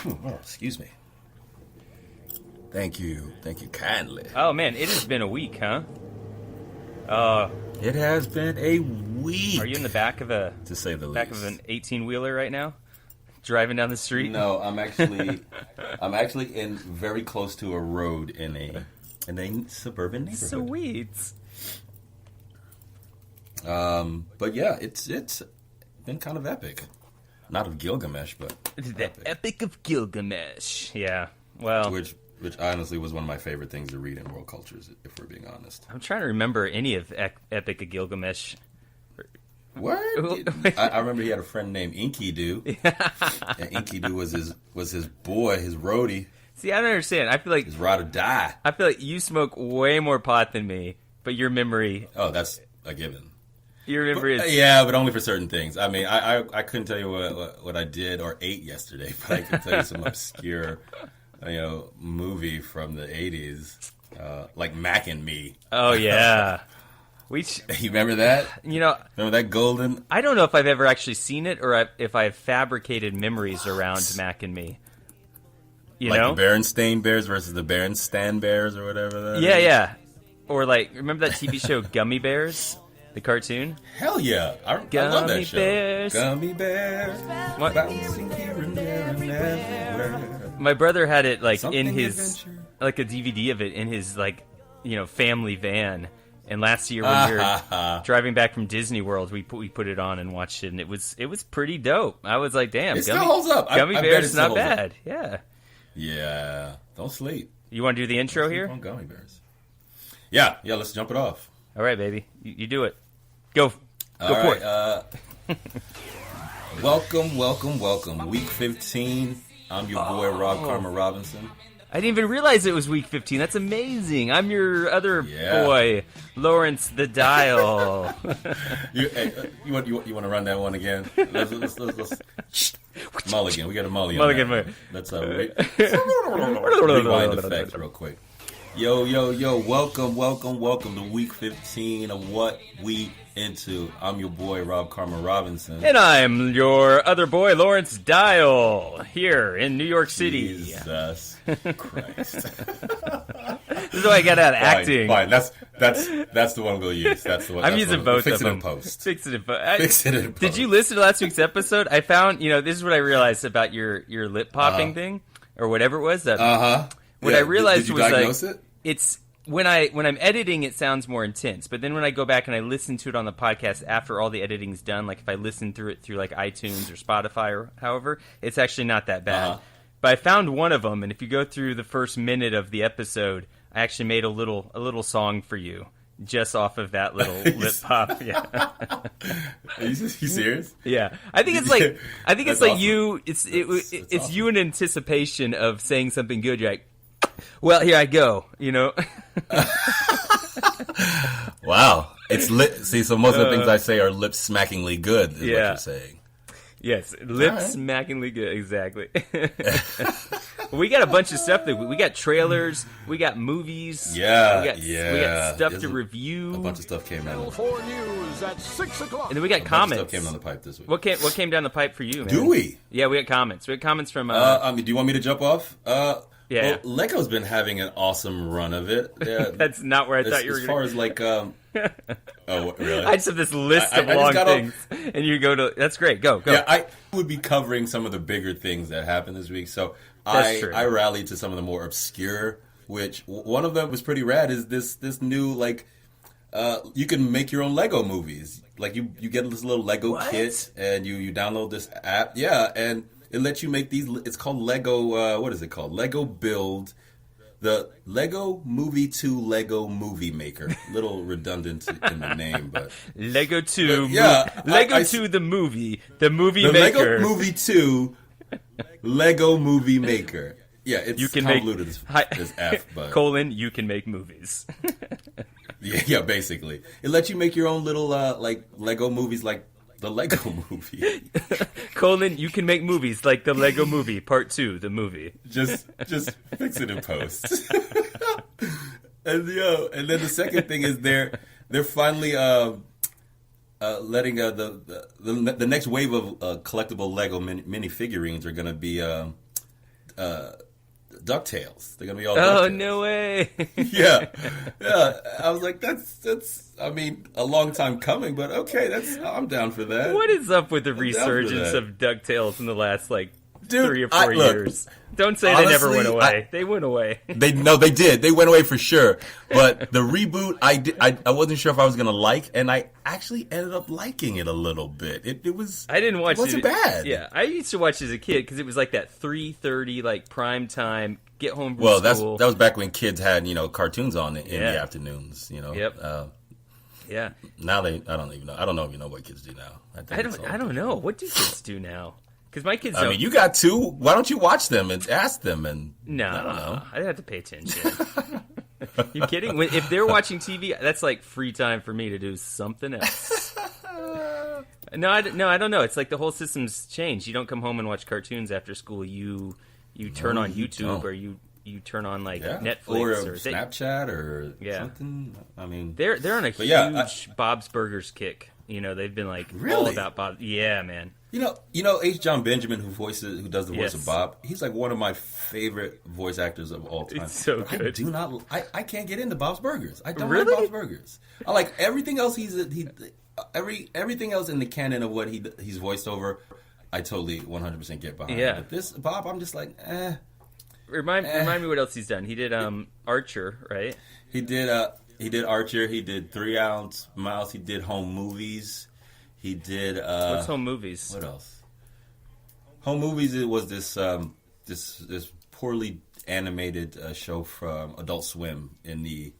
Oh, excuse me. Thank you kindly. Oh man, it has been a week, huh? It has been a week. Are you in the back of a to say the back least of an 18-wheeler right now, driving down the street? No, I'm actually in very close to a road in a suburban neighborhood. Sweet. But yeah, it's been kind of epic. Not of Gilgamesh, but The Epic of Gilgamesh. Yeah. Well, which honestly was one of my favorite things to read in world cultures, if we're being honest. I'm trying to remember any of Epic of Gilgamesh. What? I remember he had a friend named Enkidu. And Enkidu was his boy, his roadie. See, I don't understand. I feel like his ride or die. I feel like you smoke way more pot than me, but your memory. Oh, that's a given. Your memory is... Yeah, but only for certain things. I mean, I couldn't tell you what I did or ate yesterday, but I can tell you some obscure, movie from the 80s, like Mac and Me. Oh, yeah. You remember that? Remember that golden... I don't know if I've ever actually seen it or if I've fabricated memories around Mac and Me. You know? The Berenstain Bears versus the Berenstain Bears or whatever that is? Yeah. Or remember that TV show Gummy Bears? The cartoon? Hell yeah. I love that show. Bears. Gummy Bears. What? Bouncing here and there and everywhere. My brother had it in his adventure. a DVD of it in his family van. And last year when we were driving back from Disney World, we put it on and watched it, and it was pretty dope. I was like, damn, it still holds up. Gummy I Bears bet not bad. Yeah. Yeah. Don't sleep. You want to do the intro here? On Gummy Bears. Yeah, let's jump it off. All right, baby. You do it. Go for it. Welcome. Week 15. I'm your boy, Rob Karma Robinson. I didn't even realize it was week 15. That's amazing. I'm your other boy, Lawrence the Dial. You want to run that one again? Let's mulligan. We got a mulligan. Let's rewind effects real quick. Yo, welcome to week 15 of What We Into. I'm your boy, Rob Karma Robinson. And I'm your other boy, Lawrence Dial, here in New York City. Jesus Christ. This is why I got out of acting. Fine, that's the one we'll use. That's the one. I'm using both of them. Fix Fix it in post. Did Did you listen to last week's episode? I found, this is what I realized about your lip popping thing, or whatever it was. What I realized did you was diagnose it? It's when I'm editing, it sounds more intense. But then when I go back and I listen to it on the podcast after all the editing's done, like if I listen through it through iTunes or Spotify or however, it's actually not that bad. But I found one of them, and if you go through the first minute of the episode, I actually made a little song for you just off of that little lip pop. Yeah. Are you serious? Yeah. I think it's like awesome. you. It's awesome. You in anticipation of saying something good. You're like, well, here I go. Wow. It's lit. See, so most of the things I say are lip smackingly good. Is what you're saying. Yes, lip-smackingly good, exactly. We got a bunch of stuff. We got trailers, we got movies, we got stuff to review. A bunch of stuff came down. News at 6 o'clock. And then we got comments. Stuff came down the pipe this week. What came down the pipe for you, man? Do we? Yeah, we got comments. We got comments from... do you want me to jump off? Yeah. Well, Lego's been having an awesome run of it. That's not where I thought you were going to... As far as oh, really? I just have this list of long things, and you go to... That's great. Go. Yeah, I would be covering some of the bigger things that happened this week, so I rallied to some of the more obscure, which one of them was pretty rad, is this new, you can make your own Lego movies. Like, you get this little Lego kit, and you download this app. Yeah, and it lets you make these... It's called Lego... what is it called? Lego Build... The Lego Movie 2 Lego Movie Maker. Little redundant in the name, but... Lego 2... Yeah. Lego 2 the movie. The movie the maker. Lego Movie 2 Lego Movie Maker. Yeah, it's convoluted as F, but... you can make movies. yeah, basically. It lets you make your own little, Lego movies, like the Lego Movie. you can make movies like the Lego Movie Part 2, the movie. Just fix it in post. And then the second thing is they're finally letting the next wave of collectible Lego mini figurines are going to be DuckTales. They're gonna be all. Oh, DuckTales. no way! Yeah. I was like, that's. I mean, a long time coming, but okay, I'm down for that. What is up with the resurgence of DuckTales in the last 3 or 4 look, years? Don't say honestly, they never went away. They went away. They did. They went away for sure. But the reboot, I wasn't sure if I was gonna like, and I actually ended up liking it a little bit. It was. I didn't watch it. It wasn't bad. Yeah, I used to watch it as a kid because it was like that 3:30 prime time. Get home from That school. was back when kids had cartoons on in the afternoons. Yep. Yeah. Now I don't even know. I don't know if you know what kids do now. I don't know. What do kids do now? Because my kids. I mean, you got two. Why don't you watch them and ask them? And no, I don't know. I have to pay attention. You kidding? If they're watching TV, that's like free time for me to do something else. No, I don't know. It's like the whole system's changed. You don't come home and watch cartoons after school. You turn on YouTube or you turn on Netflix or Snapchat or something. I mean, they're on a huge Bob's Burgers kick. They've been really? all about Bob. Yeah, man. H. John Benjamin, who does the voice of Bob. He's like one of my favorite voice actors of all time. It's so good. I can't get into Bob's Burgers. I don't really? like Bob's Burgers. I like everything else. Everything else in the canon of what he's voiced over. I totally 100% get behind. Yeah. But this Bob, I'm just like, eh. Remind me what else he's done. He did Archer, right? He did Archer. He did 3 Ounce Mouse. He did Home Movies. He did. What's Home Movies? What else? Home Movies. It was this poorly animated show from Adult Swim in the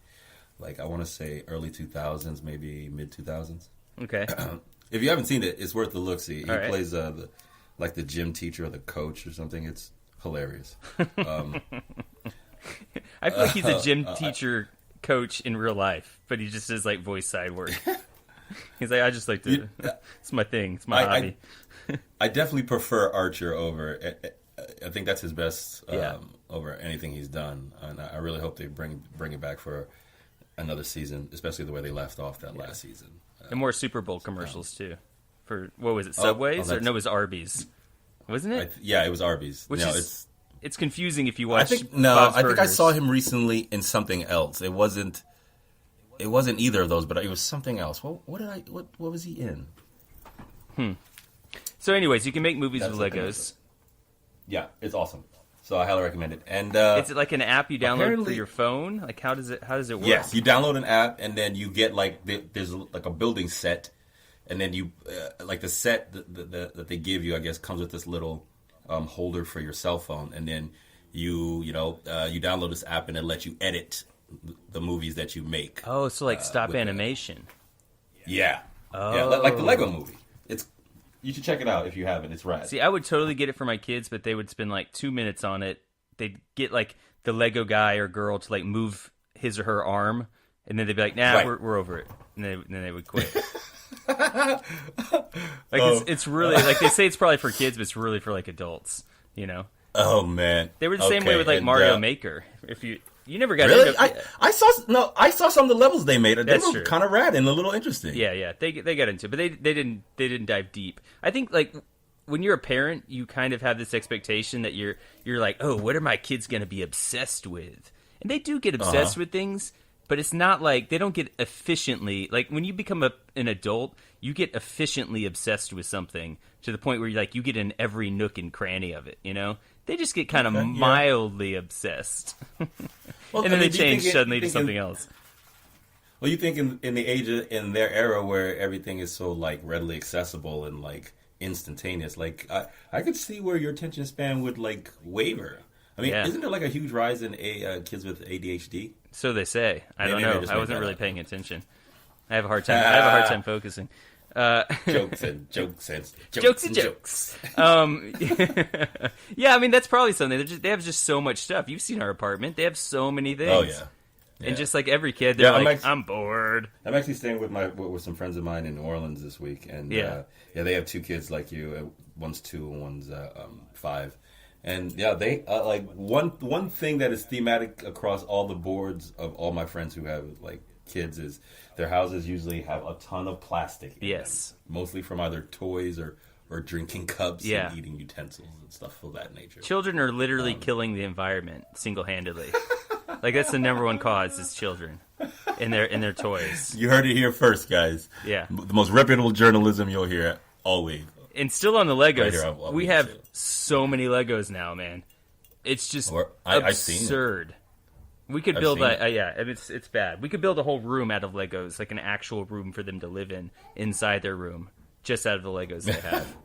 I want to say early 2000s, maybe mid 2000s. Okay. If you haven't seen it, it's worth a look. See, he right. plays the gym teacher or the coach or something. It's hilarious. I feel like he's a gym teacher coach in real life, but he just does voice side work. He's like, I just like to. It's my thing. It's my hobby. I definitely prefer Archer over. I think that's his best over anything he's done, and I really hope they bring it back for another season, especially the way they left off that last season. And more Super Bowl commercials too. For what was it? Subways or no? It was Arby's, wasn't it? It was Arby's. Which it's confusing if you watch. I think I saw him recently in something else. It wasn't either of those, but it was something else. What was he in? So, anyways, you can make movies with Legos. Yeah, it's awesome. So I highly recommend it. And is it like an app you download for your phone? How does it work? Yes, you download an app, and then you get there's a building set, and then you the set that they give you, I guess, comes with this little holder for your cell phone, and then you download this app, and it lets you edit the movies that you make. Oh, so stop animation. Yeah. Oh. Yeah, like the Lego movie. You should check it out if you haven't. It's rad. See, I would totally get it for my kids, but they would spend 2 minutes on it. They'd get the Lego guy or girl to move his or her arm, and then they'd be like, "Nah, right. we're over it," and then they would quit. It's really they say it's probably for kids, but it's really for adults. Oh man, they were the same way with Mario Maker. If you never got really? into I saw some of the levels they made. They were kind of rad and a little interesting. Yeah, they got into it, but they didn't dive deep. I think when you're a parent, you kind of have this expectation that you're like, oh, what are my kids going to be obsessed with? And they do get obsessed with things, but it's not they don't get efficiently when you become an adult, you get efficiently obsessed with something to the point where you get in every nook and cranny of it. They just get kind of mildly obsessed. Well, and then they change suddenly to something else. Well, you think in the age in their era where everything is so readily accessible and instantaneous, I could see where your attention span would waver. I mean, isn't there a huge rise in kids with ADHD? So they say. I don't know. I wasn't really paying attention. I have a hard time focusing. Jokes and jokes. Yeah, I mean that's probably something. they have just so much stuff. You've seen our apartment; they have so many things. Oh yeah. And just every kid, they're I'm bored. I'm actually staying with some friends of mine in New Orleans this week, and they have 2 kids like you. One's 2 and one's 5. And they one thing that is thematic across all the boards of all my friends who have kids is their houses usually have a ton of plastic in them, mostly from either toys or or drinking cups Yeah. and eating utensils and stuff of that nature. Children are literally killing the environment single-handedly. Like, that's the number one cause is children in their toys. You heard it here first, guys. Yeah. The most reputable journalism you'll hear all week. And still on the Legos, Right here, we have so many Legos now, man. It's just absurd. We could build it's bad. We could build a whole room out of Legos, like an actual room for them to live in inside their room, just out of the Legos they have.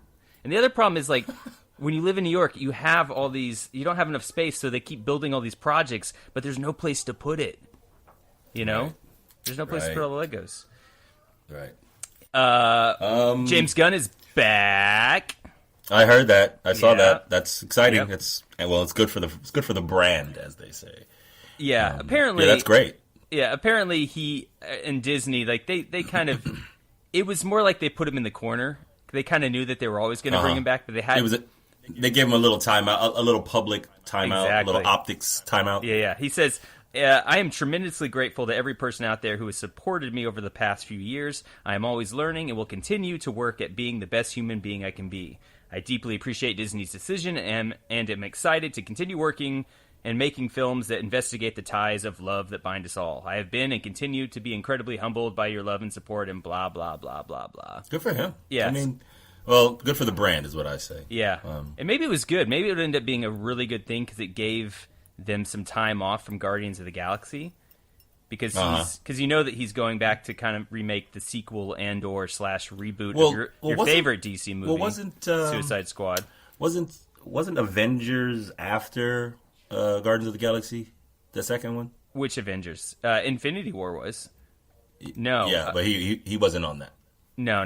And the other problem is, like, when you live in New York, you have all these, you don't have enough space, so they keep building all these projects, but there's no place to put it. You know? Right. There's no place to put all the Legos. Right. James Gunn is back. I heard that. I saw that. That's exciting. Yep. It's good for the brand, as they say. Yeah, apparently. Yeah, that's great. Yeah, apparently he and Disney, like, they kind of, it was more like they put him in the corner. They kind of knew that they were always going to bring him back, but they gave him a little timeout, a little public timeout, Exactly. a little optics timeout. Yeah. He says, I am tremendously grateful to every person out there who has supported me over the past few years. I am always learning and will continue to work at being the best human being I can be. I deeply appreciate Disney's decision and am excited to continue working and making films that investigate the ties of love that bind us all. I have been and continue to be incredibly humbled by your love and support and blah, blah, blah, blah, blah. Good for him. Yes. I mean, well, good for the brand is what I say. Yeah. And maybe it was good. Maybe it would end up being a really good thing because it gave them some time off from Guardians of the Galaxy. Because you know that he's going back to kind of remake the sequel and or / reboot of your favorite DC movie, wasn't Suicide Squad. Wasn't Avengers after Guardians of the Galaxy, the second one? Which Avengers? Infinity War was. No. Yeah, but he wasn't on that. No.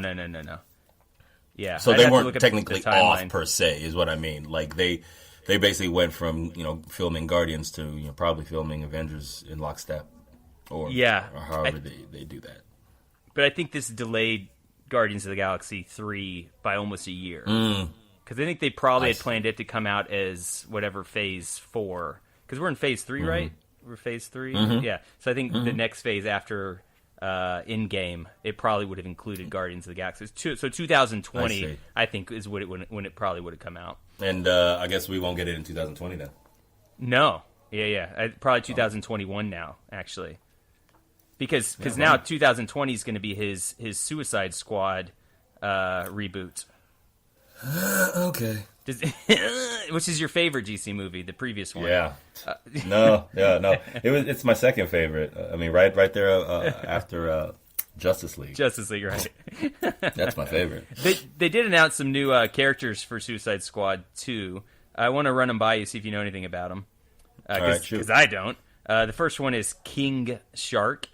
Yeah. So I'd they have to weren't look at technically the off timeline. per se, is what I mean. Like they basically went from filming Guardians to probably filming Avengers in lockstep, or however they do that. But I think this delayed Guardians of the Galaxy 3 by almost a year. Because I think they probably had planned it to come out as whatever Phase 4. Because we're in Phase 3, right? We're Phase 3? Yeah. So I think the next phase after in-game, it probably would have included Guardians of the Galaxy. So 2020, I think, is when it probably would have come out. And I guess we won't get it in 2020 then. No. Yeah. Probably 2021 now, actually. Because now 2020 is going to be his Suicide Squad reboot. Okay. Which is your favorite DC movie, the previous one? Yeah. No. It's my second favorite. I mean, right there after Justice League. Justice League, right? That's my favorite. They did announce some new characters for Suicide Squad 2. I want to run them by you, see if you know anything about them. Because I don't. The first one is King Shark.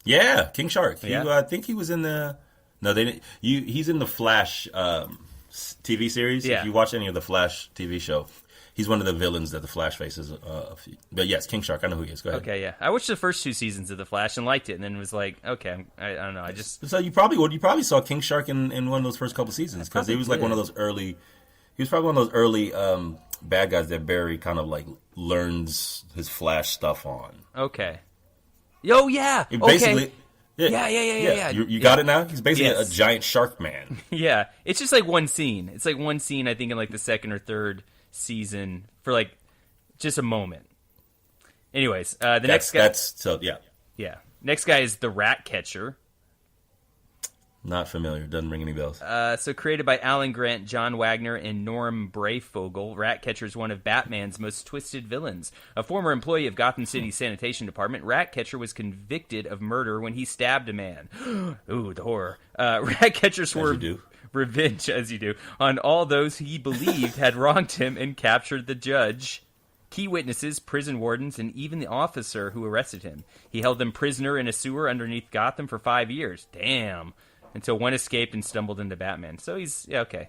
Yeah, King Shark. Yeah. I think he was in the. No, they didn't. He's in the Flash TV series. Yeah. If you watch any of the Flash TV show, he's one of the villains that the Flash faces. But yes, King Shark. I know who he is. Go ahead. Okay, yeah. I watched the first 2 seasons of the Flash and liked it, and then was like, okay, I don't know. So you probably saw King Shark in one of those first couple seasons because he was like one of those early. He was probably one of those early bad guys that Barry kind of like learns his Flash stuff on. Okay. Oh yeah. Basically, Yeah. You got it now? He's basically a giant shark man. Yeah. It's just like one scene. It's like one scene, I think, in like the second or third season for like just a moment. Anyways, next guy. Yeah. Next guy is the Rat Catcher. Not familiar. Doesn't ring any bells. So created by Alan Grant, John Wagner, and Norm Brayfogle, Ratcatcher is one of Batman's most twisted villains. A former employee of Gotham City's sanitation department, Ratcatcher was convicted of murder when he stabbed a man. Ooh, the horror. Ratcatcher swore revenge, as you do, on all those he believed had wronged him and captured the judge, key witnesses, prison wardens, and even the officer who arrested him. He held them prisoner in a sewer underneath Gotham for 5 years. Damn. Until one escaped and stumbled into Batman. So he's, okay.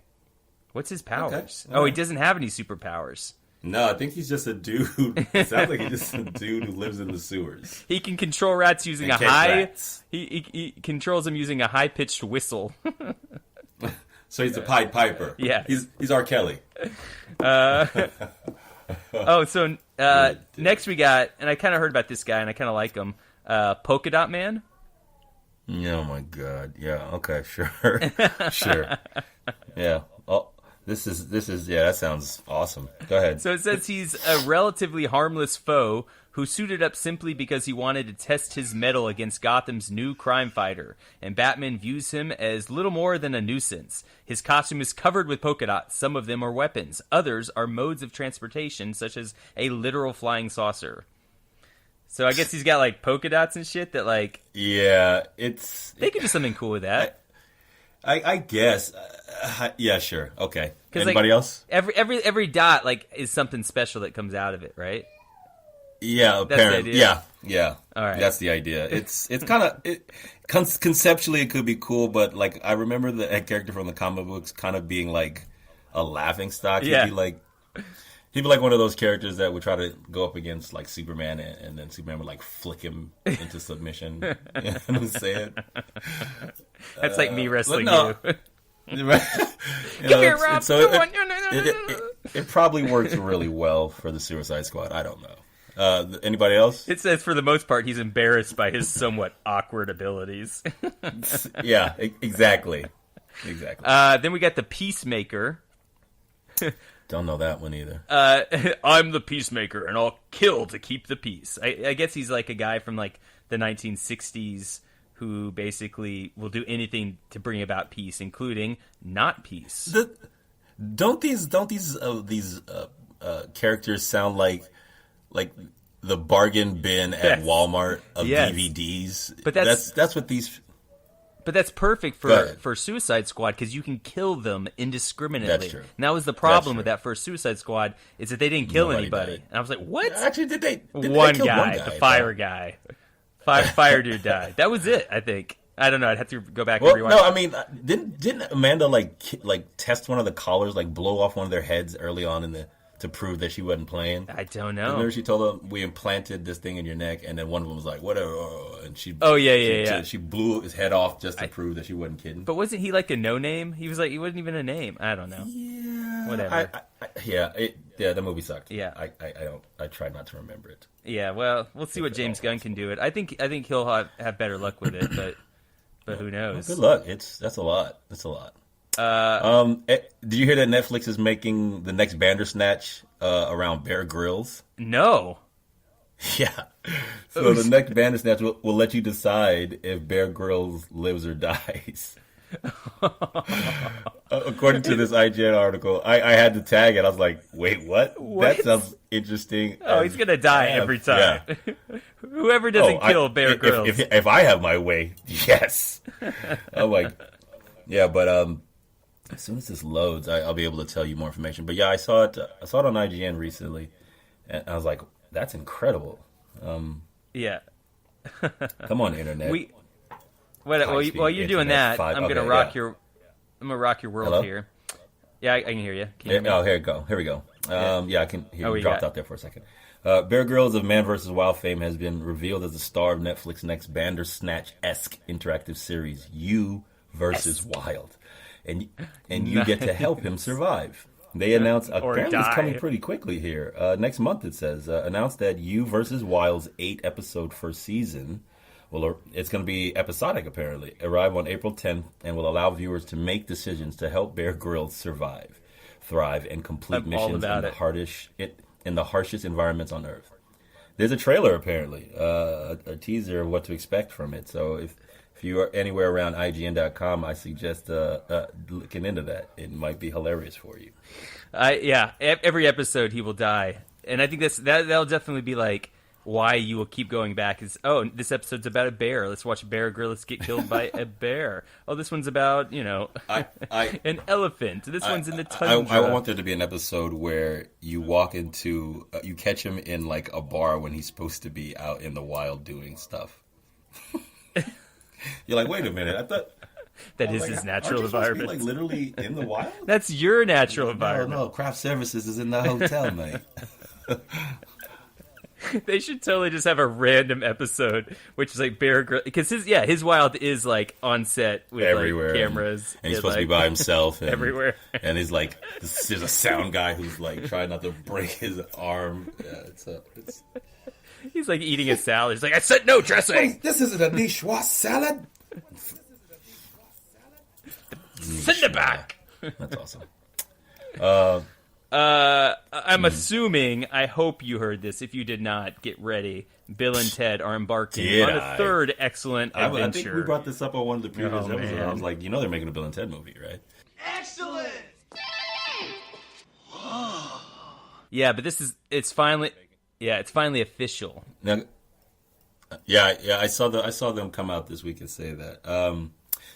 What's his powers? Okay. He doesn't have any superpowers. No, I think he's just a dude. It sounds like he's just a dude who lives in the sewers. He can control rats using a high... Rats. He controls them using a high-pitched whistle. So he's a Pied Piper. Yeah. He's R. Kelly. Next we got, and I kind of heard about this guy, and I kind of like him, Polka Dot Man. Oh my God. Yeah. Okay. Sure. Sure. Yeah. Oh, this is. Yeah. That sounds awesome. Go ahead. So it says he's a relatively harmless foe who suited up simply because he wanted to test his mettle against Gotham's new crime fighter, and Batman views him as little more than a nuisance. His costume is covered with polka dots. Some of them are weapons. Others are modes of transportation, such as a literal flying saucer. So I guess he's got, like, polka dots and shit that, like... Yeah, They could do something cool with that. I guess. Yeah, sure. Okay. Anybody else? Every dot, like, is something special that comes out of it, right? Yeah, apparently. Yeah. All right. That's the idea. It's kind of conceptually it could be cool, but like I remember the character from the comic books kind of being like a laughing stock. Yeah. He'd be like one of those characters that would try to go up against like Superman, and then Superman would like flick him into submission. You know what I'm saying? That's like me wrestling you. Come here, Rob. It probably works really well for the Suicide Squad. I don't know. Anybody else? It says for the most part he's embarrassed by his somewhat awkward abilities. Yeah, exactly. Then we got the Peacemaker. Don't know that one either. I'm the Peacemaker, and I'll kill to keep the peace. I guess he's like a guy from like the 1960s who basically will do anything to bring about peace, including not peace. Don't these characters sound like the bargain bin at Walmart of DVDs? But that's what these. But that's perfect for Suicide Squad because you can kill them indiscriminately. That's true. And that was the problem with that first Suicide Squad is that they didn't kill anybody. Died. And I was like, what? Actually, did they? One guy, the fire guy. Fire dude died. That was it, I think. I don't know. I'd have to go back and rewatch. No, I mean, didn't Amanda like test one of the collars, like blow off one of their heads early on to prove that she wasn't playing? I don't know. Remember she told them we implanted this thing in your neck, and then one of them was like, whatever, and she. Oh yeah. She blew his head off just to prove that she wasn't kidding. But wasn't he like a no name? He was like he wasn't even a name. I don't know. Yeah. Whatever. The movie sucked. Yeah. I tried not to remember it. Yeah. Well, we'll see what James Gunn can do it. I think he'll have better luck with it, but who knows? Good luck. That's a lot. Did you hear that Netflix is making the next Bandersnatch around Bear Grylls? No. Yeah. So the next Bandersnatch will let you decide if Bear Grylls lives or dies. According to this IGN article, I had to tag it. I was like, wait, what? That sounds interesting. Oh, he's going to die every time. Yeah. Whoever doesn't kill Bear Grylls. If I have my way, yes. I'm like, yeah, but as soon as this loads, I'll be able to tell you more information. But yeah, I saw it on IGN recently, and I was like, that's incredible. Yeah. Come on, internet. While you're doing that, I'm gonna rock your world. Hello? Here. Yeah, I can hear you. Here we go. I can hear you. Dropped out there for a second. Bear Grylls of Man vs. Wild fame has been revealed as the star of Netflix's next Bandersnatch-esque interactive series, You vs. Wild. And you get to help him survive. They announced, apparently it's coming pretty quickly here. Next month, it says, announced that You vs. Wild's 8-episode first season, it's going to be episodic, apparently, arrive on April 10th and will allow viewers to make decisions to help Bear Grylls survive, thrive, and complete missions in the harshest environments on Earth. There's a trailer, apparently, a teaser of what to expect from it. So if you are anywhere around IGN.com, I suggest looking into that. It might be hilarious for you. Every episode he will die. And I think that'll definitely be like why you will keep going back is, this episode's about a bear. Let's watch Bear Grylls get killed by a bear. Oh, this one's about, an elephant. This one's in the tundra. I want there to be an episode where you walk into, you catch him in like a bar when he's supposed to be out in the wild doing stuff. You're like, wait a minute, I thought... That is his natural environment. Like literally in the wild? That's your natural environment. No, craft services is in the hotel, mate. They should totally just have a random episode, which is like Bear Grylls, because his wild is like on set with everywhere, like cameras, and he's supposed to be by himself and, everywhere. And he's like, there's a sound guy who's like trying not to break his arm. Yeah, he's like eating a salad. He's like, I said no dressing. Wait, this isn't a niçoise salad. Send it back. That's awesome. I'm assuming, I hope you heard this. If you did not, get ready. Bill and Ted are embarking on a third excellent adventure. I think we brought this up on one of the previous episodes. Man. I was like, they're making a Bill and Ted movie, right? Excellent! Yeah, but it's finally official. Now, yeah, I saw them come out this week and say that.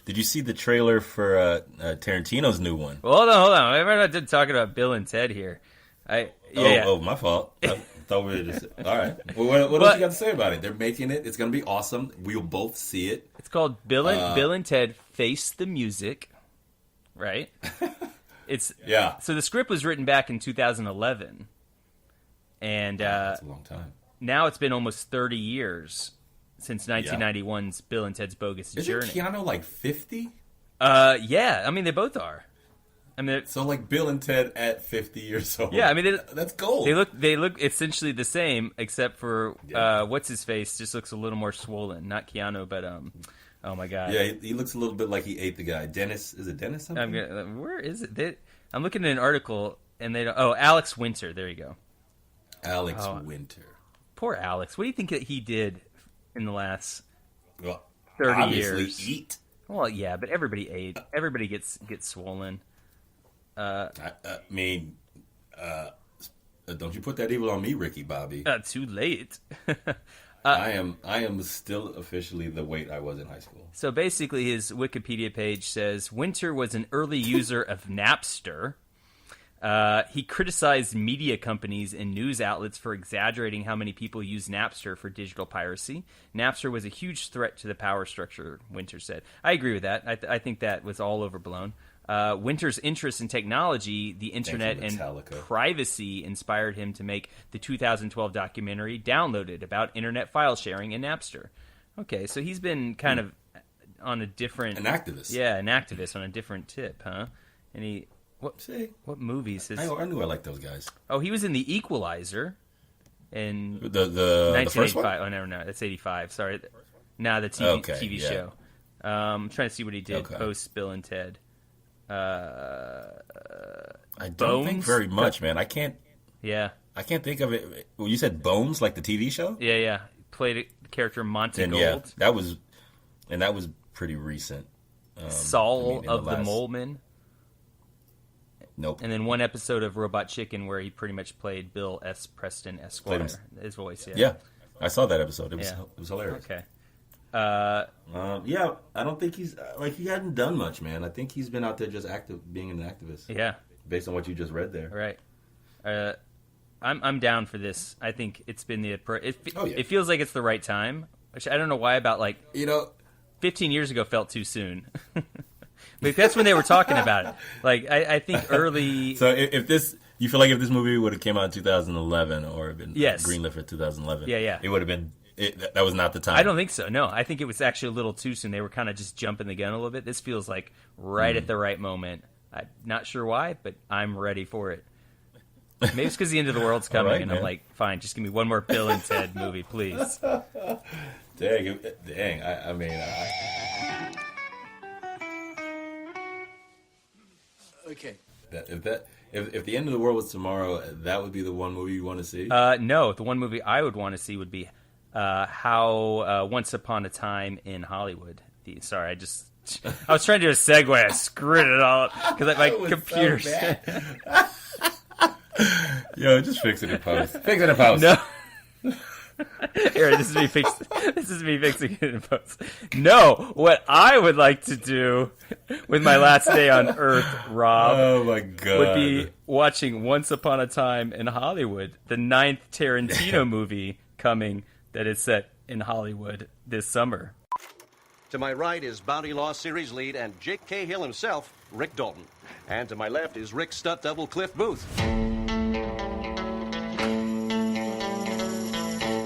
Did you see the trailer for Tarantino's new one? Well, hold on. We're not talking about Bill and Ted here. Oh, my fault. I thought we were just all right. Well, what else you got to say about it? They're making it. It's going to be awesome. We'll both see it. It's called Bill and Ted Face the Music, right? Yeah. So the script was written back in 2011, and that's a long time. Now it's been almost 30 years since 1991's Bill and Ted's Bogus Journey. Isn't Keanu like 50? Yeah. I mean, they both are. I mean, so like Bill and Ted at 50 years old. Yeah, I mean that's gold. They look essentially the same, except for what's his face just looks a little more swollen. Not Keanu, but oh my god. Yeah, he looks a little bit like he ate the guy. Dennis, is it Dennis? Something? Where is it? I'm looking at an article and they don't. Oh, Alex Winter. There you go. Alex Winter. Poor Alex. What do you think that he did in the last 30 obviously years? Eat. Well, yeah, but everybody ate. Everybody gets swollen. I mean, don't you put that evil on me, Ricky Bobby? Too late. I am still officially the weight I was in high school. So basically, his Wikipedia page says Winter was an early user of Napster. He criticized media companies and news outlets for exaggerating how many people use Napster for digital piracy. Napster was a huge threat to the power structure, Winter said. I agree with that. I think that was all overblown. Winter's interest in technology, the internet, and privacy inspired him to make the 2012 documentary Downloaded about internet file sharing and Napster. Okay, so he's been kind of on a different... An activist. Yeah, an activist on a different tip, huh? And he... What movies? I knew I liked those guys. Oh, he was in The Equalizer in the 1985. Oh, no, that's 85. Sorry. Nah, the TV show. I'm trying to see what he did post Bill and Ted. I don't think very much, man. I can't think of it. Well, you said Bones, like the TV show? Yeah. Played a character Monty Gold. Yeah, that was pretty recent. Saul of the Moleman. Nope. And then one episode of Robot Chicken where he pretty much played Bill S. Preston Esquire. His voice, Yeah, I saw that episode. It was hilarious. Okay. Yeah, I don't think he's he hadn't done much, man. I think he's been out there just being an activist. Yeah. Based on what you just read there. Right. I'm down for this. I think it's been it feels like it's the right time. Which I don't know why 15 years ago felt too soon. But that's when they were talking about it. I think early. So you feel like if this movie would have came out in 2011 or been greenlit for 2011, it would have been. That was not the time. I don't think so. No, I think it was actually a little too soon. They were kind of just jumping the gun a little bit. This feels like right at the right moment. I'm not sure why, but I'm ready for it. Maybe it's because the end of the world's coming, and man. I'm like, fine, just give me one more Bill and Ted movie, please. Dang! I mean. Okay. If the end of the world was tomorrow, that would be the one movie you want to see? No, the one movie I would want to see would be how Once Upon a Time in Hollywood. I was trying to do a segue. I screwed it all up because my computer. So Yo, just fix it in post. Fix it in post. No. Here, this is me fixing it in post. No, what I would like to do with my last day on Earth, Rob, oh my God, would be watching Once Upon a Time in Hollywood, the 9th Tarantino movie coming that is set in Hollywood this summer. To my right is Bounty Law Series lead and Jake Cahill himself, Rick Dalton. And to my left is Rick's stunt double, Cliff Booth.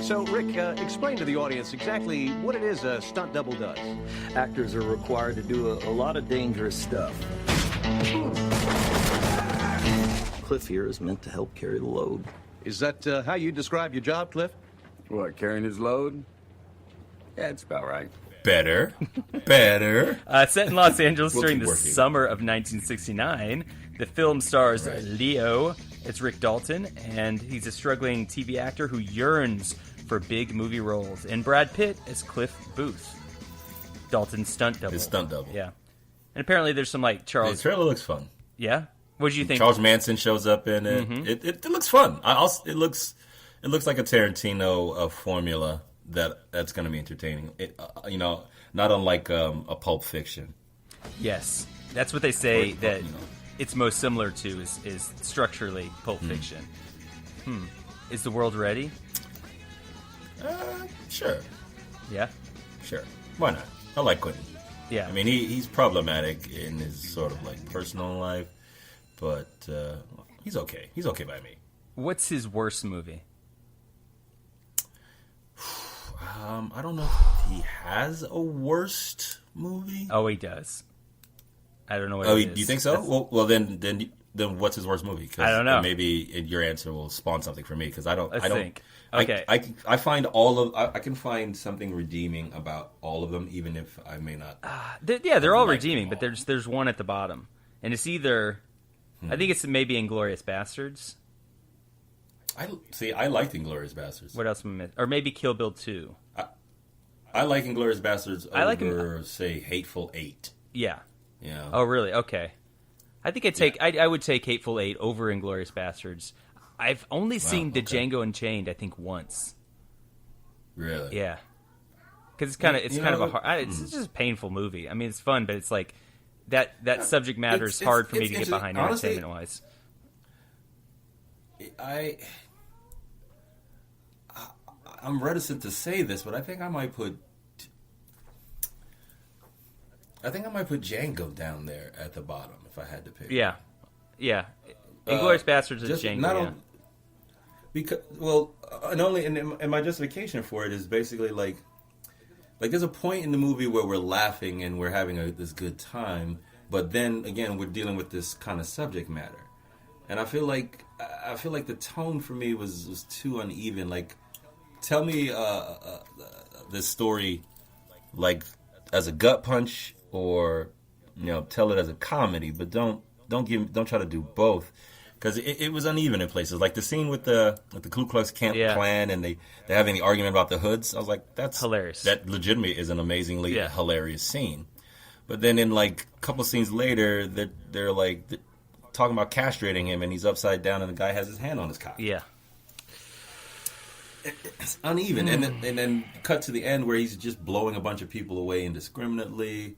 So, Rick, explain to the audience exactly what it is a stunt double does. Actors are required to do a lot of dangerous stuff. Cliff here is meant to help carry the load. Is that how you describe your job, Cliff? What, carrying his load? Yeah, it's about right. Better. Set in Los Angeles We'll during keep the working. summer of 1969, the film stars Leo. It's Rick Dalton, and he's a struggling TV actor who yearns for big movie roles. And Brad Pitt as Cliff Booth, Dalton's stunt double. His stunt double. Yeah. And apparently there's some like The Charles. trailer looks fun. Yeah. What did you think? Charles Manson shows up in it. Mm-hmm. It looks fun. It looks like a Tarantino formula that's going to be entertaining. Not unlike a Pulp Fiction. Yes, that's what they say Or, that it's most similar to is structurally Pulp Fiction. Is the world ready? Sure. Yeah. Sure. Why not? I like Quentin. Yeah. I mean, he's problematic in his sort of like personal life, but he's okay. He's okay by me. What's his worst movie? I don't know if he has a worst movie. Oh, he does. I don't know what Oh, it is. do you think so? That's- Well, then what's his worst movie? 'Cause I don't know. Maybe your answer will spawn something for me because I don't. Let's I don't think. Okay. I find all of. I can find something redeeming about all of them, even if I may not. they're all like redeeming, them but all. there's one at the bottom, and it's either. I think it's maybe Inglourious Bastards. I liked Inglourious Bastards. What else am I missing? Or maybe Kill Bill 2. I like Inglourious Bastards over, I like him- say, Hateful Eight. Yeah. Yeah. Oh, really? Okay. I think I would take Hateful Eight over Inglourious Bastards. I've only seen the okay. Django Unchained, I think, once. Really? Yeah. Because it's kind of You of a know, hard. It's just a painful movie. I mean, it's fun, but it's like that subject matter is hard for me to get interesting. behind Honestly, entertainment wise. I'm reticent to say this, but I think I might put Django down there at the bottom if I had to pick. Yeah. Inglourious Bastards is Just Django. not Yeah. on- Because and my justification for it is basically like there's a point in the movie where we're laughing and we're having this good time, but then again we're dealing with this kind of subject matter, and I feel like the tone for me was too uneven. Like, tell me this story like as a gut punch, or tell it as a comedy, but don't try to do both. Because it was uneven in places, like the scene with the Ku Klux Klan, and they're having the argument about the hoods. I was like, that's hilarious. That legitimately is an amazingly hilarious scene. But then in like a couple scenes later, they're like talking about castrating him, and he's upside down, and the guy has his hand on his cock. Yeah. It's uneven, and then cut to the end where he's just blowing a bunch of people away indiscriminately.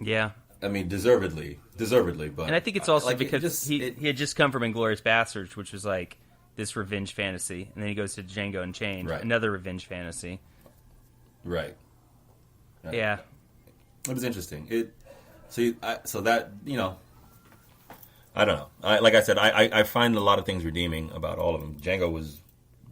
Yeah. I mean, deservedly, but And I think it's also like, because he had just come from Inglourious Bastards, which was like this revenge fantasy, and then he goes to Django Unchained, another revenge fantasy. Right. Yeah. It was interesting. So that I don't know. Like I said, I find a lot of things redeeming about all of them. Django was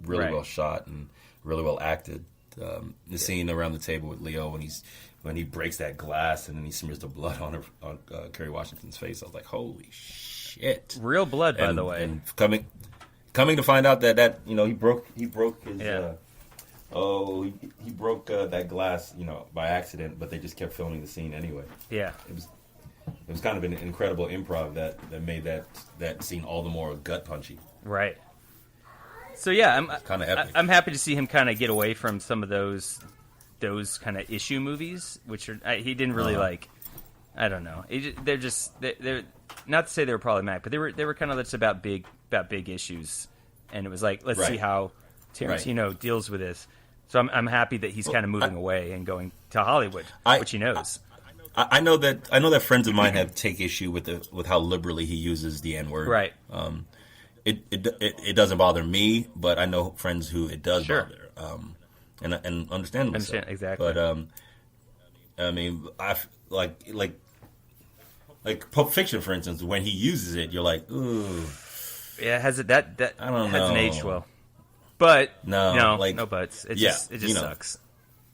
really well shot and really well acted. The scene around the table with Leo when he breaks that glass and then he smears the blood on Kerry Washington's face, I was like, holy shit! Real blood, by the way. And coming to find out that he broke his. He broke that glass, by accident, but they just kept filming the scene anyway. Yeah. It was kind of an incredible improv that made that scene all the more gut punchy. Right. So yeah, Kind of epic. I'm happy to see him kind of get away from some of those kind of issue movies, which are he didn't really like. I don't know. They're not to say they were problematic, but they were kind of just about big issues, and it was like, let's see how Tarantino deals with this. So I'm happy that he's kind of moving away and going to Hollywood, which he knows. I know that friends of mine have take issue with how liberally he uses the N-word. Right. It doesn't bother me, but I know friends who it does bother. And understandably so. Exactly. But I mean, I like Pulp Fiction, for instance, when he uses it, you're like, ooh. Yeah, has it that I don't know. hasn't aged well. But no buts. It yeah, just sucks.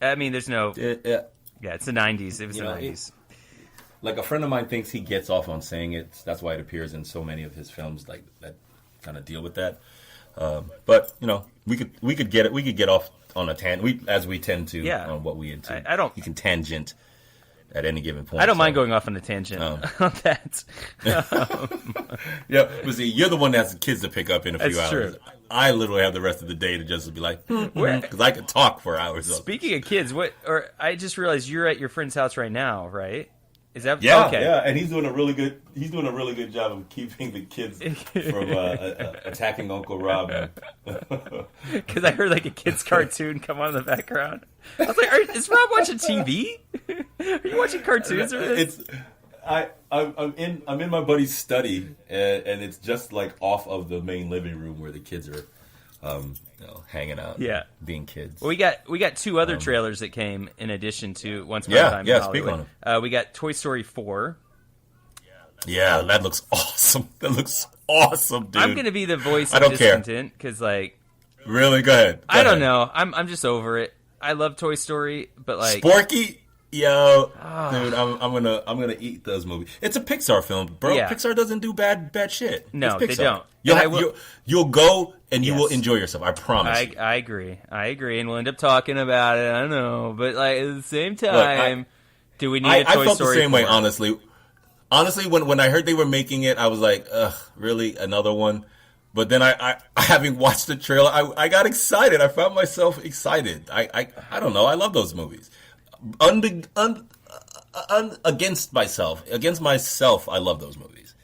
I mean, there's no. Yeah, it's the '90s. It was the '90s. Like a friend of mine thinks he gets off on saying it. That's why it appears in so many of his films, like that kind of deal with that. But we could get off on a tangent, as we tend to on what we into. I don't. You can tangent at any given point. I don't mind going off on a tangent on that. Yeah, but see, you're the one that has the kids to pick up in a few That's hours. true. I literally have the rest of the day to just be like, because I could talk for hours. Speaking of kids, I just realized you're at your friend's house right now, right? Is that okay? Yeah, and he's doing a really good job of keeping the kids from attacking Uncle Rob. Because I heard like a kid's cartoon come on in the background. I was like, is Rob watching TV? Are you watching cartoons or this? I'm in my buddy's study, and it's just like off of the main living room where the kids are hanging out, being kids. Well, we got two other trailers that came in addition to Once Upon a Time in Hollywood. Speak on them. We got Toy Story 4. Yeah, that looks awesome. That looks awesome, dude. I'm gonna be the voice of discontent because, like, really, go ahead. I don't know. I'm just over it. I love Toy Story, but like Sporky. Yo, dude, I'm gonna eat those movies. It's a Pixar film, bro. Yeah. Pixar doesn't do bad shit. No, they don't. You'll go and you will enjoy yourself. I promise. I agree, and we'll end up talking about it. I know, but like at the same time, do we need a Toy Story? I felt the same way, honestly. Honestly, when I heard they were making it, I was like, ugh, really, another one? But then I having watched the trailer, I got excited. I found myself excited. I don't know. I love those movies. Against myself, I love those movies.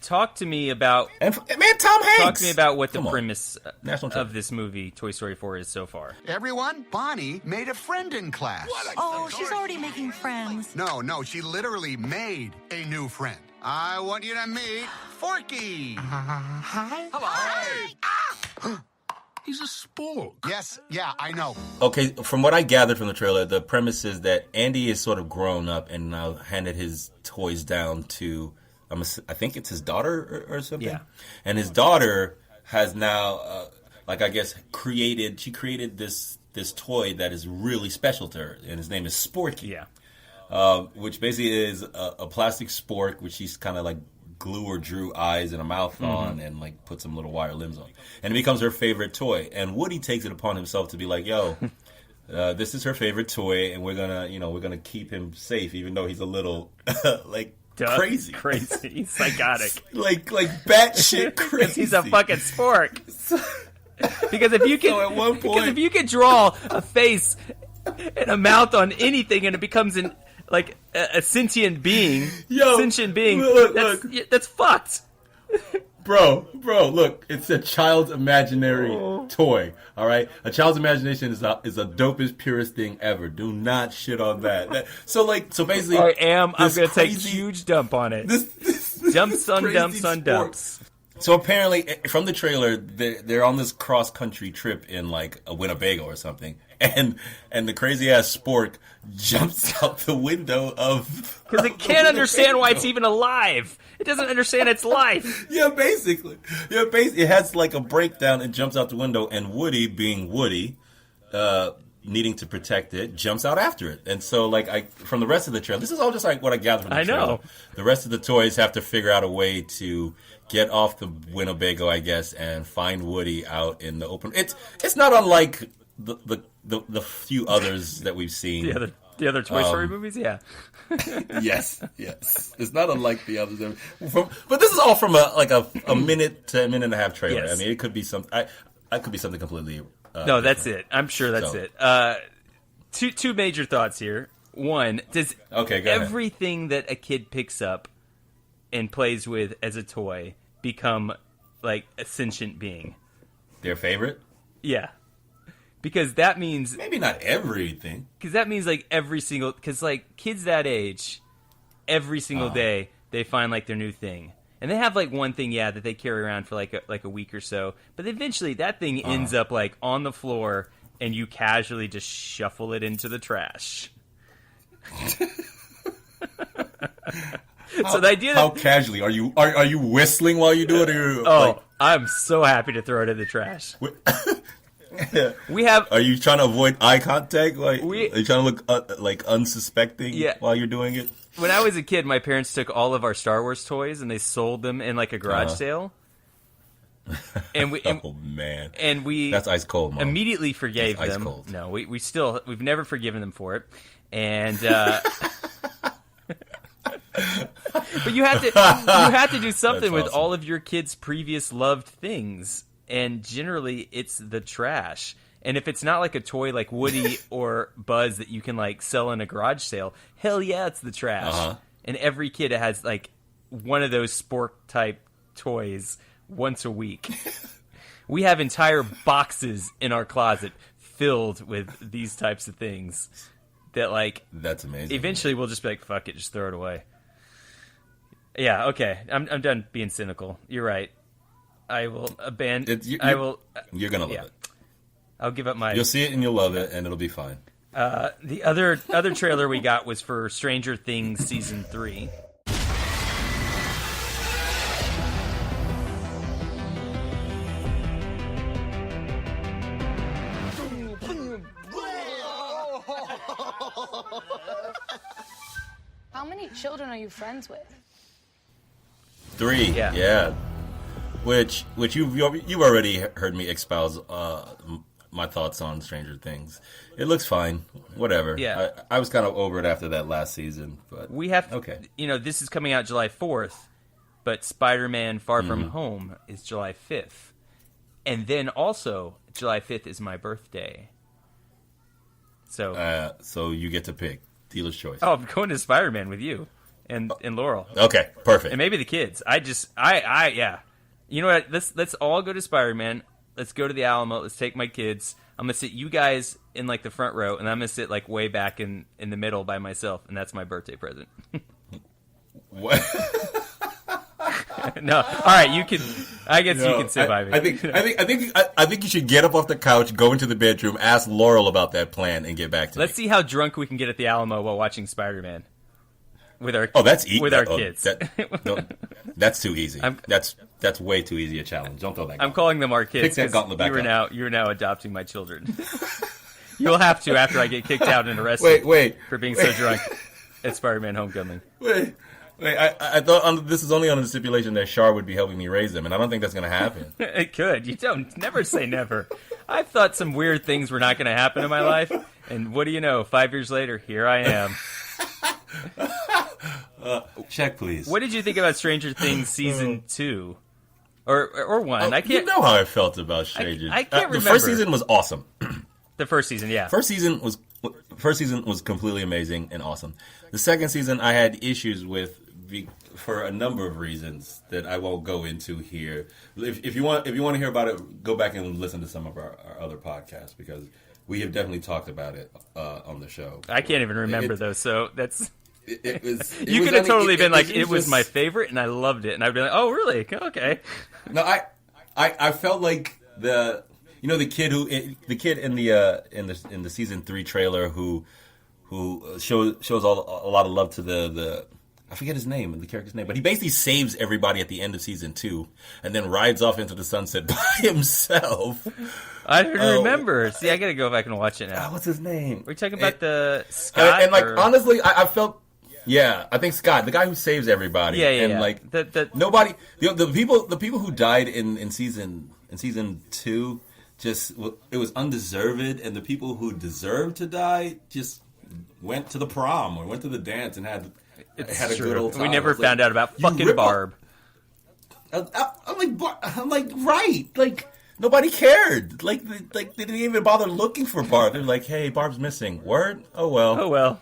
Talk to me about Tom Hanks. Talk to me about what the premise of this movie, Toy Story 4, is so far. Everyone, Bonnie made a friend in class. Oh, she's already making friends. No, she literally made a new friend. I want you to meet Forky. Hi. Hello. Hi. He's a spork. Yes, yeah, I know. Okay, from what I gathered from the trailer, the premise is that Andy is sort of grown up and now handed his toys down to, I think it's his daughter or something. Yeah. And his daughter has now, created this toy that is really special to her, and his name is Sporky. Yeah. Which basically is a plastic spork, which she's kind of like glue or drew eyes and a mouth on and like put some little wire limbs on. And it becomes her favorite toy. And Woody takes it upon himself to be like, yo, this is her favorite toy and we're gonna keep him safe even though he's a little crazy. Crazy. Psychotic. like batshit crazy. He's a fucking spork. Because if you can draw a face and a mouth on anything and it becomes a sentient being. Look. That's fucked. Bro, look, it's a child's imaginary toy, all right? A child's imagination is the dopest, purest thing ever. Do not shit on that. So basically... I'm going to take a huge dump on it. Dumps on dumps on dumps. So apparently, from the trailer, they're on this cross-country trip in, like, a Winnebago or something. And the crazy-ass spork jumps out the window of... Because it can't understand why it's even alive. It doesn't understand its life. Yeah, basically. It has, like, a breakdown and jumps out the window. And Woody, being Woody, needing to protect it, jumps out after it. And so, from the rest of the trailer... This is all just, like, what I gathered from the trailer. I know. The rest of the toys have to figure out a way to get off the Winnebago, I guess, and find Woody out in the open. It's not unlike the few others that we've seen. The other Toy Story movies, yeah. Yes. It's not unlike the others. But this is all from a minute to a minute and a half trailer. Yes. I mean, it could be could be something completely. No, that's it. I'm sure that's it. Two major thoughts here. One, does everything that a kid picks up and plays with as a toy become like a sentient being? Their favorite? Yeah. Because that means... Maybe not everything. Because that means like every single... Because like kids that age, every single day, they find like their new thing. And they have like one thing, that they carry around for like a week or so. But eventually that thing ends up like on the floor and you casually just shuffle it into the trash. So the idea that... How casually? Are you whistling while you do it? Or I'm so happy to throw it in the trash. We have. Are you trying to avoid eye contact? Are you trying to look like unsuspecting while you're doing it? When I was a kid, my parents took all of our Star Wars toys and they sold them in like a garage sale. And we, oh man, and we that's ice cold, Mom. Immediately forgave that's them. Ice cold. No, we've never forgiven them for it. And but you have to do something with all of your kids' previous loved things, and generally it's the trash. And if it's not like a toy like Woody or Buzz that you can like sell in a garage sale, hell yeah, it's the trash. Uh-huh. And every kid has like one of those Spork type toys once a week. We have entire boxes in our closet filled with these types of things that like that's amazing. Eventually we'll just be like, fuck it, just throw it away. Yeah, okay. I'm done being cynical. You're right. I will abandon. You're gonna love it. I'll give up my. You'll see it and you'll love it, and it'll be fine. The other trailer we got was for Stranger Things season 3. How many children are you friends with? 3. Yeah. Which you've already heard me espouse my thoughts on Stranger Things. It looks fine. Whatever. Yeah. I was kind of over it after that last season, but we have okay. This is coming out July 4th, but Spider-Man Far From Home is July 5th. And then also July 5th is my birthday. So you get to pick. Dealer's choice. Oh, I'm going to Spider-Man with you and Laurel. Okay, perfect. And maybe the kids. Yeah. You know what? Let's all go to Spider-Man. Let's go to the Alamo. Let's take my kids. I'm going to sit you guys in like the front row, and I'm going to sit like way back in the middle by myself, and that's my birthday present. What? No. All right, you can. I guess you can sit by me. I think you should get up off the couch, go into the bedroom, ask Laurel about that plan, and get back to me. Let's see how drunk we can get at the Alamo while watching Spider-Man with our kids. That's too easy. That's way too easy a challenge. Don't throw that. I'm calling them our kids. Pick that gauntlet back up. You're now adopting my children. You'll have to after I get kicked out and arrested. For being so drunk at Spider-Man Homecoming. Wait, I thought this is only on the stipulation that Shar would be helping me raise them, and I don't think that's going to happen. It could. You don't never say never. I've thought some weird things were not going to happen in my life, and what do you know? 5 years later, here I am. Check, please. What did you think about Stranger Things season 2 or 1? I can't. You know how I felt about Stranger. I can't remember. The first season was awesome. The first season, yeah. First season was completely amazing and awesome. The second season I had issues with for a number of reasons that I won't go into here. If you want to hear about it, go back and listen to some of our other podcasts because we have definitely talked about it on the show. I can't even remember those, so that's. It was. You could have totally been like, it was my favorite, and I loved it, and I'd be like, oh, really? Okay. No, I felt like the kid in the season 3 trailer who shows a lot of love to the I forget his name, the character's name, but he basically saves everybody at the end of season 2 and then rides off into the sunset by himself. I don't remember. See, I gotta go back and watch it now. What's his name? Are we talking about the Scott? And honestly, I felt. Yeah, I think Scott, the guy who saves everybody. Yeah. Like nobody, the people who died in season 2, just it was undeserved, and the people who deserved to die just went to the prom or went to the dance and had a good old time. We never found out about fucking Barb. I'm like, right, like. Nobody cared. Like they didn't even bother looking for Barb. They're like, "Hey, Barb's missing. Word? Oh well.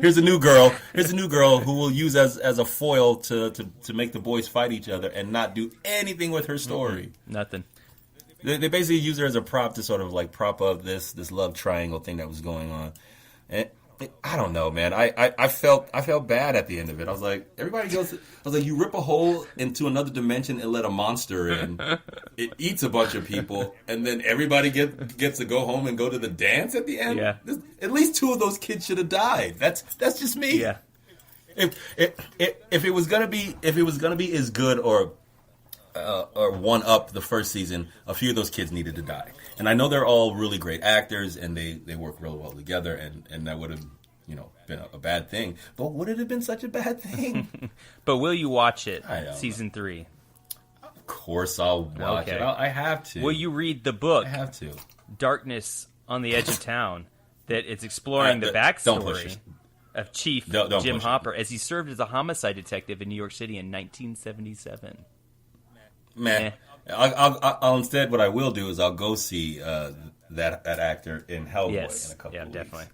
Here's a new girl who we'll use as a foil to make the boys fight each other and not do anything with her story. Nothing. They basically use her as a prop to sort of like prop up this love triangle thing that was going on. And I don't know, man. I felt bad at the end of it. I was like, you rip a hole into another dimension and let a monster in. It eats a bunch of people, and then everybody gets to go home and go to the dance at the end. Yeah. At least 2 of those kids should have died. That's just me. Yeah. If it was gonna be as good or one up the first season, a few of those kids needed to die. And I know they're all really great actors and they work real well together, and that would have been a bad thing. But would it have been such a bad thing? But will you watch it? Season 3. course I'll watch it. I have to. Will you read the book? I have to. Darkness on the Edge of Town. That it's exploring the backstory of Chief Jim Hopper as he served as a homicide detective in New York City in 1977. Man, I'll instead what I will do is I'll go see that actor in Hellboy in a couple of weeks, definitely.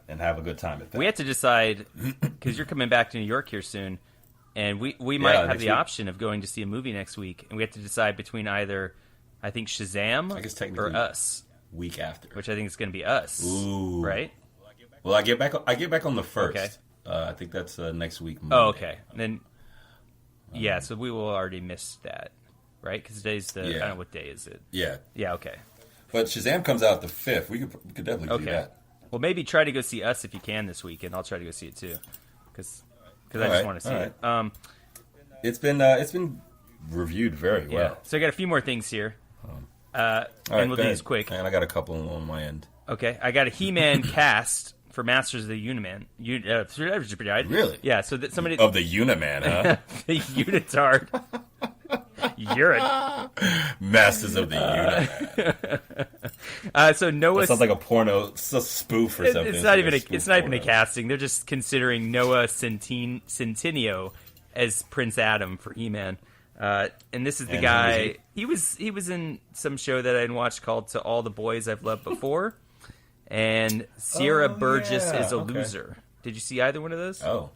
and have a good time at that. We have to decide because you're coming back to New York here soon, and we might have the option of going to see a movie next week, and we have to decide between either I think Shazam or Us. Week after, which I think is going to be Us. Ooh. Right? Well, I get back on the 1st. Okay. I think that's next week. Monday. Oh, okay. And then, so we will already miss that, right? Because today's I don't know what day is it. Yeah. Yeah. Okay. But Shazam comes out the 5th. We could definitely do that. Well, maybe try to go see Us if you can this week, and I'll try to go see it too, because I just want to see it. It's been reviewed very well. Yeah. So I got a few more things here. And we'll do these quick. And I got a couple on my end. Okay, I got a He-Man cast for Masters of the Uniman. Really? Yeah. So that somebody of the Uniman, huh? The Unitard. You're a Masters of the Uniman. So Noah. That sounds like a porno spoof or something. It's not even a casting. They're just considering Noah Centineo as Prince Adam for He-Man. And this is the guy. He was in some show that I had watched called "To All the Boys I've Loved Before," and Sierra Burgess is a loser. Did you see either one of those? Oh,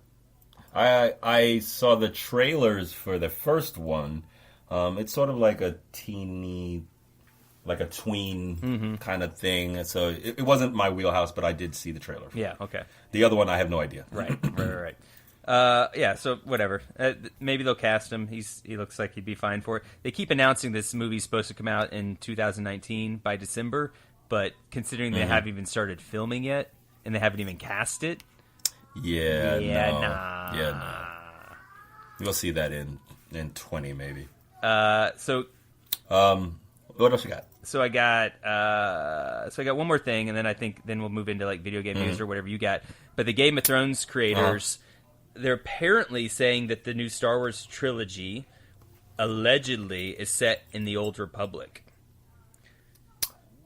I saw the trailers for the first one. It's sort of like a tween kind of thing. So it wasn't my wheelhouse, but I did see the trailer. Yeah. Okay. The other one, I have no idea. Right. So whatever. Maybe they'll cast him. He looks like he'd be fine for it. They keep announcing this movie's supposed to come out in 2019 by December, but considering they haven't even started filming yet and they haven't even cast it. Nah. We'll see that in 20 maybe. What else you got? So I got one more thing, and then I think we'll move into like video game news or whatever you got. But the Game of Thrones creators. They're apparently saying that the new Star Wars trilogy allegedly is set in the Old Republic.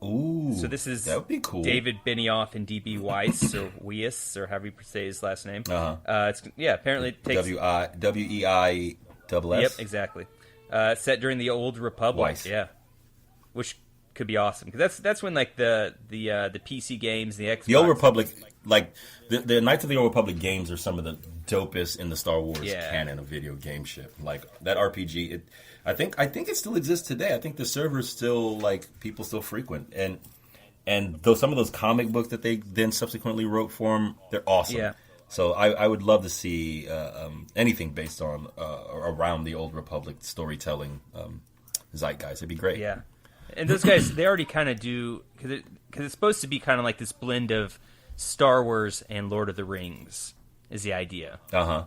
Ooh, so this is that would be cool. David Benioff and D.B. Weiss or Weiss or however you say his last name. Apparently it takes Weiss. Yep, exactly. Set during the Old Republic. Weiss. Yeah, which could be awesome because that's when like the PC games, the Xbox. The Old Republic, like the Knights of the Old Republic games, are some of the dopest in the Star Wars canon of video game shit. Like that RPG, I think it still exists today. I think the servers still people still frequent, and though some of those comic books that they then subsequently wrote for them, they're awesome. Yeah. So I would love to see anything based on around the Old Republic storytelling zeitgeist. It'd be great. Yeah. And those guys, they already kind of do, because it's supposed to be kind of like this blend of Star Wars and Lord of the Rings is the idea.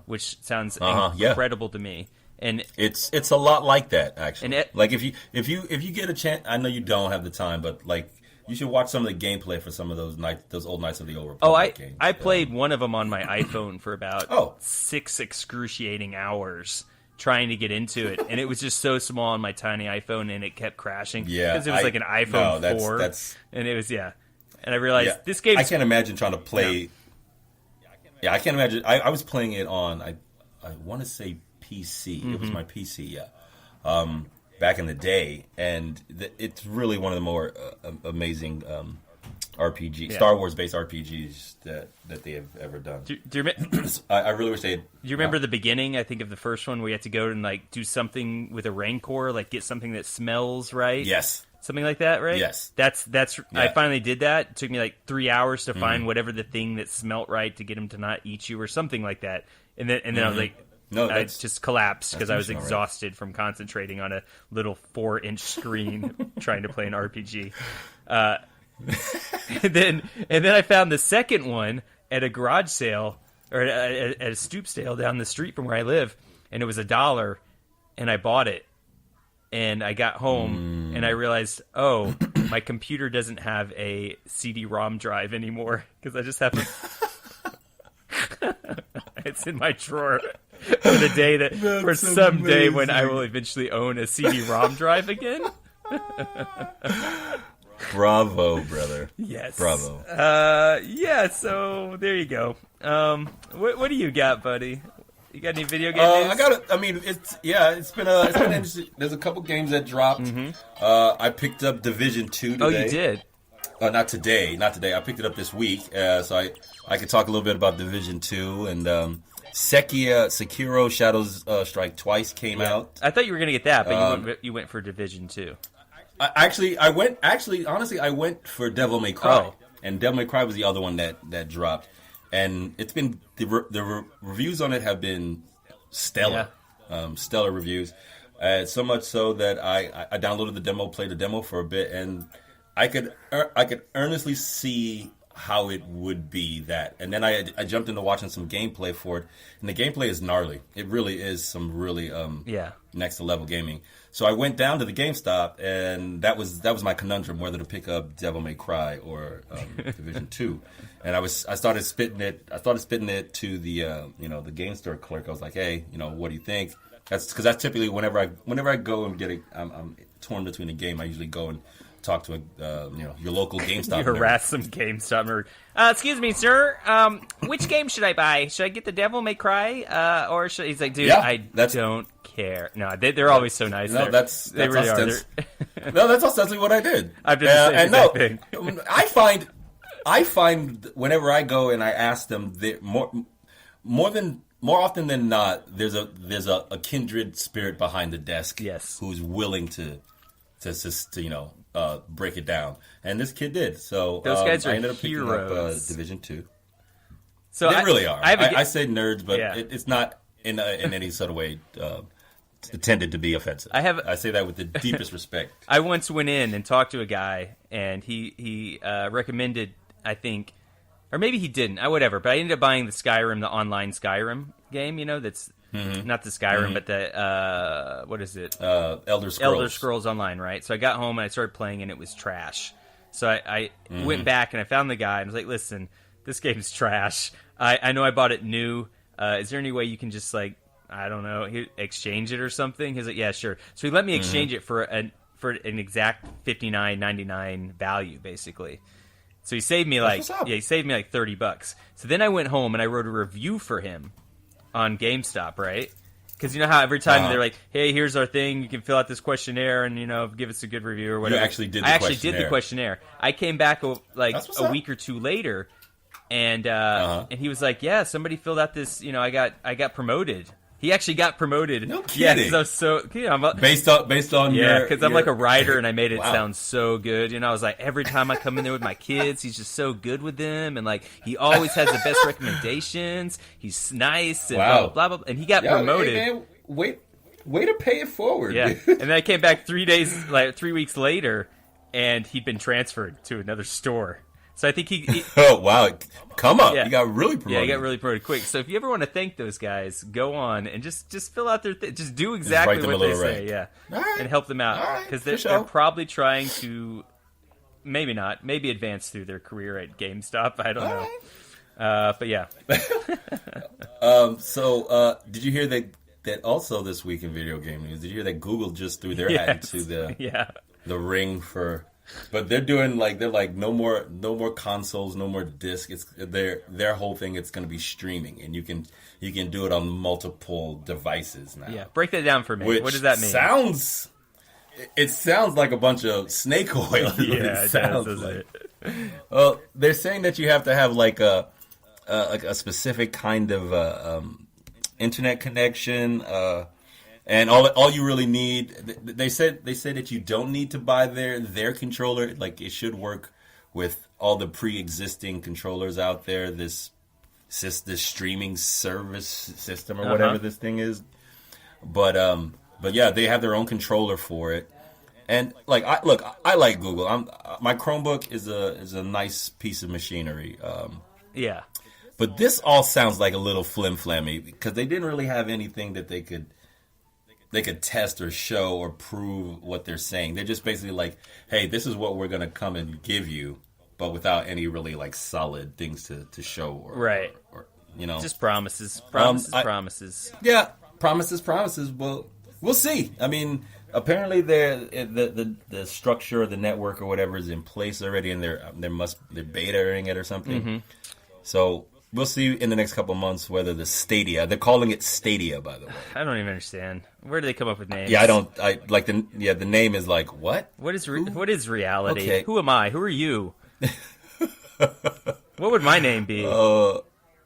Which sounds incredible to me. And it's a lot like that, actually. And like if you get a chance, I know you don't have the time, but like you should watch some of the gameplay for some of those old Knights of the Old Republic games. I played one of them on my iPhone for about 6 excruciating hours. Trying to get into it, and it was just so small on my tiny iPhone, and it kept crashing. Yeah, because it was like an iPhone 4, and it was and I realized this game. I can't imagine trying to play. Yeah, I can't imagine. I was playing it on. I want to say PC. It was my PC. Back in the day, and it's really one of the more amazing Star Wars based RPGs that they have ever done. I really wish they had. Do you remember the beginning? I think of the first one where you had to go and like do something with a Rancor, like get something that smells right. Yes, something like that, right? Yes, that's. Yeah. I finally did that. It took me like 3 hours to find whatever the thing that smelt right to get him to not eat you or something like that. And then I was like. No, I just collapsed because I was exhausted from concentrating on a little 4-inch screen trying to play an RPG. and then I found the second one at a garage sale or at a stoop sale down the street from where I live, and it was $1, and I bought it. And I got home and I realized, my computer doesn't have a CD-ROM drive anymore because I just have to. It's in my drawer. for the day that for someday when I will eventually own a CD-ROM drive again. Bravo, brother. Yes. Bravo. Yeah. So there you go. What do you got, buddy? You got any video game news? I got it. I mean, it's been interesting. There's a couple games that dropped. I picked up Division 2 today. Oh, you did? Not today. I picked it up this week, so I could talk a little bit about Division 2 and Sekiro Shadows Strike Twice came out. I thought you were gonna get that, but you went for Division 2. I went for Devil May Cry, and Devil May Cry was the other one that dropped, and it's been the reviews on it have been stellar, stellar reviews, so much so that I downloaded the demo, played the demo for a bit, and I could earnestly see how it would be that, and then I jumped into watching some gameplay for it, and the gameplay is gnarly. It really is some really next level gaming. So I went down to the GameStop, and that was my conundrum whether to pick up Devil May Cry or Division 2. And I started spitting it to the the game store clerk. I was like, hey, what do you think? That's typically whenever I go and get I'm torn between a game, I usually go and talk to your local GameStop. You harass some GameStop. Excuse me, sir. Which game should I buy? Should I get the Devil May Cry, or should he's like, dude, I don't care. No, they're always so nice. No, they really are. No, that's ostensibly what I did. I've done the same exact thing. I find whenever I go and I ask them, more often than not, there's a kindred spirit behind the desk. Yes, who's willing to break it down, and this kid did. So those guys are I ended up heroes. Picking up Division 2. So they really are. I say nerds, but it's not in any sort of way intended to be offensive. I say that with the deepest respect. I once went in and talked to a guy, and he recommended, I think, or maybe he didn't. Whatever. But I ended up buying the online Skyrim game. That's not the Skyrim, but the what is it? Elder Scrolls. Elder Scrolls Online, right? So I got home and I started playing, and it was trash. So I went back and I found the guy and was like, "Listen, this game's trash. I know I bought it new. Is there any way you can just I don't know, exchange it or something?" He's like, "Yeah, sure." So he let me exchange it for an exact $59.99 value, basically. So he saved me like $30. So then I went home and I wrote a review for him on GameStop, right? Because you know how every time they're like, "Hey, here's our thing. You can fill out this questionnaire and give us a good review or whatever." You actually did. I did the questionnaire. I came back a week or two later, and he was like, "Yeah, somebody filled out this. I got promoted." He actually got promoted. No kidding. Yeah, so based on because I'm like a writer and I made it sound so good. I was like, every time I come in there with my kids, he's just so good with them, and he always has the best recommendations. He's nice and blah, blah blah blah. And he got promoted. Hey man, way to pay it forward. Yeah, and then I came back 3 weeks later, and he'd been transferred to another store. So I think he oh wow, come up! Yeah. You got really promoted. Yeah, he got really promoted quick. So if you ever want to thank those guys, go on and just fill out their just do exactly what they say, and help them out because they're probably trying to maybe advance through their career at GameStop. I don't know, but yeah. So did you hear that also this week in video game news? Did you hear that Google just threw their hat into the ring for? But they're doing no more consoles, no more disc. It's their whole thing. It's going to be streaming, and you can do it on multiple devices now. Yeah, break that down for me. What does that mean? It sounds like a bunch of snake oil. Yeah, it sounds like. Well, they're saying that you have to have a specific kind of internet connection. And all you really need, they said that you don't need to buy their controller. It should work with all the pre-existing controllers out there. This streaming service system or whatever this thing is. But yeah, they have their own controller for it. And I like Google. My Chromebook is a nice piece of machinery. Yeah. But this all sounds like a little flim-flammy because they didn't really have anything that they could test or show or prove what they're saying. They're just basically like, hey, this is what we're going to come and give you, but without any really solid things to show or just promises. Promises. Yeah, promises. Well, we'll see. I mean, apparently the structure of the network or whatever is in place already, and they're betaing it or something. Mm-hmm. So we'll see in the next couple of months whether the Stadia. They're calling it Stadia, by the way. I don't even understand. Where do they come up with names? Yeah, I don't. I like the name is like what? What is reality? Okay. Who am I? Who are you? What would my name be?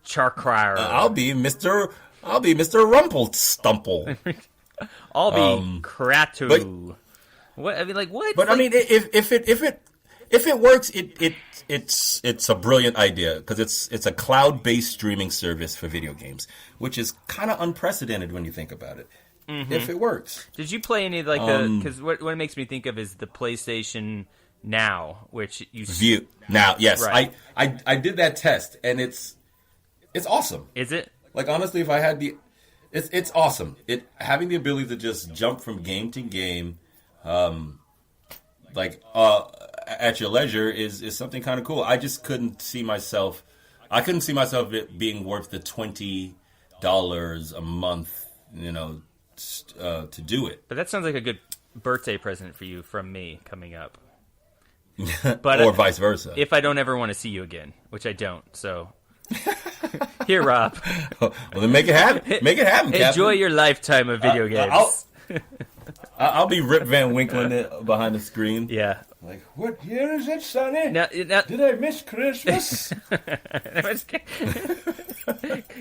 Charcrier. I'll be Mr. Rumpelstumple. I'll be Kratu. What? I mean, like what? But I mean, if it works, it's a brilliant idea because it's a cloud-based streaming service for video games, which is kind of unprecedented when you think about it. Mm-hmm. If it works. Did you play any like the? Because what it makes me think of is the PlayStation Now, which you View Now. Yes, right. I did that test and it's awesome. Is it? Like honestly, if I had it's awesome. It having the ability to just jump from game to game, at your leisure is something kind of cool. I just couldn't see myself. I couldn't see myself it being worth the $20 a month, to do it. But that sounds like a good birthday present for you from me coming up. But or vice versa. If I don't ever want to see you again, which I don't, so here, Rob. Well, then make it happen. Make it happen. Enjoy Captain. your lifetime of video games. I'll be Rip Van Winkling it behind the screen. Yeah. Like, what year is it, Sonny? Now, did I miss Christmas?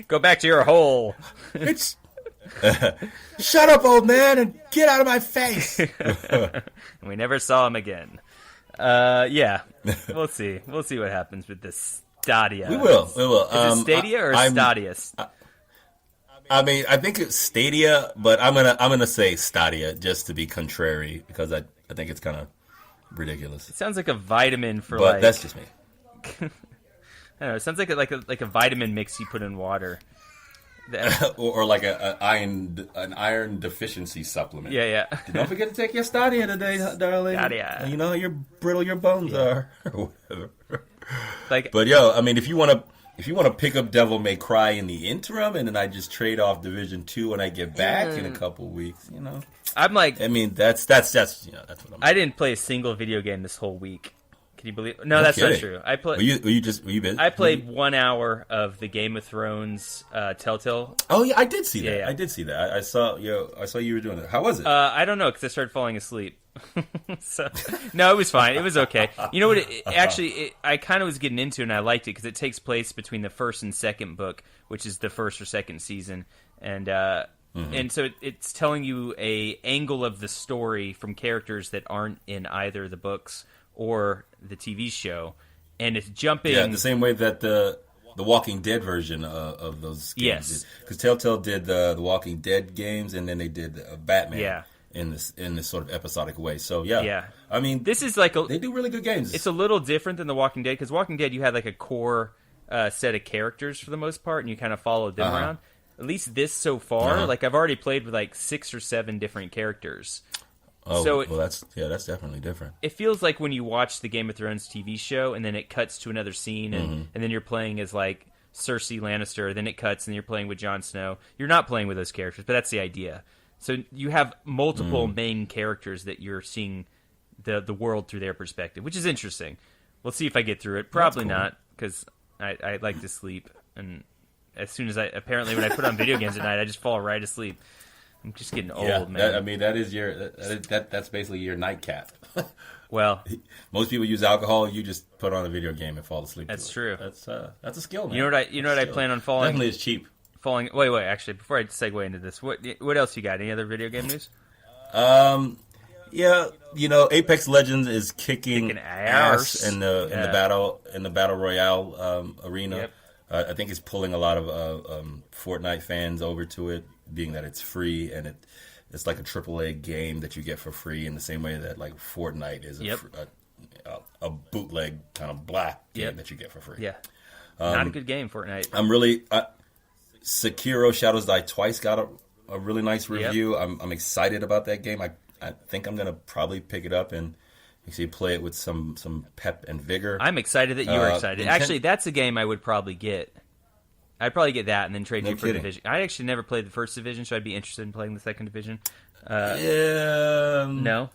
Go back to your hole. It's shut up, old man, and get out of my face. We never saw him again. Yeah, we'll see. We'll see what happens with this Stadia. We will. Is it Stadia or Stadia? I mean, I think it's Stadia, but I'm gonna say Stadia just to be contrary because I think it's kind of ridiculous. It sounds like a vitamin for but that's just me. I don't know. It sounds like a vitamin mix you put in water. or like an iron deficiency supplement. Yeah. Don't forget to take your Stadia today, darling. Stadia. You know how brittle your bones are, or whatever. But I mean, if you want to pick up Devil May Cry in the interim, and then I just trade off Division 2 when I get back in a couple weeks, I'm like, I mean, that's that's what I'm. I didn't play a single video game this whole week. Can you believe? No, that's not true. I played. Were you busy? I played 1 hour of the Game of Thrones Telltale. Oh yeah, I did see that. Yeah. I did see that. I saw you were doing that. How was it? I don't know because I started falling asleep. No, it was fine. It was okay. You know what? I kind of was getting into it, and I liked it because it takes place between the first and second book, which is the first or second season, and and so it's telling you a angle of the story from characters that aren't in either the books or the TV show, and it's jumping. Yeah, the same way that the Walking Dead version of those games. Yes, because Telltale did the Walking Dead games, and then they did Batman. Yeah. In this sort of episodic way. So yeah. I mean, this is like they do really good games. It's a little different than The Walking Dead because Walking Dead you had like a core set of characters for the most part, and you kind of followed them around. At least this so far, like I've already played with like 6 or 7 different characters. Oh, so that's definitely different. It feels like when you watch the Game of Thrones TV show, and then it cuts to another scene, and then you're playing as like Cersei Lannister. Then it cuts, and you're playing with Jon Snow. You're not playing with those characters, but that's the idea. So you have multiple main characters that you're seeing the world through their perspective, which is interesting. We'll see if I get through it. Probably not, because I like to sleep, and as soon as when I put on video games at night, I just fall right asleep. I'm just getting old, man. That's basically your nightcap. Well, most people use alcohol. You just put on a video game and fall asleep. That's true. That's a skill, man. You know what I plan on falling. Definitely is cheap. Wait. Actually, before I segue into this, what else you got? Any other video game news? Yeah, Apex Legends is kicking ass in the battle royale arena. Yep. I think it's pulling a lot of Fortnite fans over to it, being that it's free and it's like a AAA game that you get for free in the same way that like Fortnite is a bootleg kind of black game that you get for free. Yeah, not a good game, Fortnite. I'm really Sekiro Shadows Die Twice got a really nice review. Yep. I'm excited about that game. I think I'm gonna probably pick it up and actually play it with some pep and vigor. I'm excited that you are excited. Actually, that's a game I would probably get. I'd probably get that and then trade No you for kidding. Division. I actually never played the first Division, so I'd be interested in playing the second Division. No,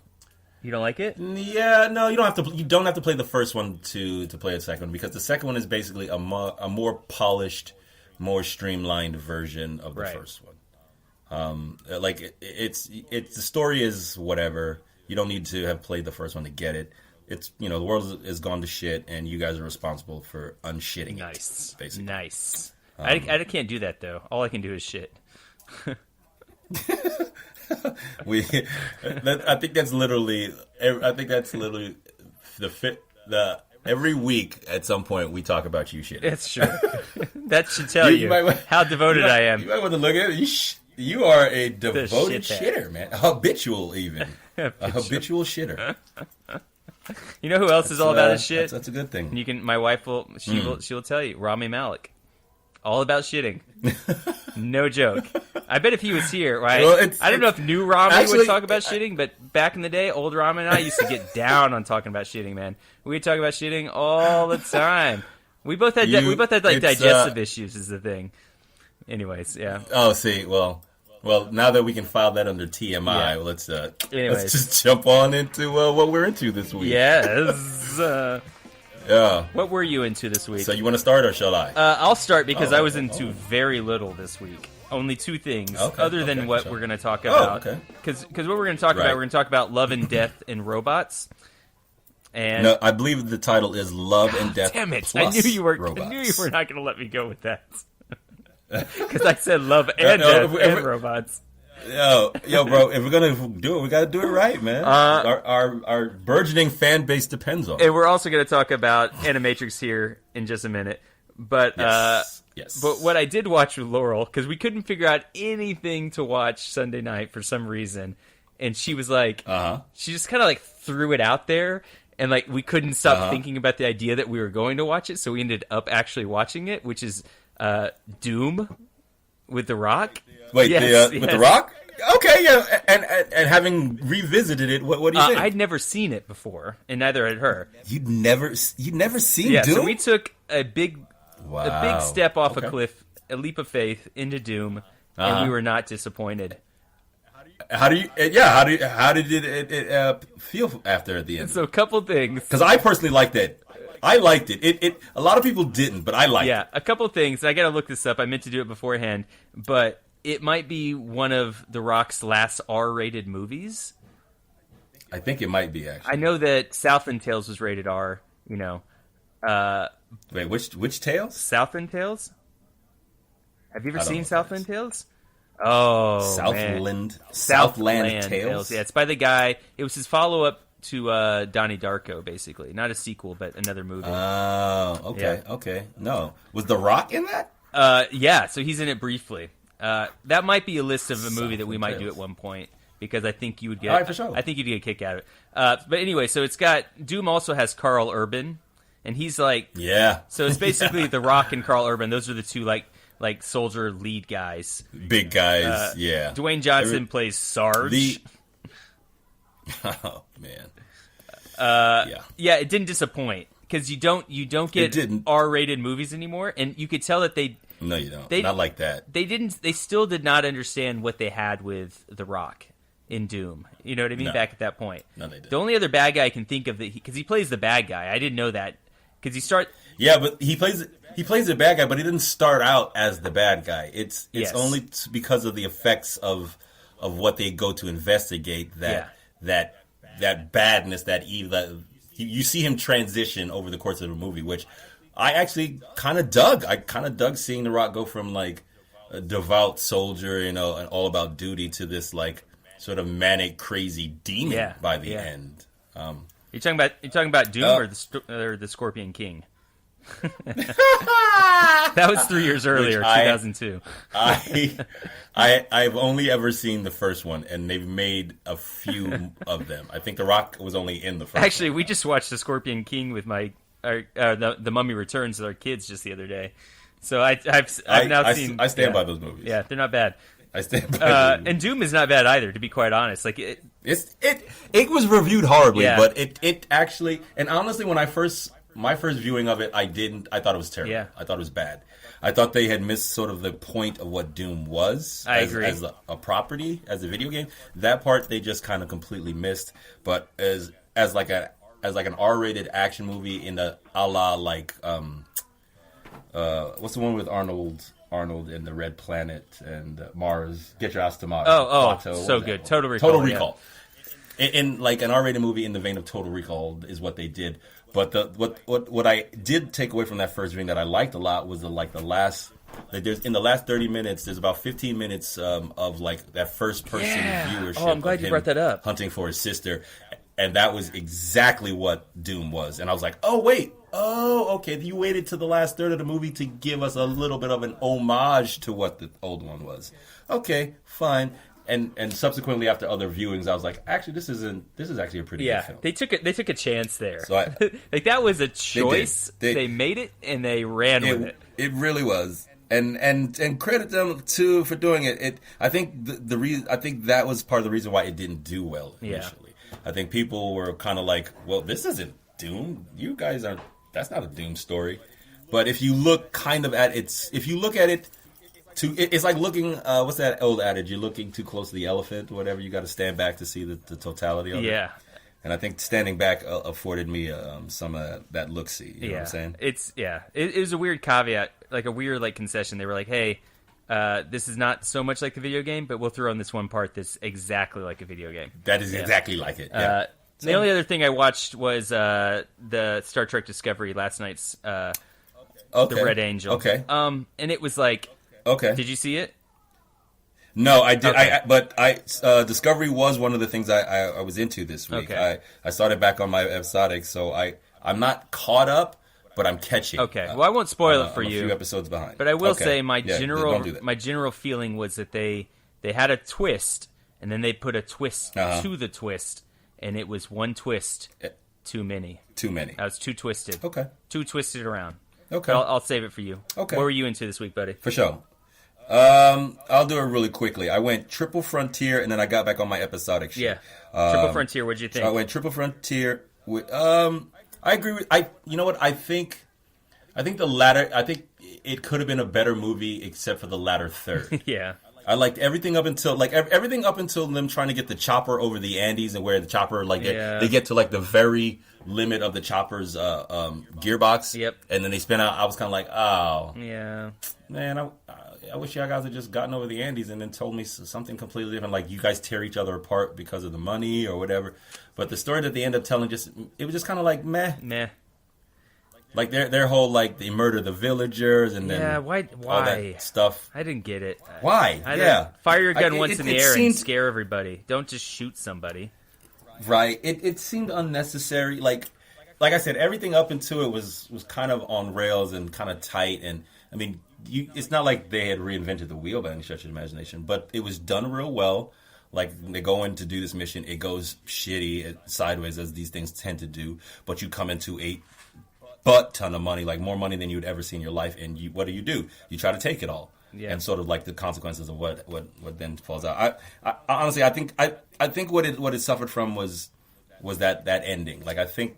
you don't like it? Yeah, no, you don't have to. You don't have to play the first one to play the second one, because the second one is basically a more polished, more streamlined version of the first one. Like it's the story is whatever. You don't need to have played the first one to get it. It's, you know, the world is gone to shit, and you guys are responsible for unshitting it. Basically, nice. I can't do that though. All I can do is shit. I think that's literally every week at some point we talk about you shit. That's true. That should tell you how devoted I am. You might want to look at it. You are a devoted shitter, man. A habitual even. A habitual shitter. You know who else is all about his shit? That's a good thing. You can. My wife will. She'll tell you. Rami Malek, all about shitting. No joke. I bet if he was here, right? Well, I don't know if new Rami would talk about shitting, but back in the day, old Rami and I used to get down on talking about shitting. Man, we talk about shitting all the time. We both had like digestive issues. Is the thing. Anyways, yeah. Oh, see, well, now that we can file that under TMI, let's just jump on into what we're into this week. Yes. Yeah. What were you into this week? So you want to start or shall I? I'll start because I was into very little this week. Only two things, other than what we're going to talk about. Because what we're going to talk about, we're going to talk about Love and Death and Robots. And no, I believe the title is Love and Death. Damn it! Plus I knew you were not going to let me go with that. Because I said Love and Death and Robots. Yo, bro! If we're gonna do it, we gotta do it right, man. Our burgeoning fan base depends on it. And we're also going to talk about Animatrix here in just a minute. But yes. But what I did watch with Laurel, because we couldn't figure out anything to watch Sunday night for some reason, and she was like, she just kind of like threw it out there, and like we couldn't stop thinking about the idea that we were going to watch it, so we ended up actually watching it, which is Doom with The Rock. Wait, with The Rock? Okay, yeah, and having revisited it, what do you think? I'd never seen it before, and neither had her. You'd never seen Doom? So we took a big step off a cliff, a leap of faith into Doom, and we were not disappointed. How did it feel after at the end? So a couple things. Because I personally liked it. I liked it. It. A lot of people didn't, but I liked it. Yeah, a couple things. I got to look this up. I meant to do it beforehand, but it might be one of The Rock's last R-rated movies. I think it might be, actually. I know that Southland Tales was rated R, you know. Wait, which Tales? Southland Tales? Have you ever seen Southland Tales? Oh, Southland Tales? Yeah, it's by the guy. It was his follow-up to Donnie Darko, basically. Not a sequel, but another movie. Oh, okay, okay. No. Was The Rock in that? Yeah, so he's in it briefly. That might be a list of a movie that we might do at one point, because I think you would get. All right, for sure. I think you'd get a kick out of it. But anyway, so it's got Doom also has Carl Urban, and he's like, yeah. So it's basically The Rock and Carl Urban. Those are the two like soldier lead guys, big guys. Yeah. Dwayne Johnson plays Sarge. Oh man. Yeah, it didn't disappoint because you don't get R-rated movies anymore, and you could tell that they. No, you don't. Not like that. They still did not understand what they had with The Rock in Doom. You know what I mean? No. Back at that point. No, they didn't. The only other bad guy I can think of because he plays the bad guy. I didn't know that because he start. Yeah, but he plays the bad guy, but he didn't start out as the bad guy. It's only because of the effects of what they go to investigate that badness, that evil. That you see him transition over the course of the movie, which I actually kind of dug. I kind of dug seeing The Rock go from like a devout soldier, you know, and all about duty to this like sort of manic, crazy demon by the end. You're talking about Doom or the Scorpion King? That was 3 years earlier, 2002. I've only ever seen the first one, and they've made a few of them. I think The Rock was only in the first. Actually, one. We just watched the Scorpion King with the Mummy Returns with our kids just the other day. So I've now seen. I stand by those movies. Yeah, they're not bad. I stand by. And Doom is not bad either, to be quite honest. Like it was reviewed horribly, but it actually, and honestly, when I first my first viewing of it, I thought it was terrible. Yeah. I thought it was bad. I thought they had missed sort of the point of what Doom was as a property, as a video game. That part they just kind of completely missed. But as like an R-rated action movie in the a la like what's the one with Arnold and the Red Planet and Mars? Get Your Ass to Mars. Plateau, so good. Total Recall. Total Recall. Yeah. In like an R-rated movie in the vein of Total Recall is what they did. But what I did take away from that first viewing that I liked a lot was the last. Like there's in the last 30 minutes, there's about 15 minutes of like that first person viewership. Oh, I'm glad you brought that up. Hunting for his sister, and that was exactly what Doom was. And I was like, oh wait, okay, you waited to the last third of the movie to give us a little bit of an homage to what the old one was. Okay, fine. And subsequently after other viewings, I was like, actually, this is actually a pretty good film. They took a chance there. So like that was a choice. They made it and they ran with it. It really was. And credit them too for doing it. I think the reason that was part of the reason why it didn't do well initially. Yeah. I think people were kind of like, well, this isn't Doom. You guys aren't. That's not a Doom story. But if you look at it. It's like looking, what's that old adage? You're looking too close to the elephant, or whatever. You got to stand back to see the totality of it. Yeah. And I think standing back afforded me some of that look-see. You know what I'm saying? It was a weird caveat, like a weird concession. They were like, hey, this is not so much like the video game, but we'll throw in this one part that's exactly like a video game. That is exactly like it. Yeah. The only other thing I watched was the Star Trek Discovery last night's The Red Angel. Okay. And it was like... Okay. Did you see it? No, I did. Okay. But Discovery was one of the things I was into this week. Okay. I started back on my episodic, so I'm not caught up, but I'm catching. Okay. Well, I won't spoil it for I'm you. a few episodes behind. But I will say my general feeling was that they had a twist, and then they put a twist to the twist, and it was one twist too many. Too many. I was too twisted. Okay. Too twisted around. Okay. I'll save it for you. Okay. What were you into this week, buddy? For sure. I'll do it really quickly. I went Triple Frontier, and then I got back on my episodic shit. Yeah. Triple Frontier, what'd you think? So I went Triple Frontier. I agree with... You know what? I think the latter... I think it could have been a better movie except for the latter third. Yeah. I liked everything up until everything up until them trying to get the chopper over the Andes and where the chopper they get to the very limit of the chopper's gearbox. Yep. And then they spin out. I was kind of like, oh yeah, man, I wish y'all guys had just gotten over the Andes and then told me something completely different. Like you guys tear each other apart because of the money or whatever. But the story that they end up telling it was just kind of like meh. Like their whole they murder the villagers and then why all that stuff. I didn't get it. Why? Fire your gun once in the air and scare everybody. Don't just shoot somebody. Right. It seemed unnecessary. Like I said, everything up until it was kind of on rails and kind of tight. And I mean, it's not like they had reinvented the wheel by any stretch of the imagination, but it was done real well. Like they go in to do this mission, it goes shitty sideways as these things tend to do. But you come into a butt ton of money, like more money than you'd ever see in your life, and what do? You try to take it all, and sort of like the consequences of what then falls out. I honestly, I think what it suffered from was that ending. Like I think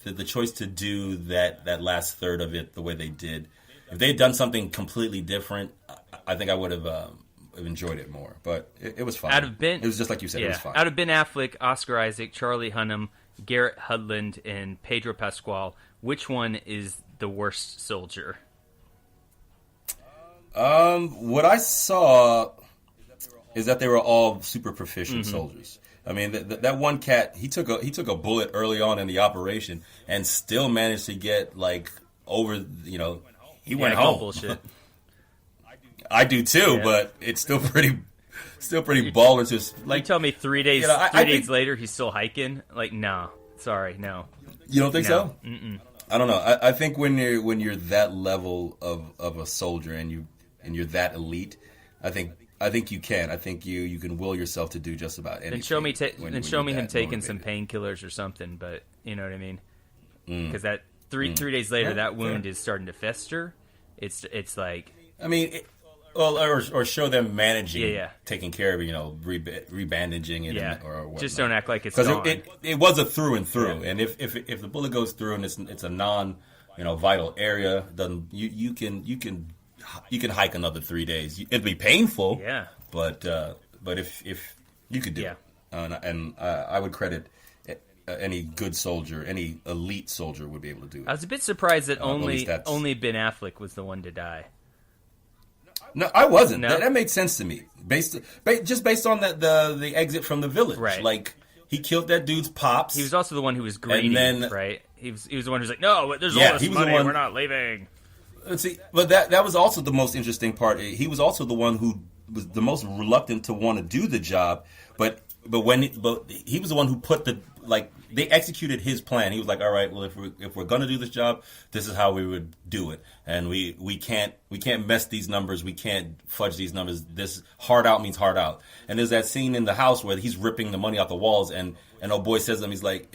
the choice to do that last third of it the way they did, if they had done something completely different, I think I would have enjoyed it more. But it was fine. It was just like you said, it was fine. Out of Ben Affleck, Oscar Isaac, Charlie Hunnam, Garrett Hudland, and Pedro Pascal, which one is the worst soldier? What I saw is that they were all super proficient soldiers. I mean, that one cat, he took a bullet early on in the operation and still managed to get over. He went home. Bullshit. I do too, but it's still pretty baller. Just you tell me 3 days, 3 days later he's still hiking. No, sorry, no. You don't think so? Mm-mm. I don't know. I think when you're that level of a soldier and you're that elite, I think you can. I think you can will yourself to do just about anything. Then show me him taking some painkillers or something. But you know what I mean? Because that three days later, that wound is starting to fester. It's like. I mean, Well, or show them managing, Yeah. taking care of it, rebandaging it, or whatnot. Just don't act like it's gone. Because it was a through and through, and if the bullet goes through and it's a non vital area, then you can hike another 3 days. It'd be painful, but if you could do it, and I would credit any good soldier, any elite soldier would be able to do it. I was a bit surprised that only Ben Affleck was the one to die. No, I wasn't. No? That made sense to me, based on the exit from the village. Right. Like he killed that dude's pops. He was also the one who was greedy, right? He was the one who's like, no, there's all this he was money, the one, we're not leaving. Let's see, but that was also the most interesting part. He was also the one who was the most reluctant to want to do the job, but he was the one who put they executed his plan. He was like, all right, well, if we're gonna do this job, this is how we would do it, and we can't mess these numbers, we can't fudge these numbers. This hard out means hard out. And there's that scene in the house where he's ripping the money out the walls, and old boy says to him, he's like,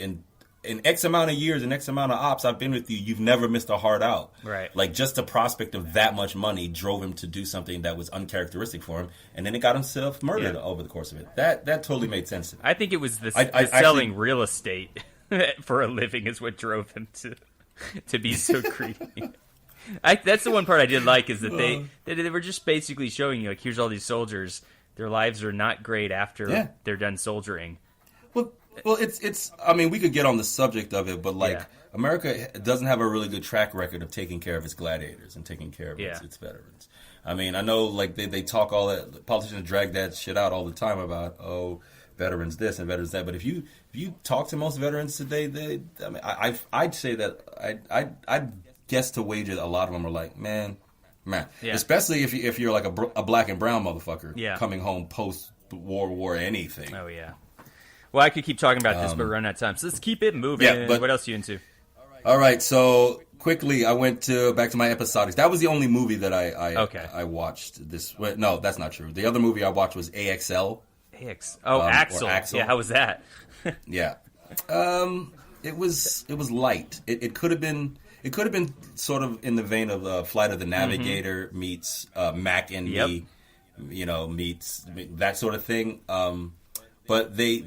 in X amount of years and X amount of ops I've been with you, you've never missed a hard out. Right. Like, just the prospect of that much money drove him to do something that was uncharacteristic for him, and then it got himself murdered over the course of it. That totally made sense to me. I think it was the selling real estate for a living is what drove him to be so greedy. That's the one part I did like, is that they were just basically showing you, like, here's all these soldiers, their lives are not great after they're done soldiering. Well, it's. I mean, we could get on the subject of it, but America doesn't have a really good track record of taking care of its gladiators and taking care of its veterans. I mean, I know they talk all that. The politicians drag that shit out all the time about veterans this and veterans that. But if you talk to most veterans today, I'd say that I'd guess to wager a lot of them are like, man. Especially if you're like a black and brown motherfucker coming home post war anything. Oh yeah. Well, I could keep talking about this, but we're running out of time. So let's keep it moving. Yeah, but what else are you into? All right, so quickly, I went back to my episodics. That was the only movie that I watched this. No, that's not true. The other movie I watched was AXL. Axel. Yeah, how was that? Yeah, it was light. It could have been sort of in the vein of Flight of the Navigator meets Mac and Me, meets that sort of thing. But they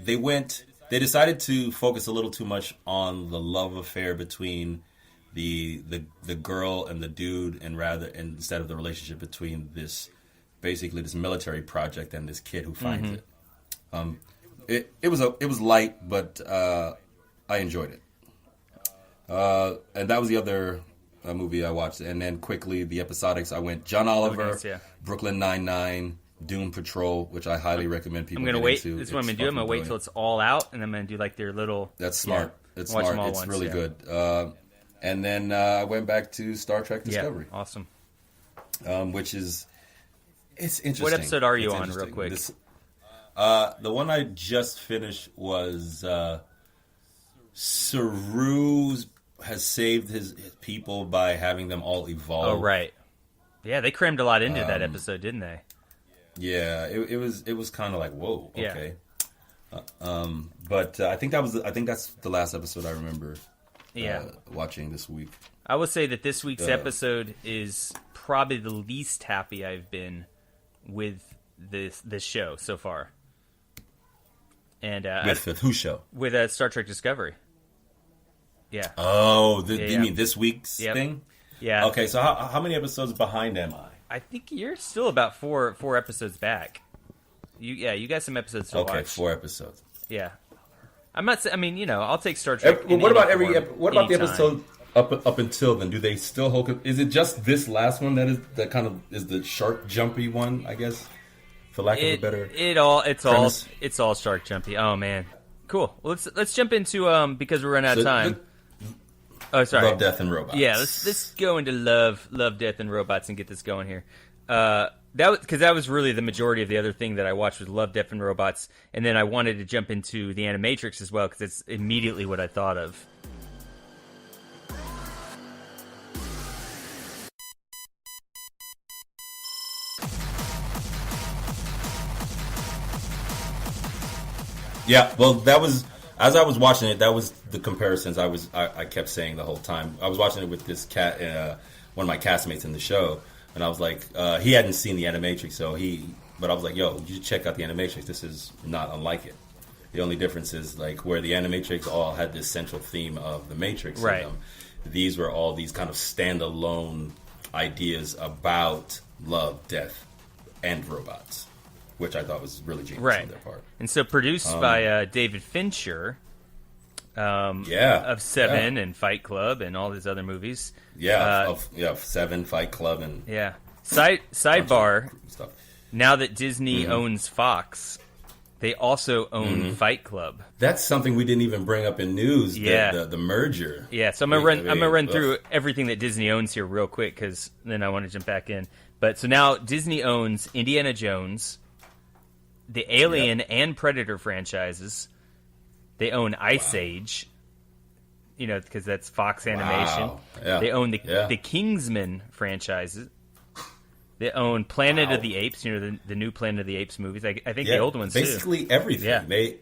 decided to focus a little too much on the love affair between the girl and the dude, instead of the relationship between this military project and this kid who finds it. It was light, but I enjoyed it. And that was the other movie I watched. And then quickly, the episodics, I went John Oliver, Brooklyn Nine-Nine, Doom Patrol, which I highly recommend people get into. This is what I'm going to do. I'm going to wait till it's all out, and I'm going to do like their little... That's smart. It's smart. It's really good. And then I went back to Star Trek Discovery. Yeah, awesome. Which is... It's interesting. What episode are you on, real quick? The one I just finished was... Saru has saved his people by having them all evolve. Oh, right. Yeah, they crammed a lot into that episode, didn't they? Yeah, it was kind of like, whoa, okay. But I think that's the last episode I remember watching this week. I will say that this week's episode is probably the least happy I've been with this show so far. And with whose show? With Star Trek Discovery. Yeah. Oh, you mean this week's thing? Yeah. Okay, so how many episodes behind am I? I think you're still about four episodes back. You got some episodes to watch. Okay, 4 episodes. Yeah. I'm not. I mean, I'll take Star Trek. What about the episode up until then? Do they still hold? Is it just this last one that kind of is the shark jumpy one? I guess, for lack of a better. It's all shark jumpy. Oh man, cool. Well, let's jump into because we're running out of time. Oh, sorry. Love, Death, and Robots. Yeah, let's go into Love, Death, and Robots and get this going here. That was really the majority of the other thing that I watched was Love, Death, and Robots, and then I wanted to jump into the Animatrix as well because it's immediately what I thought of. Yeah, well, that was... As I was watching it, that was the comparisons I kept saying the whole time. I was watching it with this cat, one of my castmates in the show, and I was like, he hadn't seen the Animatrix, but I was like, yo, you should check out the Animatrix. This is not unlike it. The only difference is like where the Animatrix all had this central theme of the Matrix. Right. In them, these were all these kind of standalone ideas about love, death, and robots, which I thought was really genius on their part. And so produced by David Fincher, of Seven and Fight Club and all his other movies. Seven, Fight Club, and sidebar. Stuff. Now that Disney owns Fox, they also own Fight Club. That's something we didn't even bring up in news. The merger. Yeah, so I'm gonna run through everything that Disney owns here real quick because then I want to jump back in. But so now Disney owns Indiana Jones, the Alien and Predator franchises. They own Ice Age, because that's Fox Animation. Wow. Yeah. They own the Kingsman franchises. They own Planet of the Apes, the new Planet of the Apes movies. I think the old ones basically too. Everything. Yeah.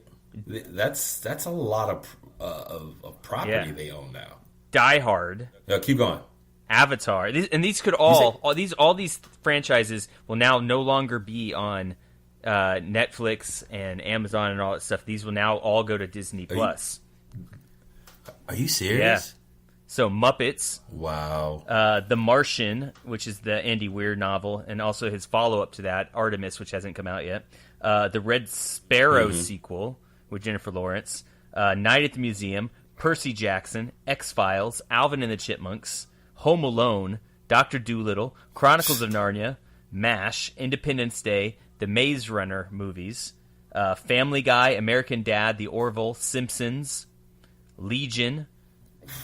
That's a lot of property they own now. Die Hard. Yeah, keep going. Avatar. These could all these franchises will now no longer be on Netflix and Amazon and all that stuff. These will now all go to Disney Plus. Are you serious? Yeah. So Muppets. Wow. The Martian, which is the Andy Weir novel, and also his follow-up to that, Artemis, which hasn't come out yet. The Red Sparrow sequel with Jennifer Lawrence. Night at the Museum. Percy Jackson. X-Files. Alvin and the Chipmunks. Home Alone. Dr. Dolittle. Chronicles of Narnia. MASH. Independence Day. The Maze Runner movies. Family Guy. American Dad. The Orville. Simpsons. Legion.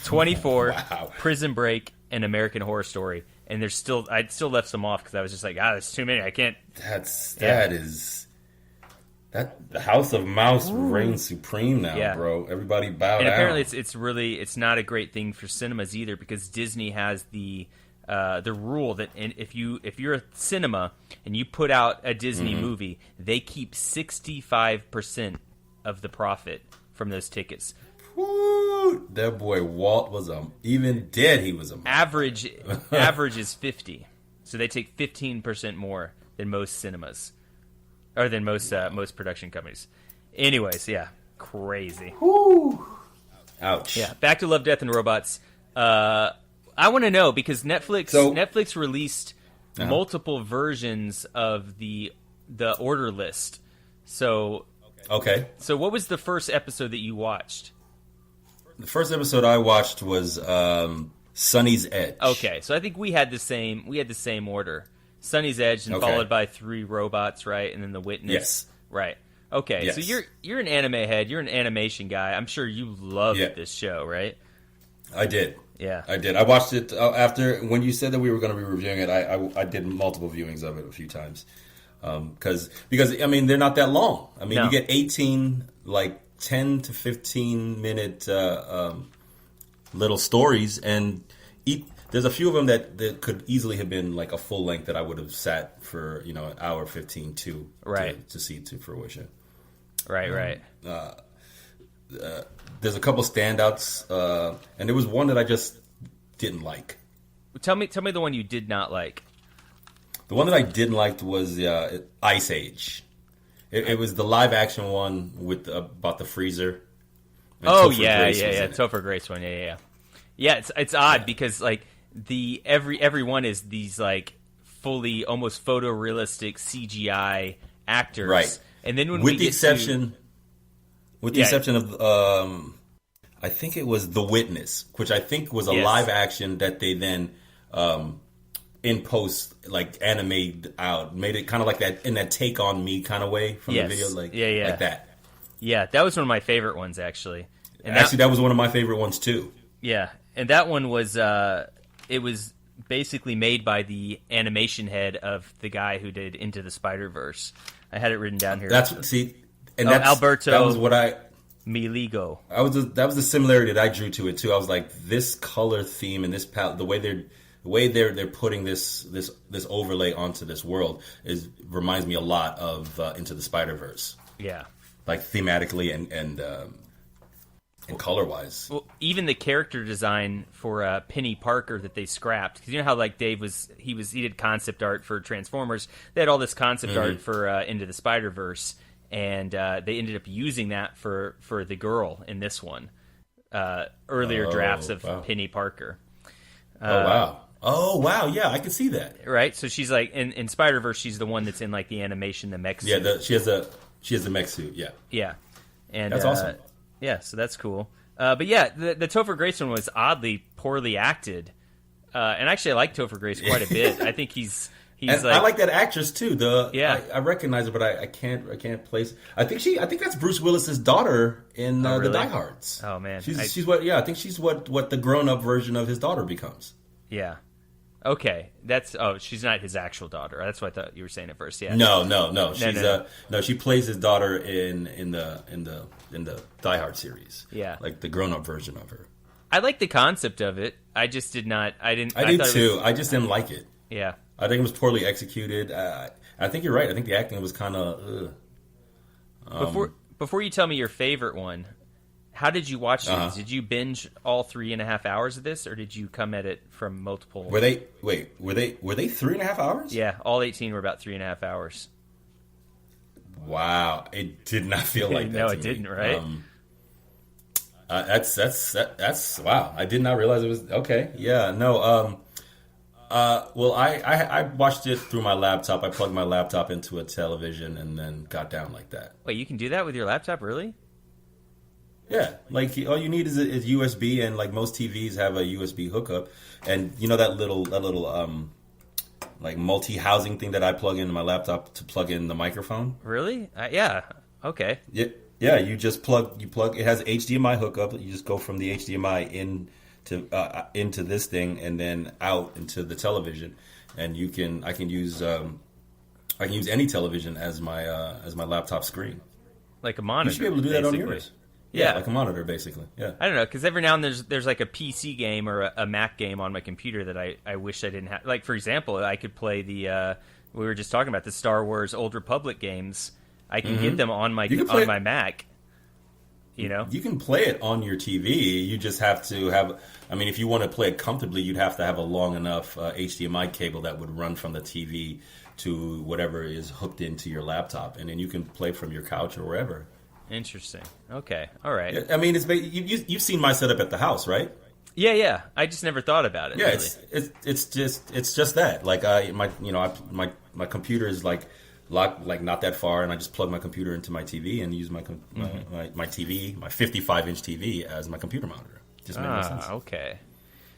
24, Prison Break, and American Horror Story. And I'd still left some off because I was just like, there's too many. I can't. The House of Mouse reigns supreme now, bro. Everybody bow down. And apparently it's not a great thing for cinemas either because Disney has the rule that if you're a cinema and you put out a Disney movie, they keep 65% of the profit from those tickets. Woo! That boy Walt was even dead. He was average is 50, so they take 15% more than most cinemas, or than most production companies. Anyways, crazy. Woo! Ouch. Yeah, back to Love, Death, and Robots. I want to know because Netflix released multiple versions of the order list. So So what was the first episode that you watched? The first episode I watched was Sunny's Edge. Okay, so I think we had the same order. Sunny's Edge, and followed by 3 Robots, right, and then The Witness. Yes. Right. Okay, yes. So you're an anime head. You're an animation guy. I'm sure you loved this show, right? I did. Yeah, I did. I watched it after when you said that we were going to be reviewing it. I did multiple viewings of it a few times because I mean they're not that long. I mean you get 18 10 to 15 minute little stories, and there's a few of them that could easily have been like a full length that I would have sat for an hour 15 to see to fruition. Right. There's a couple standouts, and there was one that I just didn't like. Tell me the one you did not like. The one that I didn't like was Ice Age. It was the live action one with about the freezer. Topher Grace one. Yeah. It's odd because like every one is these like fully almost photorealistic CGI actors, right? And then with the exception of I think it was The Witness, which I think was a live action that they then in post like animated out, made it kind of like that in that Take on Me kind of way from the video, like that. Yeah, that was one of my favorite ones actually. And that was one of my favorite ones too. Yeah, and that one was it was basically made by the animation head of the guy who did Into the Spider-Verse. I had it written down here. That's Alberto. That was what Miligo. That was the similarity that I drew to it too. I was like, this color theme and this palette, the way they're putting this overlay onto this world reminds me a lot of Into the Spider-Verse. Yeah, like thematically and And color-wise. Well, even the character design for Penny Parker that they scrapped, because you know how like Dave he did concept art for Transformers. They had all this concept art for Into the Spider-Verse, and they ended up using that for the girl in this one. Earlier drafts of Penny Parker. Oh wow, yeah, I can see that. Right, so she's like in Spider-Verse, she's the one that's in like the animation, the mech suit. Yeah, she has a mech suit. Yeah, yeah, and that's awesome. Yeah, so that's cool. But yeah, the Topher Grace one was oddly poorly acted, and actually I like Topher Grace quite a bit. I think he's and like, I like that actress too. Yeah. I recognize her, but I can't place. I think that's Bruce Willis's daughter in really? the Die Hards. Oh man, she's what? Yeah, I think she's what the grown up version of his daughter becomes. Yeah. Okay, she's not his actual daughter. That's what I thought you were saying at first. Yeah. No. She's no. She plays his daughter in the Die Hard series. Yeah, like the grown up version of her. I like the concept of it. I just did not. I did too. I just didn't like it. Yeah. I think it was poorly executed. I think you're right. I think the acting was kind of. Before you tell me your favorite one, how did you watch these? Did you binge all 3.5 hours of this, or did you come at it from multiple? Were they 3.5 hours? Yeah, all 18 were about 3.5 hours. Wow, it did not feel like that. No, to it me. didn't. Right? That's wow. I did not realize it was okay. Yeah, no. Well, I watched it through my laptop. I plugged my laptop into a television and then got down like that. Wait, you can do that with your laptop, really? Yeah, like all you need is USB, and like most TVs have a USB hookup, and you know that little like multi-housing thing that I plug into my laptop to plug in the microphone. Really? Yeah. Okay. Yeah. You just plug. It has HDMI hookup. You just go from the HDMI into this thing and then out into the television, and I can use any television as my laptop screen. Like a monitor. You should be able to do that on yours. Yeah, like a monitor, basically. Yeah, I don't know, because every now and then there's like a PC game or a Mac game on my computer that I wish I didn't have. Like, for example, I could play the we were just talking about the Star Wars Old Republic games. I can get them on my Mac. You know, you can play it on your TV. You just have to have. I mean, if you want to play it comfortably, you'd have to have a long enough HDMI cable that would run from the TV to whatever is hooked into your laptop, and then you can play from your couch or wherever. Interesting. Okay. All right. I mean, you've seen my setup at the house, right? Yeah. I just never thought about it. Yeah, really. it's just that. Like my computer is like locked, like not that far, and I just plug my computer into my TV and use my TV, my 55-inch TV as my computer monitor. Just made no sense. Okay.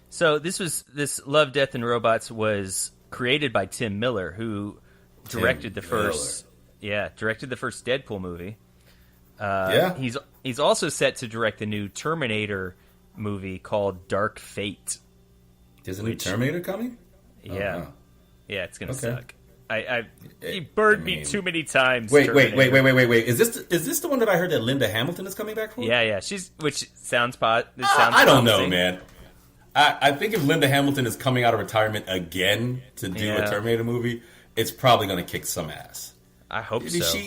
So this Love, Death, and Robots was created by Tim Miller, who directed the first Deadpool movie. He's also set to direct the new Terminator movie called Dark Fate. Is a new Terminator coming? Yeah. Oh, wow. Yeah, it's gonna suck. He burned me too many times. Wait. Is this the one that I heard that Linda Hamilton is coming back for? Yeah. Which sounds I don't know, man. I think if Linda Hamilton is coming out of retirement again to do a Terminator movie, it's probably going to kick some ass. I hope so.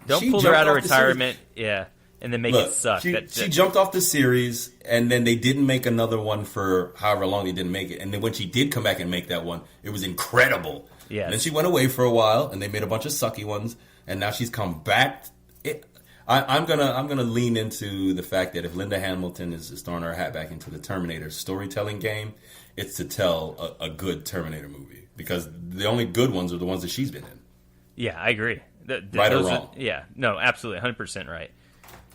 Don't pull her out of retirement, and then make it suck. She jumped off the series, and then they didn't make another one for however long they didn't make it. And then when she did come back and make that one, it was incredible. Yeah. And then she went away for a while, and they made a bunch of sucky ones, and now she's come back. I'm gonna lean into the fact that if Linda Hamilton is throwing her hat back into the Terminator storytelling game, it's to tell a good Terminator movie, because the only good ones are the ones that she's been in. Yeah, I agree. Right or wrong? No, absolutely, 100% right.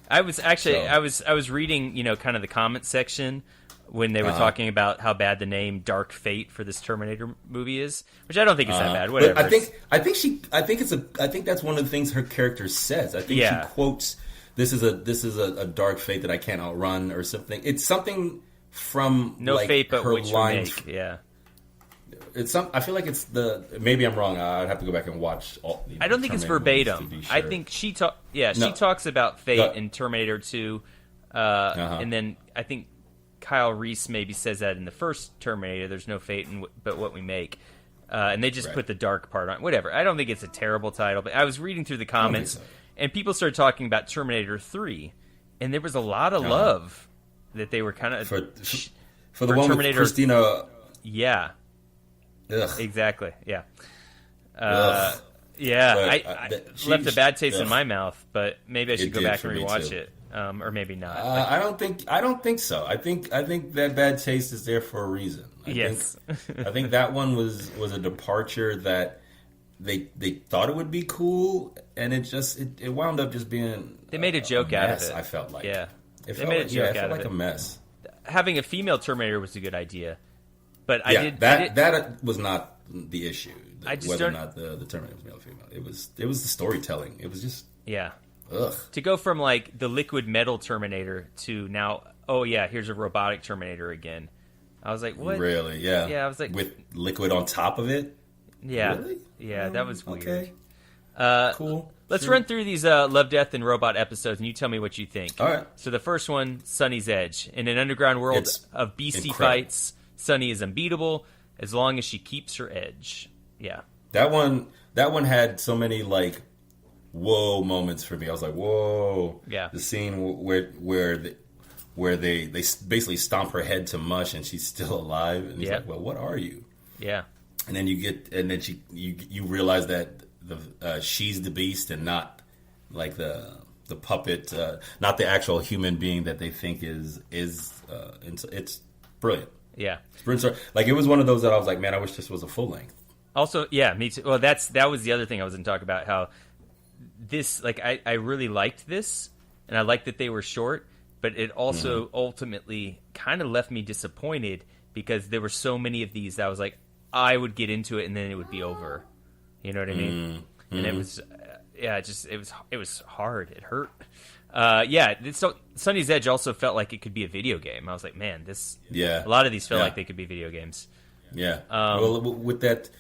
I was actually I was reading, kind of the comment section when they were talking about how bad the name Dark Fate for this Terminator movie is, which I don't think is that bad. Whatever. But I think that's one of the things her character says. I think she quotes, "This is a dark fate that I can't outrun," or something. It's something from No fate but her which lines. make. Yeah. I feel like it's maybe I'm wrong. I'd have to go back and watch all. I don't think it's verbatim. Sure. I think she talks about fate in Terminator 2, and then I think Kyle Reese maybe says that in the first Terminator. There's no fate but what we make, and they just put the dark part on. Whatever. I don't think it's a terrible title, but I was reading through the comments, and people started talking about Terminator 3, And there was a lot of love that they were kind of for the one Terminator, with Christina. Yeah. Ugh. Exactly. Yeah. Ugh. Yeah. I left a bad taste in my mouth, but maybe I should go back and rewatch it, or maybe not. I don't think so. I think that bad taste is there for a reason. I think that one was a departure that they thought it would be cool, and it wound up just being. They made a joke out of it. I felt like they made a joke out of it. Like a mess. Having a female Terminator was a good idea, but that was not the issue. Whether or not the Terminator was male or female, it was the storytelling. It was just ugh. To go from like the liquid metal Terminator to now, here's a robotic Terminator again. I was like, what? Really? Yeah. Yeah, I was like, with liquid on top of it. Yeah. Really? Yeah, that was weird. Okay. Cool. Let's run through these Love, Death, and Robot episodes, and you tell me what you think. All right. So the first one, Sunny's Edge. In an underground world of beastie fights, Sunny is unbeatable as long as she keeps her edge. Yeah. That one had so many like whoa moments for me. I was like, whoa. Yeah. The scene where they basically stomp her head to mush and she's still alive, and he's like, well, what are you? Yeah. And then you realize that she's the beast and not like the puppet, not the actual human being that they think is it's brilliant. Yeah. It's brilliant. Like, it was one of those that I was like, man, I wish this was a full length. Also, yeah, me too. Well, that was the other thing I was going to talk about, how this, like, I really liked this, and I liked that they were short, but it also ultimately kind of left me disappointed because there were so many of these that I was like, I would get into it and then it would be over. You know what I mean? And it was, it was hard. It hurt. So Sunny's Edge also felt like it could be a video game. I was like, man, a lot of these felt like they could be video games. Yeah. Well, with that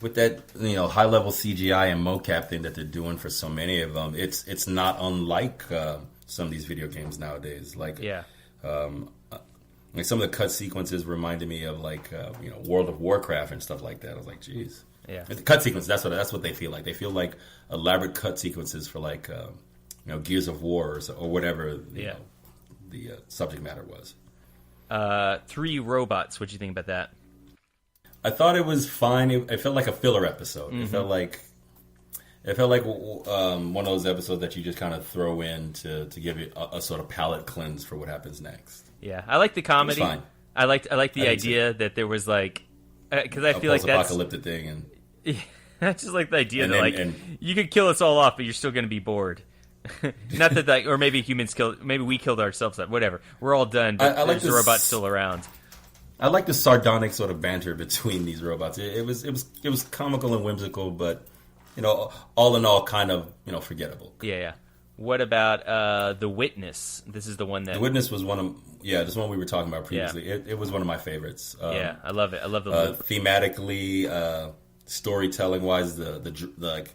high level CGI and mocap thing that they're doing for so many of them, it's not unlike some of these video games nowadays. Like like some of the cut sequences reminded me of like World of Warcraft and stuff like that. I was like, geez. Yeah. The cut sequence, that's what they feel like. They feel like elaborate cut sequences for like Gears of War or whatever the subject matter was. 3 Robots. What do you think about that? I thought it was fine. It felt like a filler episode. It felt like one of those episodes that you just kind of throw in to give it a sort of palate cleanse for what happens next. Yeah, I like the comedy. It was fine. I liked the idea that there was like, because I feel like that's apocalyptic thing, and I just like the idea that you could kill us all off, but you're still going to be bored. Not that, or maybe maybe we killed ourselves. Whatever, we're all done. But there's a robot still around. I like the sardonic sort of banter between these robots. It was comical and whimsical, but all in all, kind of forgettable. Yeah. What about The Witness? This is the one that... The Witness was this one we were talking about previously. Yeah. It was one of my favorites. I love it. I love the thematically, storytelling wise, the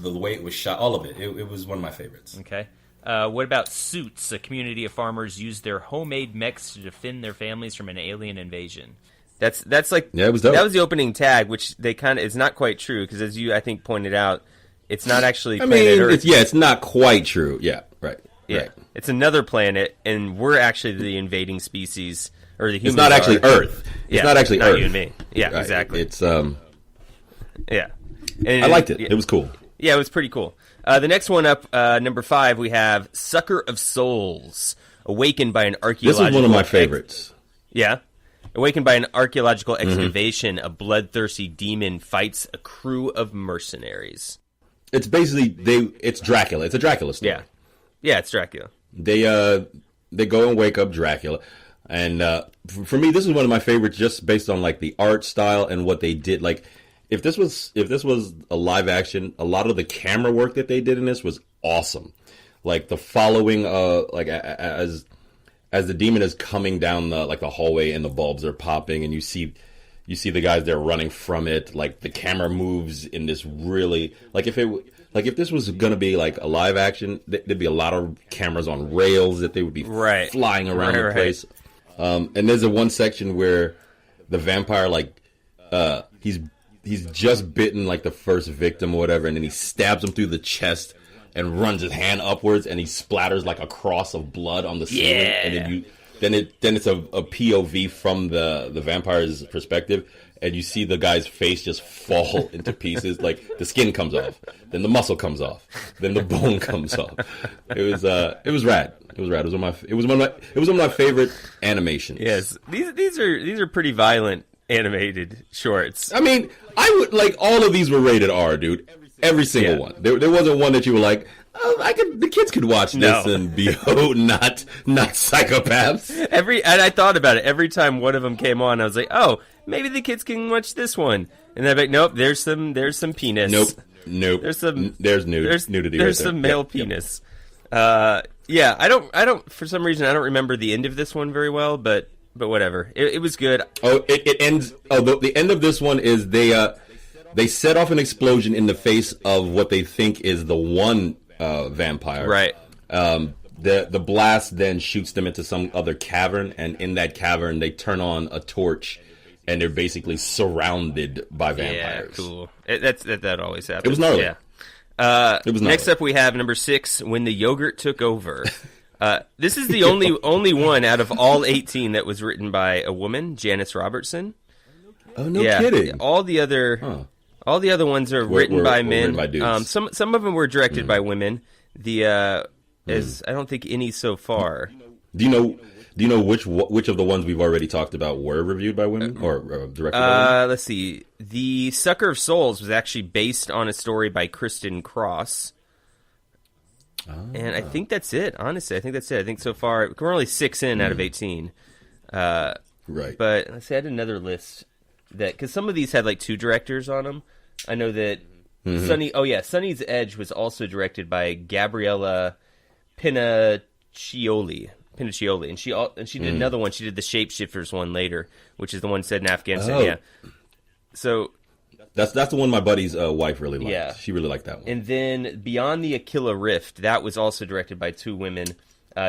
way it was shot, all of it. It was one of my favorites. Okay. What about Suits? A community of farmers used their homemade mechs to defend their families from an alien invasion. That's like it was dope. That was the opening tag, which they kind of is not quite true because, as you I think pointed out, it's not actually planet Earth. It's not quite true. Yeah, right. Yeah, right. It's another planet, and we're actually the invading species, or the humans. It's not actually Earth. It's not actually Earth. You and me. Yeah, right. Exactly. It's Yeah, and I liked it. It was cool. Yeah, it was pretty cool. The next one up, number 5, we have Sucker of Souls, awakened by an archaeological... This is one of my favorites. Awakened by an archaeological excavation, a bloodthirsty demon fights a crew of mercenaries. It's basically, it's Dracula. It's a Dracula story. Yeah, it's Dracula. They go and wake up Dracula. And for me, this is one of my favorites just based on like the art style and what they did. Like, if this was a live action, a lot of the camera work that they did in this was awesome. Like the following, like as the demon is coming down the hallway and the bulbs are popping and you see the guys there running from it. Like the camera moves in this really if this was gonna be like a live action, there'd be a lot of cameras on rails that they would be flying around the place. And there's one section where the vampire he's just bitten like the first victim or whatever, and then he stabs him through the chest, and runs his hand upwards, and he splatters like a cross of blood on the ceiling, and then it's a POV from the vampire's perspective, and you see the guy's face just fall into pieces. Like the skin comes off, then the muscle comes off, then the bone comes off. It was rad. It was rad. It was one of my favorite animations. Yes, these are pretty violent animated shorts. I mean, I would like all of these were rated R, dude. Every single one. There wasn't one that you were like, oh, the kids could watch this and be not psychopaths. And I thought about it every time one of them came on. I was like, oh, maybe the kids can watch this one. And then I'm like, nope, there's some penis. Nope. There's nudity. There's some male penis. Yeah, I don't. For some reason, I don't remember the end of this one very well, but whatever. It was good. Oh, it ends. Oh, the end of this one is they set off an explosion in the face of what they think is the one vampire. Right. The blast then shoots them into some other cavern, and in that cavern they turn on a torch, and they're basically surrounded by vampires. Yeah, cool. That always happens. It was gnarly. Yeah. It was gnarly. Next up we have number 6, When the Yogurt Took Over. This is the only one out of all 18 that was written by a woman, Janice Robertson. Oh, no kidding. All the other ones are written by men. Written by dudes. Some of them were directed by women. I don't think any so far. Do you know which of the ones we've already talked about were reviewed by women or directed by women? Let's see. The Sucker of Souls was actually based on a story by Kristen Cross. And I think that's it. Honestly, I think that's it. I think so far we're only 6 in out of 18. Right. But let's see, I had another list because some of these had like 2 directors on them. I know that Sunny's Edge was also directed by Gabriella Pinaccioli, and she did another one. She did the Shapeshifters one later, which is the one set in Afghanistan. Oh. Yeah. So that's the one my buddy's wife really liked. Yeah. She really liked that one. And then Beyond the Aquila Rift, that was also directed by 2 women,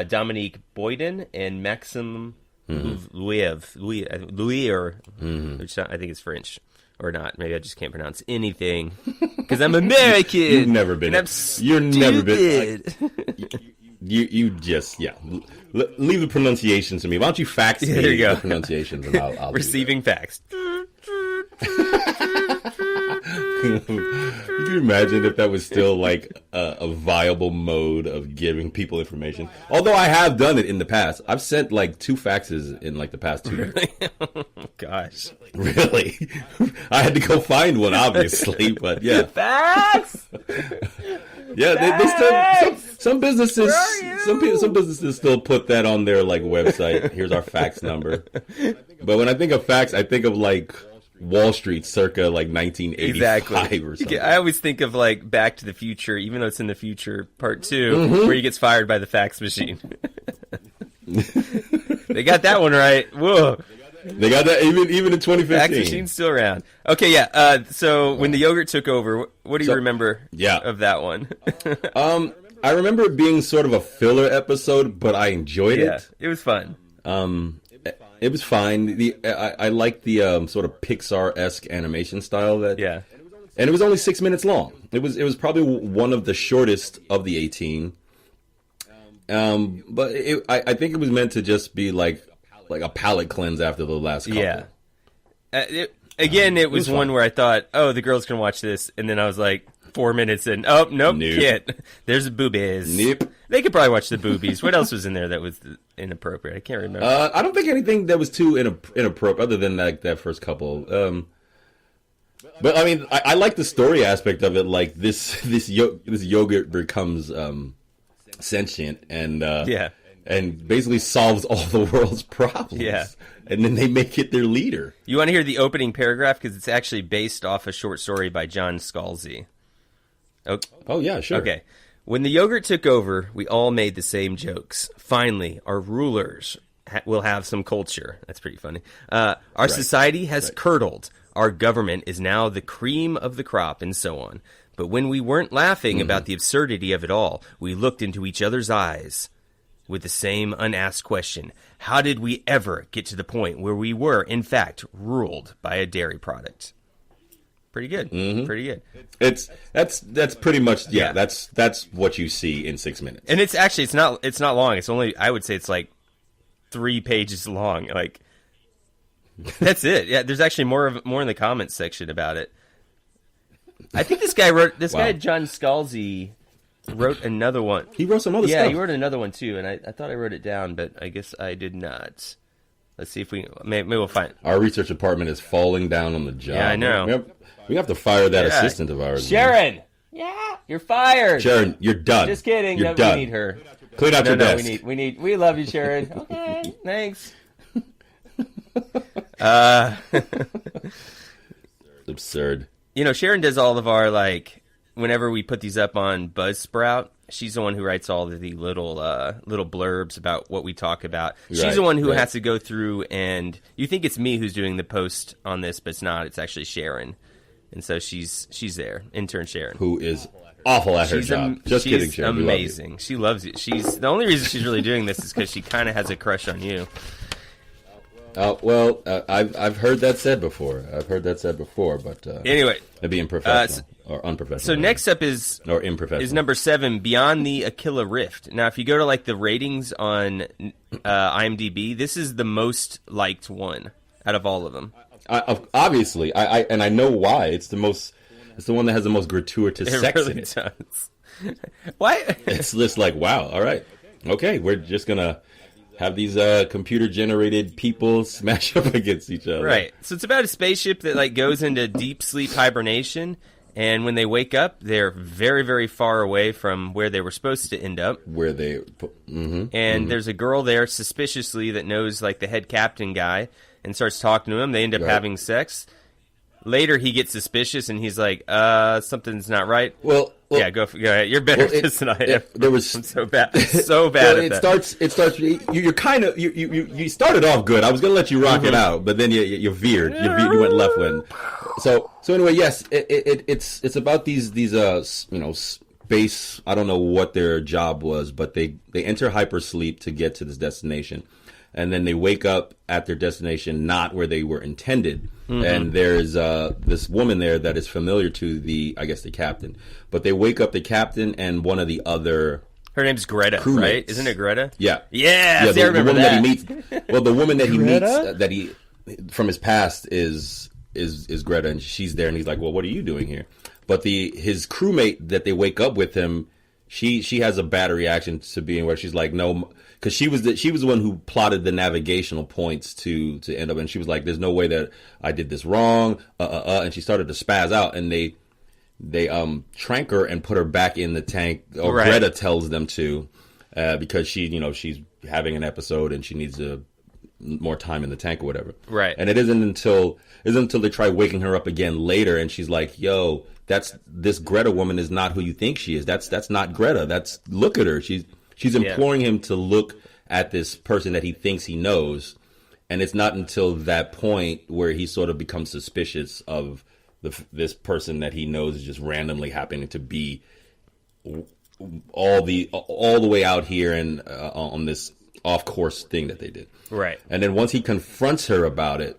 Dominique Boyden and Maxime Louis, which I think is French. Or not. Maybe I just can't pronounce anything. Because I'm American. You've never been. You're never been. You just, leave the pronunciations to me. Why don't you fax me the pronunciations and I'll Receiving fax. Can you imagine if that was still like a viable mode of giving people information? Although I have done it in the past. I've sent like 2 faxes in like the past 2 years. Oh, gosh. Really? I had to go find one, obviously, but yeah. Fax! Yeah, they still some businesses some businesses still put that on their like website. Here's our fax number. But when I think of fax, I think of like Wall Street circa like 1985 or something. I always think of like Back to the Future, even though it's in the future, part 2, where he gets fired by the fax machine. They got that one right. Whoa. They got that even in 2015. Fax machine's still around. Okay, yeah. So when the yogurt took over, what do you remember of that one? I remember it being sort of a filler episode, but I enjoyed it. It was fun. It was fine. I liked the sort of Pixar-esque animation style and it was only 6 minutes long. It was probably one of the shortest of the 18. But I think it was meant to just be like a palate cleanse after the last couple. Yeah. It was one where I thought, oh, the girls can watch this, and then I was like 4 minutes in. Oh, nope. Can't. There's boobies. Nope. They could probably watch the boobies. What else was in there that was inappropriate? I can't remember. I don't think anything that was too inappropriate, other than that first couple. But I mean, I like the story aspect of it. Like this yogurt becomes sentient and basically solves all the world's problems. Yeah. And then they make it their leader. You want to hear the opening paragraph? Because it's actually based off a short story by John Scalzi. Oh, yeah, sure. Okay. When the yogurt took over, we all made the same jokes. Finally, our rulers will have some culture. That's pretty funny. Our society has curdled. Our government is now the cream of the crop, and so on. But when we weren't laughing about the absurdity of it all, we looked into each other's eyes with the same unasked question. How did we ever get to the point where we were, in fact, ruled by a dairy product? Pretty good. Mm-hmm. Pretty good. That's pretty much that's what you see in 6 minutes. And it's not long. It's only, I would say it's like 3 pages long. Like, that's it. Yeah, there's actually more in the comments section about it. I think this guy guy John Scalzi wrote another one. He wrote some other stuff. Yeah, he wrote another one too, and I thought I wrote it down, but I guess I did not. Let's see if maybe we'll find. Our research department is falling down on the job. Yeah, I know. We have to fire that assistant of ours. Sharon! Man. Yeah, you're fired. Sharon, you're done. Just kidding. You're done. We need her. Clean out your desk. We love you, Sharon. Okay, thanks. It's absurd. You know, Sharon does all of our, like, whenever we put these up on Buzzsprout, she's the one who writes all of the little blurbs about what we talk about. She's the one who has to go through, and you think it's me who's doing the post on this, but it's not. It's actually Sharon. And so she's there, intern Sharon. Who is awful at her job. Just kidding, Sharon. She's amazing. She loves it. The only reason she's really doing this is because she kind of has a crush on you. I've heard that said before. But anyway, it'd be unprofessional or unprofessional. So next up is number 7, Beyond the Aquila Rift. Now, if you go to like the ratings on IMDb, this is the most liked one out of all of them. Obviously, I know why. It's the one that has the most gratuitous sex really in it. Does. Why? It's just like, wow. All right, okay, we're just gonna have these computer-generated people smash up against each other. Right. So it's about a spaceship that like goes into deep sleep hibernation, and when they wake up, they're very, very far away from where they were supposed to end up. There's a girl there suspiciously that knows like the head captain guy and starts talking to him. They end up having sex. Later, he gets suspicious, and he's like, something's not right. Well yeah, go ahead. You're better at this than I am. I'm so bad at it that. It starts. You're kind of you started off good. I was gonna let you rock it out, but then you veered. You went left wing. So anyway, yes, it's about these space. I don't know what their job was, but they enter hypersleep to get to this destination. And then they wake up at their destination, not where they were intended. Mm-hmm. And there's this woman there that is familiar to the captain. But they wake up the captain and one of the other. Her name's Greta, crewmates. Right? Isn't it Greta? Yeah. Yeah. I remember the woman that he meets. Well, the woman that he meets from his past is Greta, and she's there, and he's like, "Well, what are you doing here?" But his crewmate that they wake up with him, she has a bad reaction to being where she's like, "No." Because she was the one who plotted the navigational points to end up, and she was like, "There's no way that I did this wrong," and she started to spaz out, and they trank her and put her back in the tank, or Greta tells them to, because she's having an episode and she needs more time in the tank or whatever. Right. And it isn't until they try waking her up again later, and she's like, "Yo, this Greta woman is not who you think she is. That's not Greta. Look at her. She's imploring him to look at this person that he thinks he knows, and it's not until that point where he sort of becomes suspicious of this person that he knows is just randomly happening to be all the way out here and on this off course thing that they did. Right. And then once he confronts her about it,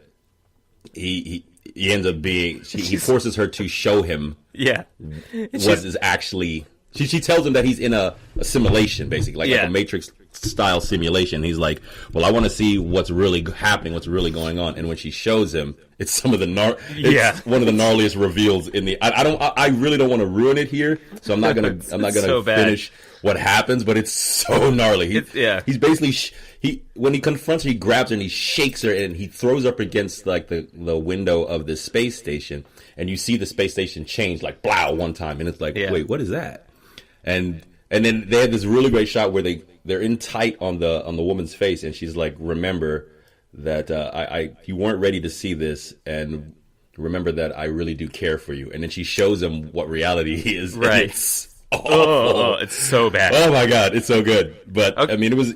he ends up being he forces her to show him what is actually. She tells him that he's in a simulation, basically, like a Matrix style simulation. He's like, "Well, I want to see what's really happening, what's really going on." And when she shows him, it's some of the one of the gnarliest reveals in the. I really don't want to ruin it here, so I'm not gonna finish what happens. But it's so gnarly. He's basically when he confronts her, he grabs her and he shakes her and he throws her up against like the window of the space station, and you see the space station change like blow one time, and it's like, wait, what is that? And then they had this really great shot where they're in tight on the woman's face, and she's like, "Remember that you weren't ready to see this, and remember that I really do care for you." And then she shows him what reality is. Right. It's it's so bad. Oh my god, it's so good. But okay. I mean, it was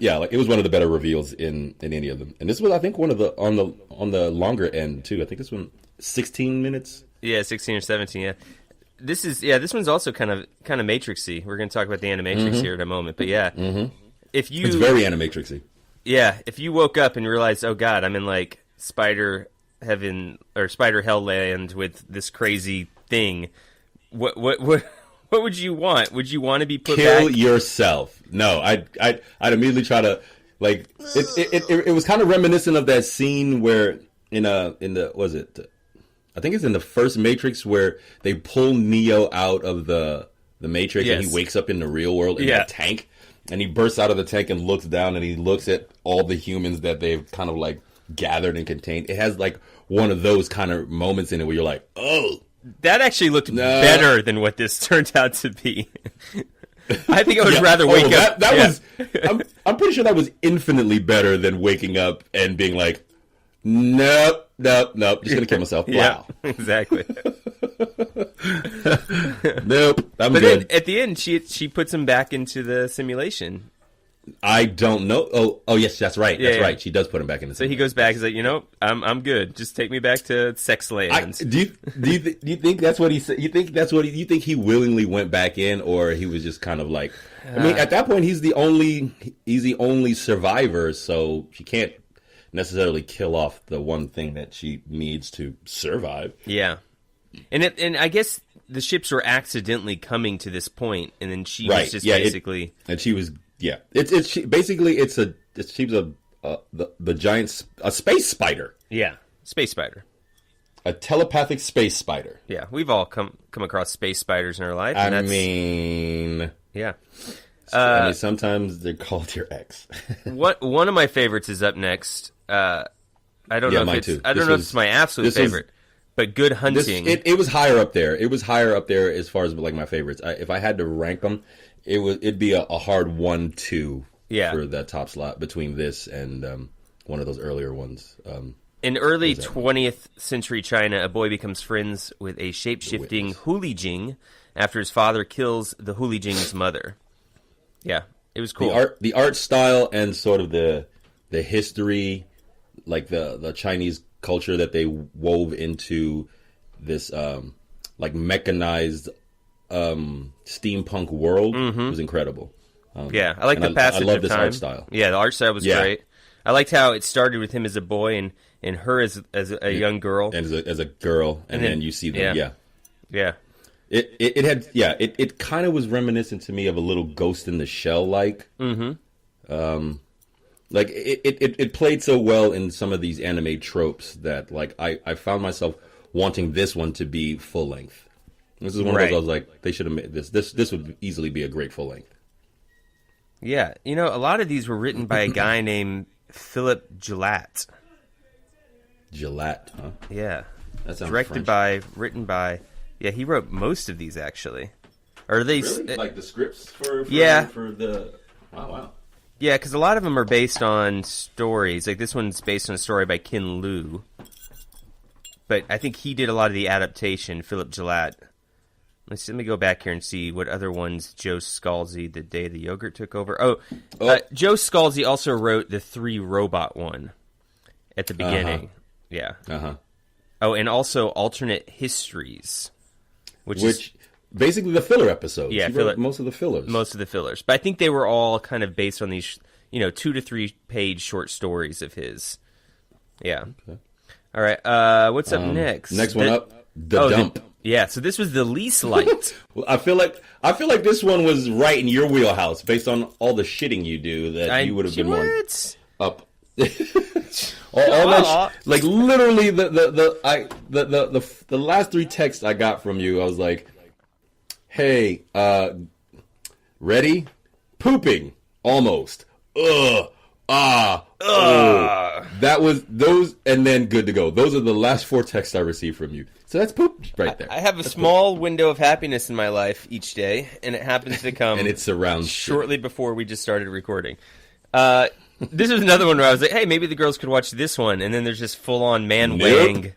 one of the better reveals in any of them. And this was, I think, one of the on the longer end too. I think this one 16 minutes. Yeah, 16 or 17. Yeah. This one's also kind of Matrixy. We're going to talk about the Animatrix here in a moment, but it's very Animatrixy. Yeah, if you woke up and realized, oh god, I'm in like Spider Heaven or Spider Hell Land with this crazy thing, what would you want? Would you want to be put Kill back? yourself. No, I'd immediately try to, like, it was kind of reminiscent of that scene where I think it's in the first Matrix where they pull Neo out of the Matrix and he wakes up in the real world in that tank, and he bursts out of the tank and looks down and he looks at all the humans that they've kind of like gathered and contained. It has like one of those kind of moments in it where you're like, oh, that actually looked better than what this turned out to be. I think I would rather wake up. That was. I'm pretty sure that was infinitely better than waking up and being like, nope, just gonna kill myself. Wow, exactly. Nope, I'm but good. Then at the end, she puts him back into the simulation. I don't know. Oh, yes, that's right. That's right. She does put him back in the simulation. So he goes back. He's like, I'm good. Just take me back to sex lands. Do you think that's what he said? You think he willingly went back in, or he was just kind of like? I mean, at that point, he's the only survivor, so she can't necessarily kill off the one thing that she needs to survive. Yeah, and I guess the ships were accidentally coming to this point, and then she was just basically and she was. Yeah, she's the giant space spider. Yeah, space spider. A telepathic space spider. Yeah, we've all come across space spiders in our life. I mean, sometimes they're called your ex. One of my favorites is up next. I don't know if it's my absolute favorite, but Good Hunting. It was higher up there. It was higher up there as far as like my favorites. If I had to rank them, it'd be a hard 1-2 for that top slot between this and one of those earlier ones. In early 20th century China, a boy becomes friends with a shape-shifting Hulijing after his father kills the Hulijing's mother. Yeah, it was cool. The art style and sort of the history, like the Chinese culture that they wove into this like mechanized steampunk world was incredible. I like the passage of time. I love this art style. Yeah, the art style was great. I liked how it started with him as a boy and her as a young girl, and as a girl, and then you see them. It kind of was reminiscent to me of a little Ghost in the Shell like. Like it played so well in some of these anime tropes that like I found myself wanting this one to be full length. This is one of those I was like, they should have made this. This would easily be a great full length. Yeah, a lot of these were written by a guy named Philip Gillat. Gillat, huh? Yeah. That sounds Directed French. by, written by. Yeah, he wrote most of these actually. Or are they really? Like the scripts for the. Wow. Yeah, because a lot of them are based on stories. Like this one's based on a story by Ken Liu. But I think he did a lot of the adaptation, Philip Gillat. Let me go back here and see what other ones Joe Scalzi, The Day the Yogurt Took Over. Joe Scalzi also wrote the 3 Robot one at the beginning. Yeah. Oh, and also Alternate Histories, which is basically the filler episodes. Yeah, most of the fillers. Most of the fillers, but I think they were all kind of based on these, 2 to 3 page short stories of his. Yeah. Okay. All right. What's up next? Next one up, The Dump. Yeah, so this was the least liked. Well, I feel like this one was right in your wheelhouse based on all the shitting you do. That you would have been more up. Like literally the last 3 texts I got from you, I was like, "Hey, ready? Pooping almost. That was those, and then good to go. Those are the last 4 texts I received from you. So that's poop right there. I have a small window of happiness in my life each day, and it happens to come and it surrounds shortly before we just started recording. This was another one where I was like, hey, maybe the girls could watch this one, and then there's just full-on man-wang.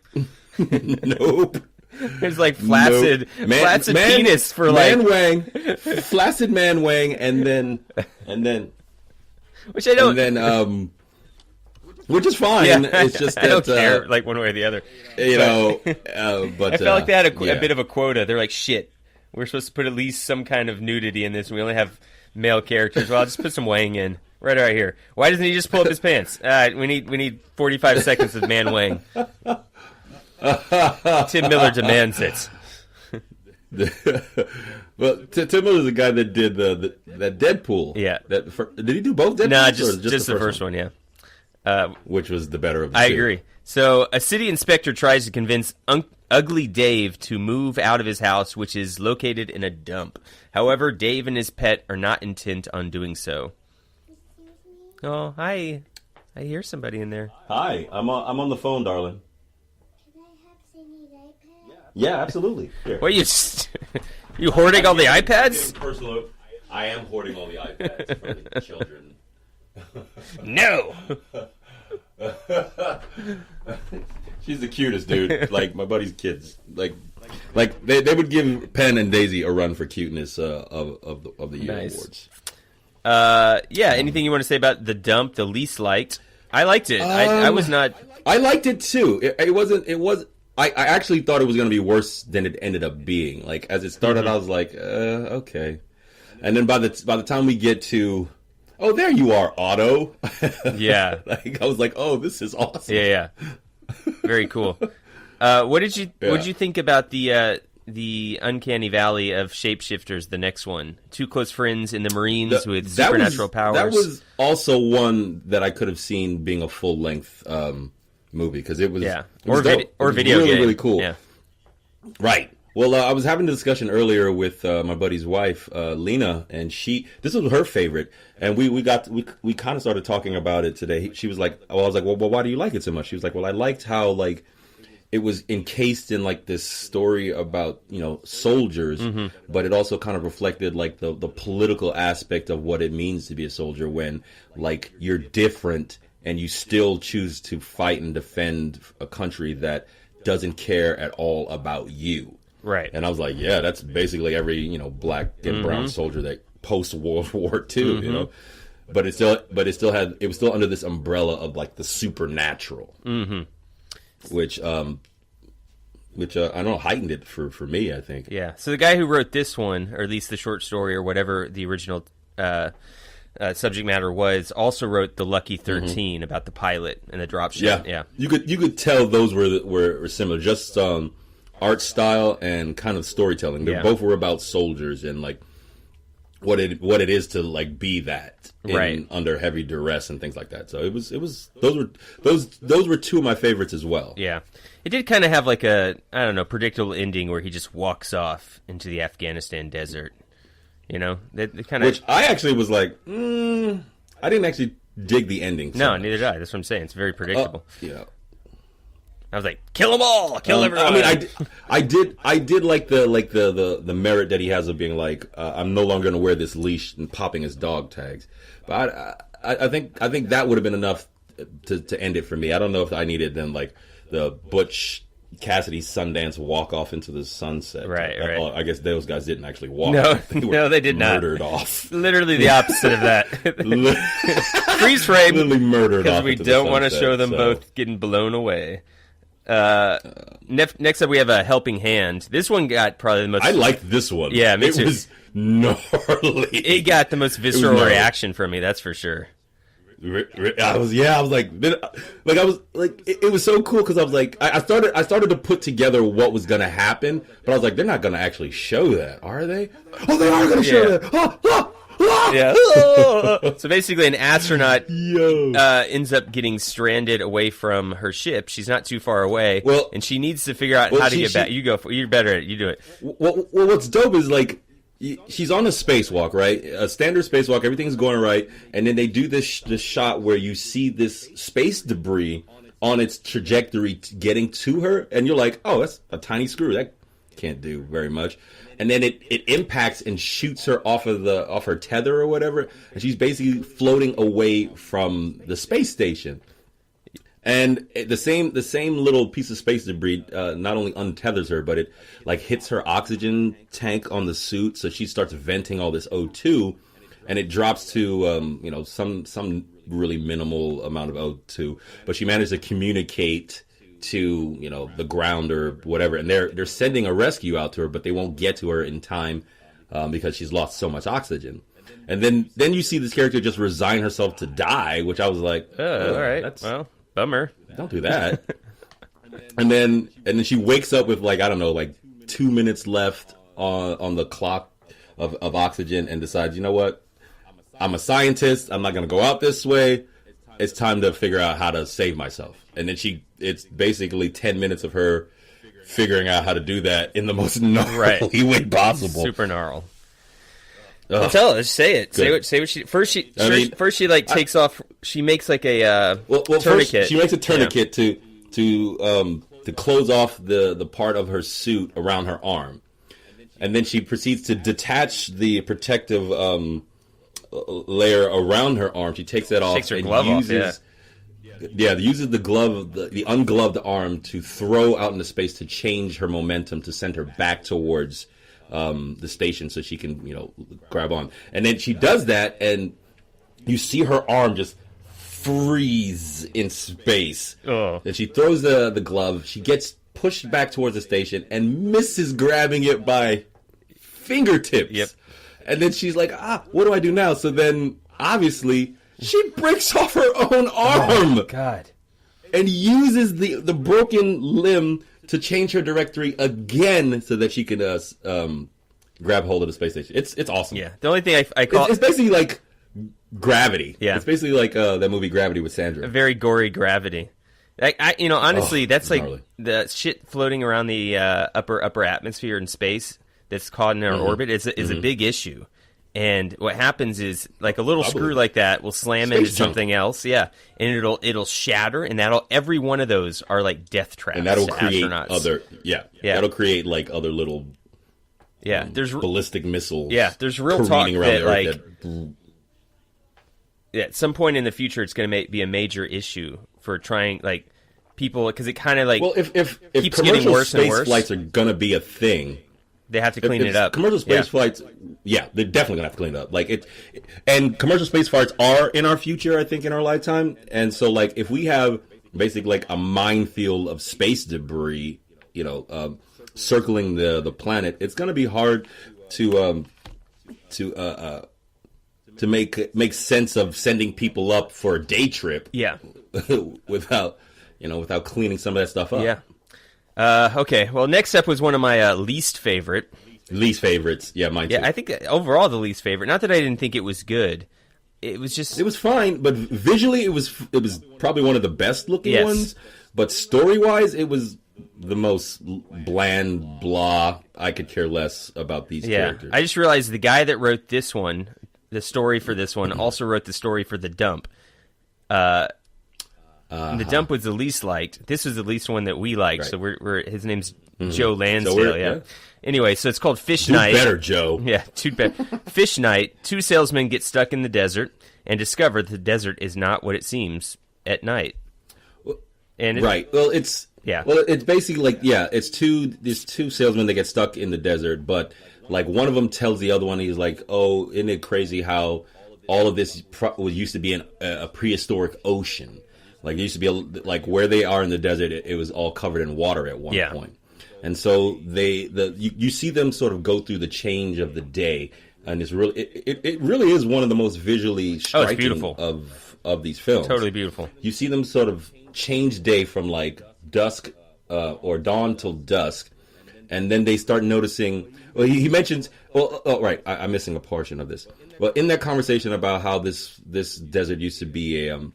Nope. There's like flaccid penis for like... Man-wang, flaccid man-wang, and then... Which I don't... And then, which is fine. Yeah, it's just that... I don't care, like, one way or the other. But... I felt like they had a bit of a quota. They're like, shit, we're supposed to put at least some kind of nudity in this, and we only have male characters. Well, I'll just put some wang in. Right here. Why doesn't he just pull up his pants? We need 45 seconds of man wang. Tim Miller demands it. Well, Tim Miller's the guy that did that Deadpool. Yeah. Did he do both Deadpools? No, just the first one, yeah. Which was the better of the two. I agree. So, a city inspector tries to convince Ugly Dave to move out of his house, which is located in a dump. However, Dave and his pet are not intent on doing so. Oh, hi. I hear somebody in there. Hi, I'm on the phone, darling. Can I have Cindy's iPad? Yeah, absolutely. Here. What, you hoarding all the iPads? Personal, I am hoarding all the iPads for the children. No! She's the cutest, dude. Like, my buddy's kids. Like they would give Penn and Daisy a run for cuteness of the year awards. Yeah, anything you want to say about The Dump, the least liked? I liked it. I was not... I liked it, too. I actually thought it was going to be worse than it ended up being. Like, as it started, I was like, okay. And then by the time we get to... Oh, there you are, Otto. Yeah. Like, I was like, oh, this is awesome. Yeah. Very cool. What did you think about the Uncanny Valley of shapeshifters, the next one? Two close friends in the Marines with supernatural powers. That was also one that I could have seen being a full-length movie, because it was... Yeah, or video really, game. really cool. Yeah. Right. Well, I was having a discussion earlier with my buddy's wife, Lena, and this was her favorite, and we kind of started talking about it today. She was like, I was like, well, why do you like it so much? She was like, well, I liked how, like, it was encased in, like, this story about, soldiers, but it also kind of reflected, like, the political aspect of what it means to be a soldier when, like, you're different and you still choose to fight and defend a country that doesn't care at all about you. Right. And I was like, yeah, that's basically every, black and brown soldier that post World War II, But it was still under this umbrella of, like, the supernatural. Which I don't know, heightened it for me, I think. Yeah. So the guy who wrote this one, or at least the short story or whatever the original subject matter was, also wrote The Lucky 13 about the pilot and the dropship. Yeah. You could tell those were similar, just art style and kind of storytelling. They both were about soldiers and, like, what it is to, like, be that under heavy duress and things like that. So it was those were two of my favorites as well. Yeah. It did kind of have, like, a, I don't know, predictable ending where he just walks off into the Afghanistan desert. They kind of... Which I actually was like, I didn't actually dig the ending. No, neither did I. That's what I'm saying. It's very predictable. Yeah. I was like, kill them all, kill everyone. I mean, I did like the merit that he has of being like, I'm no longer going to wear this leash and popping his dog tags. But I think that would have been enough to end it for me. I don't know if I needed then, like, the Butch Cassidy Sundance walk off into the sunset. Right. I guess those guys didn't actually walk. No, they did not. Murdered off. Literally the opposite of that. Freeze frame. Literally murdered off. Because we don't want to show them both getting blown away. Next up, we have a Helping Hand. This one got probably the most... I liked this one. Yeah, me too. It was gnarly. It got the most visceral reaction from me, that's for sure. I was like, it was so cool because I was like, I started to put together what was going to happen, but I was like, they're not going to actually show that, are they? Oh, they are going to show that. Yeah. So basically, an astronaut ends up getting stranded away from her ship. She's not too far away, and she needs to figure out how to get back. You're better at it. You do it. Well, what's dope is, like, she's on a spacewalk, right? A standard spacewalk. Everything's going right, and then they do this shot where you see this space debris on its trajectory getting to her, and you're like, oh, that's a tiny screw. That can't do very much. And then it impacts and shoots her off her tether or whatever, and she's basically floating away from the space station. And the same little piece of space debris not only untethers her, but it, like, hits her oxygen tank on the suit, so she starts venting all this O2, and it drops to some really minimal amount of O2. But she managed to communicate to the ground or whatever, and they're sending a rescue out to her, but they won't get to her in time because she's lost so much oxygen. And then you see this character just resign herself to die, which I was like, all right, well, bummer. Don't do that. And then she wakes up with like, I don't know, like 2 minutes left on the clock of oxygen, and decides, you know what? I'm a scientist. I'm not going to go out this way. It's time to figure out how to save myself. And then it's basically 10 minutes of her figuring out how to do that in the most gnarly way possible. Super gnarl. Well, tell her. Just say it. Good. Say what she. First she like takes off. She makes like a tourniquet. First she makes a tourniquet to close off the part of her suit around her arm, and then she proceeds to detach the protective layer around her arm. She takes that off. Takes her glove off. Uses the glove, the ungloved arm, to throw out into space to change her momentum to send her back towards the station so she can, grab on. And then she does that, and you see her arm just freeze in space. Oh. And she throws the glove. She gets pushed back towards the station and misses grabbing it by fingertips. Yep. And then she's like, what do I do now? So then, obviously, she breaks off her own arm. Oh, God. And uses the broken limb to change her directory again so that she can grab hold of the space station. It's awesome. Yeah. The only thing I call... It's basically like Gravity. Yeah. It's basically like that movie Gravity with Sandra. A very gory Gravity. Honestly, that's like gnarly. The shit floating around the upper atmosphere in space that's caught in our orbit is a big issue. And what happens is, like, a little screw like that will slam into something else, and it'll shatter, and every one of those are like death traps. And that'll create astronauts. that'll create like other little there's ballistic missiles. Yeah, there's real talk that like that... at some point in the future it's going to be a major issue for trying like people, because it kind of like if keeps getting worse and worse. Flights are going to be a thing. They have to clean it up. Commercial space flights, they're definitely gonna have to clean it up. Like and commercial space flights are in our future, I think, in our lifetime. And so, like, if we have basically like a minefield of space debris, circling the planet, it's gonna be hard to make sense of sending people up for a day trip. Yeah, without cleaning some of that stuff up. Yeah. Okay, well, next up was one of my least favorite. Least favorites, yeah, mine too. Yeah, I think overall the least favorite. Not that I didn't think it was good. It was just... It was fine, but visually it was probably one of the best looking ones. But story-wise, it was the most bland, blah, I could care less about these characters. I just realized the guy that wrote this one, the story for this one, also wrote the story for The Dump. The Dump was the least liked. This was the least one that we liked. Right. So his name's Joe Lansdale. So Anyway, so it's called Fish Night. Do better, Joe. Yeah, do better. Fish Night. Two salesmen get stuck in the desert and discover that the desert is not what it seems at night. And Well, it's basically like there's two salesmen that get stuck in the desert, but like one of them tells the other one, he's like, "Oh, isn't it crazy how all of this used to be a prehistoric ocean?" Like, it used to be, like, where they are in the desert, it was all covered in water at one point. And so you see them sort of go through the change of the day, and it's really it really is one of the most visually striking of these films. Totally beautiful. You see them sort of change day from, like, dusk or dawn till dusk, and then they start noticing... Well, he mentions... I'm missing a portion of this. Well, in that conversation about how this desert used to be an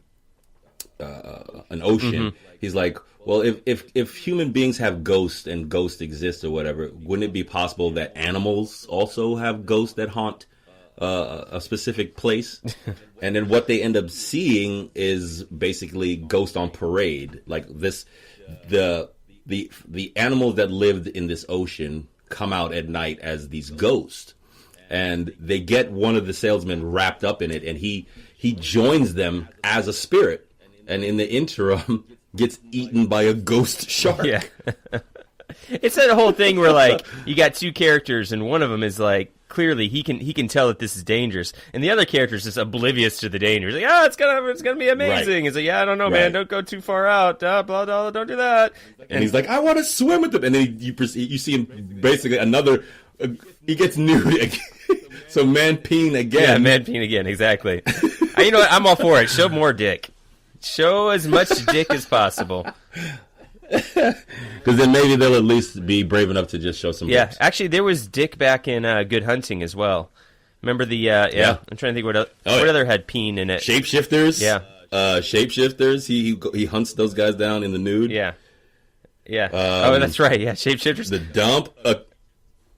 ocean, he's like, well, if human beings have ghosts and ghosts exist or whatever, wouldn't it be possible that animals also have ghosts that haunt a specific place? And then what they end up seeing is basically Ghost on Parade. Like the animals that lived in this ocean come out at night as these ghosts, and they get one of the salesmen wrapped up in it, and he joins them as a spirit. And in the interim, gets eaten by a ghost shark. Yeah. It's that whole thing where, like, you got two characters, and one of them is, like, clearly he can tell that this is dangerous, and the other character is just oblivious to the danger. He's like, it's gonna be amazing. Right. He's like, I don't know, man, don't go too far out. Blah, blah, don't do that. And he's like, I want to swim with them. And then you see him basically he gets nude. So man peeing again. Yeah, man peeing again, exactly. You know what? I'm all for it. Show more dick. Show as much dick as possible. Because then maybe they'll at least be brave enough to just show some. Yeah, books. actually, there was Dick back in Good Hunting as well. Remember the I'm trying to think what other had peen in it. Shapeshifters. Yeah. Shapeshifters. He hunts those guys down in the nude. Yeah. Oh, that's right. Yeah, Shapeshifters. The Dump.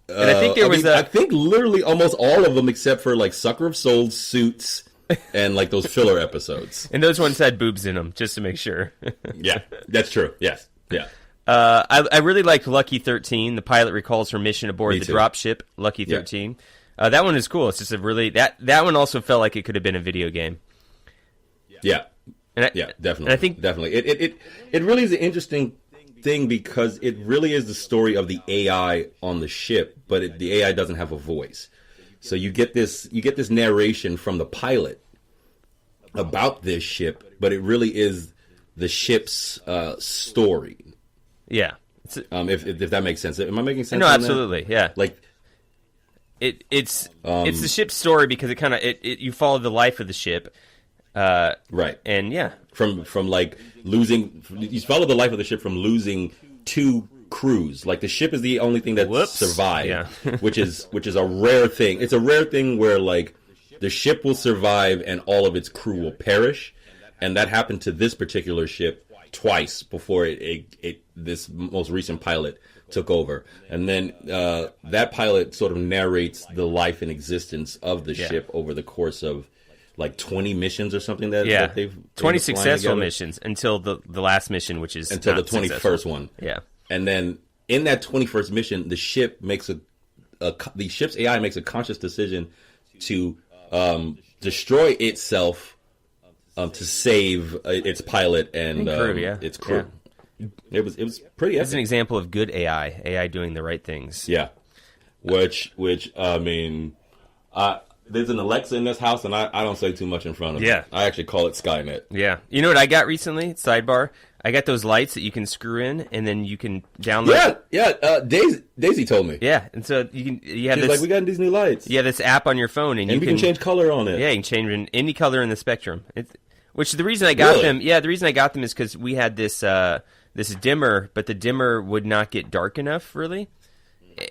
And I think there was I think literally almost all of them except for like Sucker of Souls, Suits, and like those filler episodes. And those ones had boobs in them, just to make sure. Yeah, that's true. Yes. Yeah. I really liked Lucky 13. The pilot recalls her mission aboard the dropship Lucky 13. Yeah. That one is cool. It's just a really that one also felt like it could have been a video game. Yeah. Definitely. And I think definitely it really is an interesting thing because it really is the story of the AI on the ship, but the AI doesn't have a voice. So you get this narration from the pilot about this ship, but it really is the ship's story. Yeah. If that makes sense. Am I making sense? No, absolutely. That? Yeah. Like it's the ship's story because you follow the life of the ship. Right. And yeah. From like losing, you follow the life of the ship from losing 2 crews. Like the ship is the only thing that survived, which is a rare thing. It's a rare thing where like the ship will survive and all of its crew will perish, and that happened to this particular ship twice before this most recent pilot took over. And then that pilot sort of narrates the life and existence of the ship over the course of like 20 missions or something that they've 20 successful missions until the last mission, which is until the 21st successful. One. Yeah. And then in that 21st mission, the ship makes the ship's AI makes a conscious decision to destroy itself to save its pilot and its crew. Yeah. It was pretty epic. It's an example of good AI doing the right things. Yeah. Which I mean, there's an Alexa in this house, and I don't say too much in front of it. I actually call it Skynet. Yeah. You know what I got recently? Sidebar. I got those lights that you can screw in, and then you can download. Yeah. Daisy told me. Yeah, and so you have She's this. Like, we got these new lights. Yeah, this app on your phone, and you can change color on it. Yeah, you can change in any color in the spectrum. Which the reason I got them. Yeah, the reason I got them is because we had this dimmer, but the dimmer would not get dark enough, really.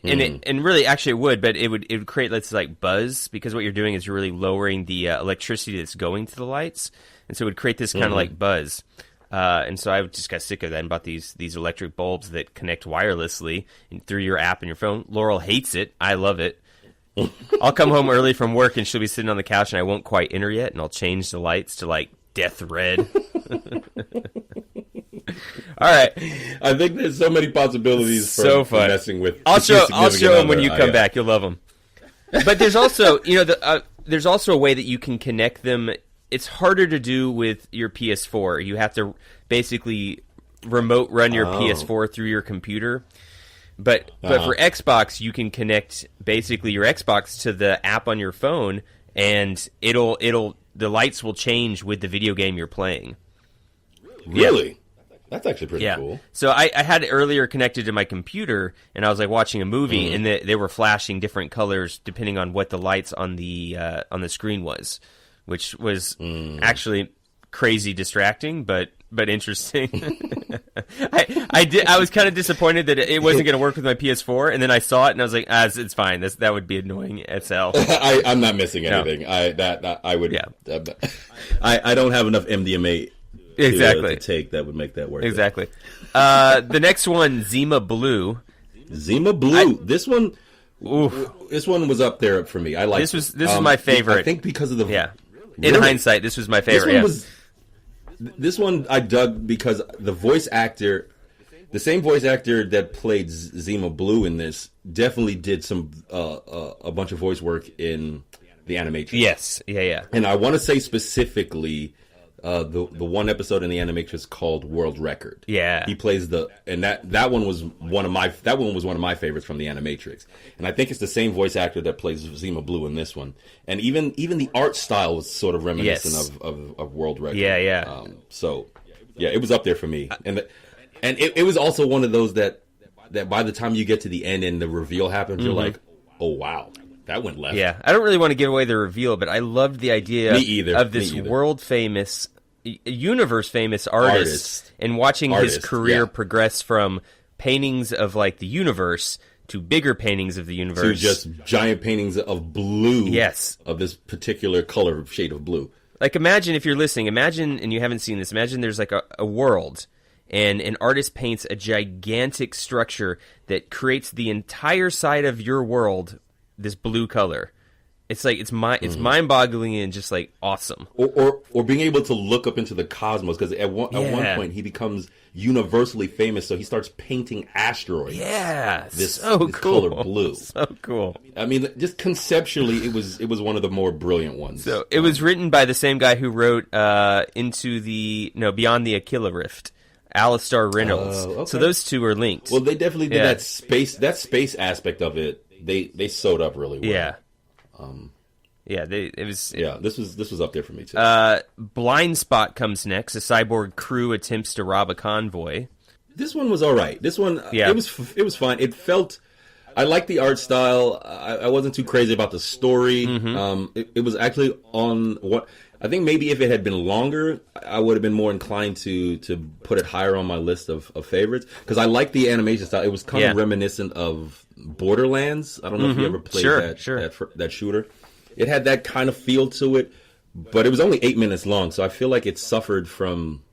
And really, actually, it would, but it would create this like buzz because what you're doing is you're really lowering the electricity that's going to the lights, and so it would create this kind of like buzz. And so I just got sick of that and bought these electric bulbs that connect wirelessly through your app and your phone. Laurel hates it. I love it. I'll come home early from work and she'll be sitting on the couch and I won't quite enter yet, and I'll change the lights to like death red. All right, I think there's so many possibilities for messing with. I'll show them when you come back. You'll love them. But there's also, there's also a way that you can connect them. It's harder to do with your PS4. You have to basically remote run your PS4 through your computer. But for Xbox, you can connect basically your Xbox to the app on your phone, and the lights will change with the video game you're playing. Really? Yeah. That's actually pretty cool. So I had it earlier connected to my computer, and I was like watching a movie, and they were flashing different colors depending on what the lights on the screen was, which was actually crazy distracting, but interesting. I was kind of disappointed that it wasn't going to work with my PS4, and then I saw it and I was like, it's fine. That would be annoying as hell. I'm not missing anything. No. I would. Yeah. I don't have enough MDMA. Exactly. To take that would make that work. Exactly. The next one, Zima Blue. Zima Blue. This one was up there for me. I like this was my favorite. I think because of the In hindsight, this was my favorite. This one I dug because the voice actor, the same voice actor that played Zima Blue in this, definitely did some a bunch of voice work in the Animatrix. Yes. Yeah. And I want to say specifically. The one episode in the Animatrix called World Record. Yeah, he plays that one was one of my favorites from the Animatrix, and I think it's the same voice actor that plays Zima Blue in this one. And even the art style was sort of reminiscent of World Record. Yeah. So it was up there for me, and it was also one of those that by the time you get to the end and the reveal happens, you're like, oh wow. That went left. Yeah, I don't really want to give away the reveal, but I loved the idea of this world-famous universe famous artist, and watching his career progress from paintings of like the universe to bigger paintings of the universe to just giant paintings of blue. Yes, of this particular color shade of blue. Like imagine if you're listening, and you haven't seen this, imagine there's like a world and an artist paints a gigantic structure that creates the entire side of your world this blue color. It's like it's mind-boggling and just like awesome. Or being able to look up into the cosmos, because at one point he becomes universally famous, so he starts painting asteroids. Yeah, this cool. color blue. So cool. I mean, just conceptually, it was one of the more brilliant ones. So it was written by the same guy who wrote Beyond the Aquila Rift. Alistair Reynolds. Okay. So those two are linked. Well, they definitely did that space aspect of it. They sewed up really well. Yeah. This was up there for me too. Blind Spot comes next. A cyborg crew attempts to rob a convoy. This one was all right. This one, it was fine. It felt. I liked the art style. I wasn't too crazy about the story. Mm-hmm. It was actually on what. I think maybe if it had been longer, I would have been more inclined to put it higher on my list of favorites, because I like the animation style. It was kind of reminiscent of Borderlands. I don't know if you ever played that shooter. It had that kind of feel to it, but it was only 8 minutes long, so I feel like it suffered from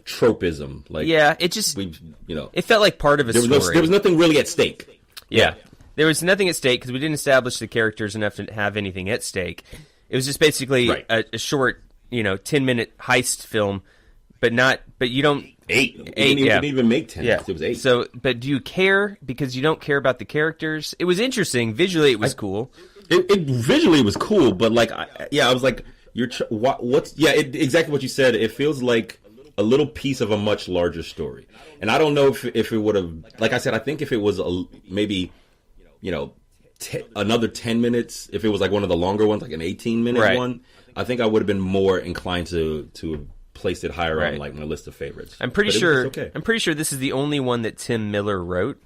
tropism. Like it just it felt like part of a story. There was nothing really at stake. Yeah. There was nothing at stake because we didn't establish the characters enough to have anything at stake. It was just basically a short, 10-minute heist film, but you don't... 8. It didn't even make 10 minutes. It was 8. So, but do you care because you don't care about the characters? It was interesting. Visually, it was cool. It visually was cool, but I was like, exactly what you said. It feels like a little piece of a much larger story. And I don't know if it would have... Like I said, I think if it was maybe, another 10 minutes, if it was like one of the longer ones, like an 18-minute one, I think I would have been more inclined to have placed it higher on like my list of favorites. I'm pretty sure this is the only one that Tim Miller wrote.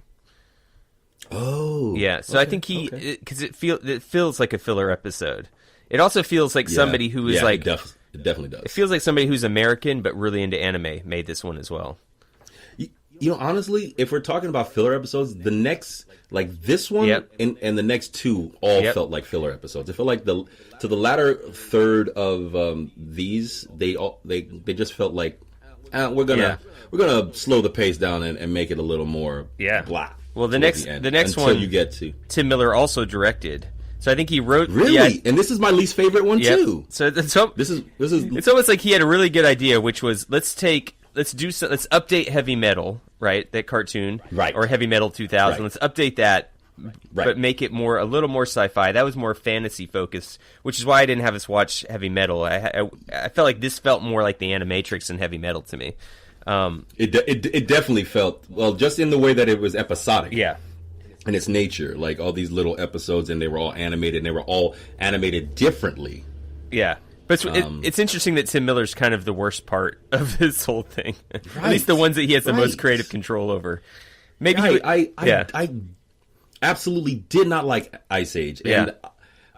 Oh. Yeah, so I think because it feels like a filler episode. It also feels like somebody who is like... it definitely does. It feels like somebody who's American but really into anime made this one as well. Honestly, if we're talking about filler episodes, the next, like this one and the next two all felt like filler episodes. It felt like to the latter third of these, they just felt like we're gonna slow the pace down and make it a little more blah. Well, the next one you get to Tim Miller also directed. So I think he wrote and this is my least favorite one too. So this is it's almost like he had a really good idea, which was let's update Heavy Metal, right? That cartoon, right? Or Heavy Metal 2000. Right. Let's update that, but make it a little more sci-fi. That was more fantasy focused, which is why I didn't have us watch Heavy Metal. I felt like this felt more like the Animatrix and Heavy Metal to me. It definitely felt just in the way that it was episodic. Yeah. In its nature, like all these little episodes, and they were all animated, and they were all animated differently. Yeah. But it's interesting that Tim Miller's kind of the worst part of this whole thing. Right. At least the ones that he has the most creative control over. Maybe I absolutely did not like Ice Age, and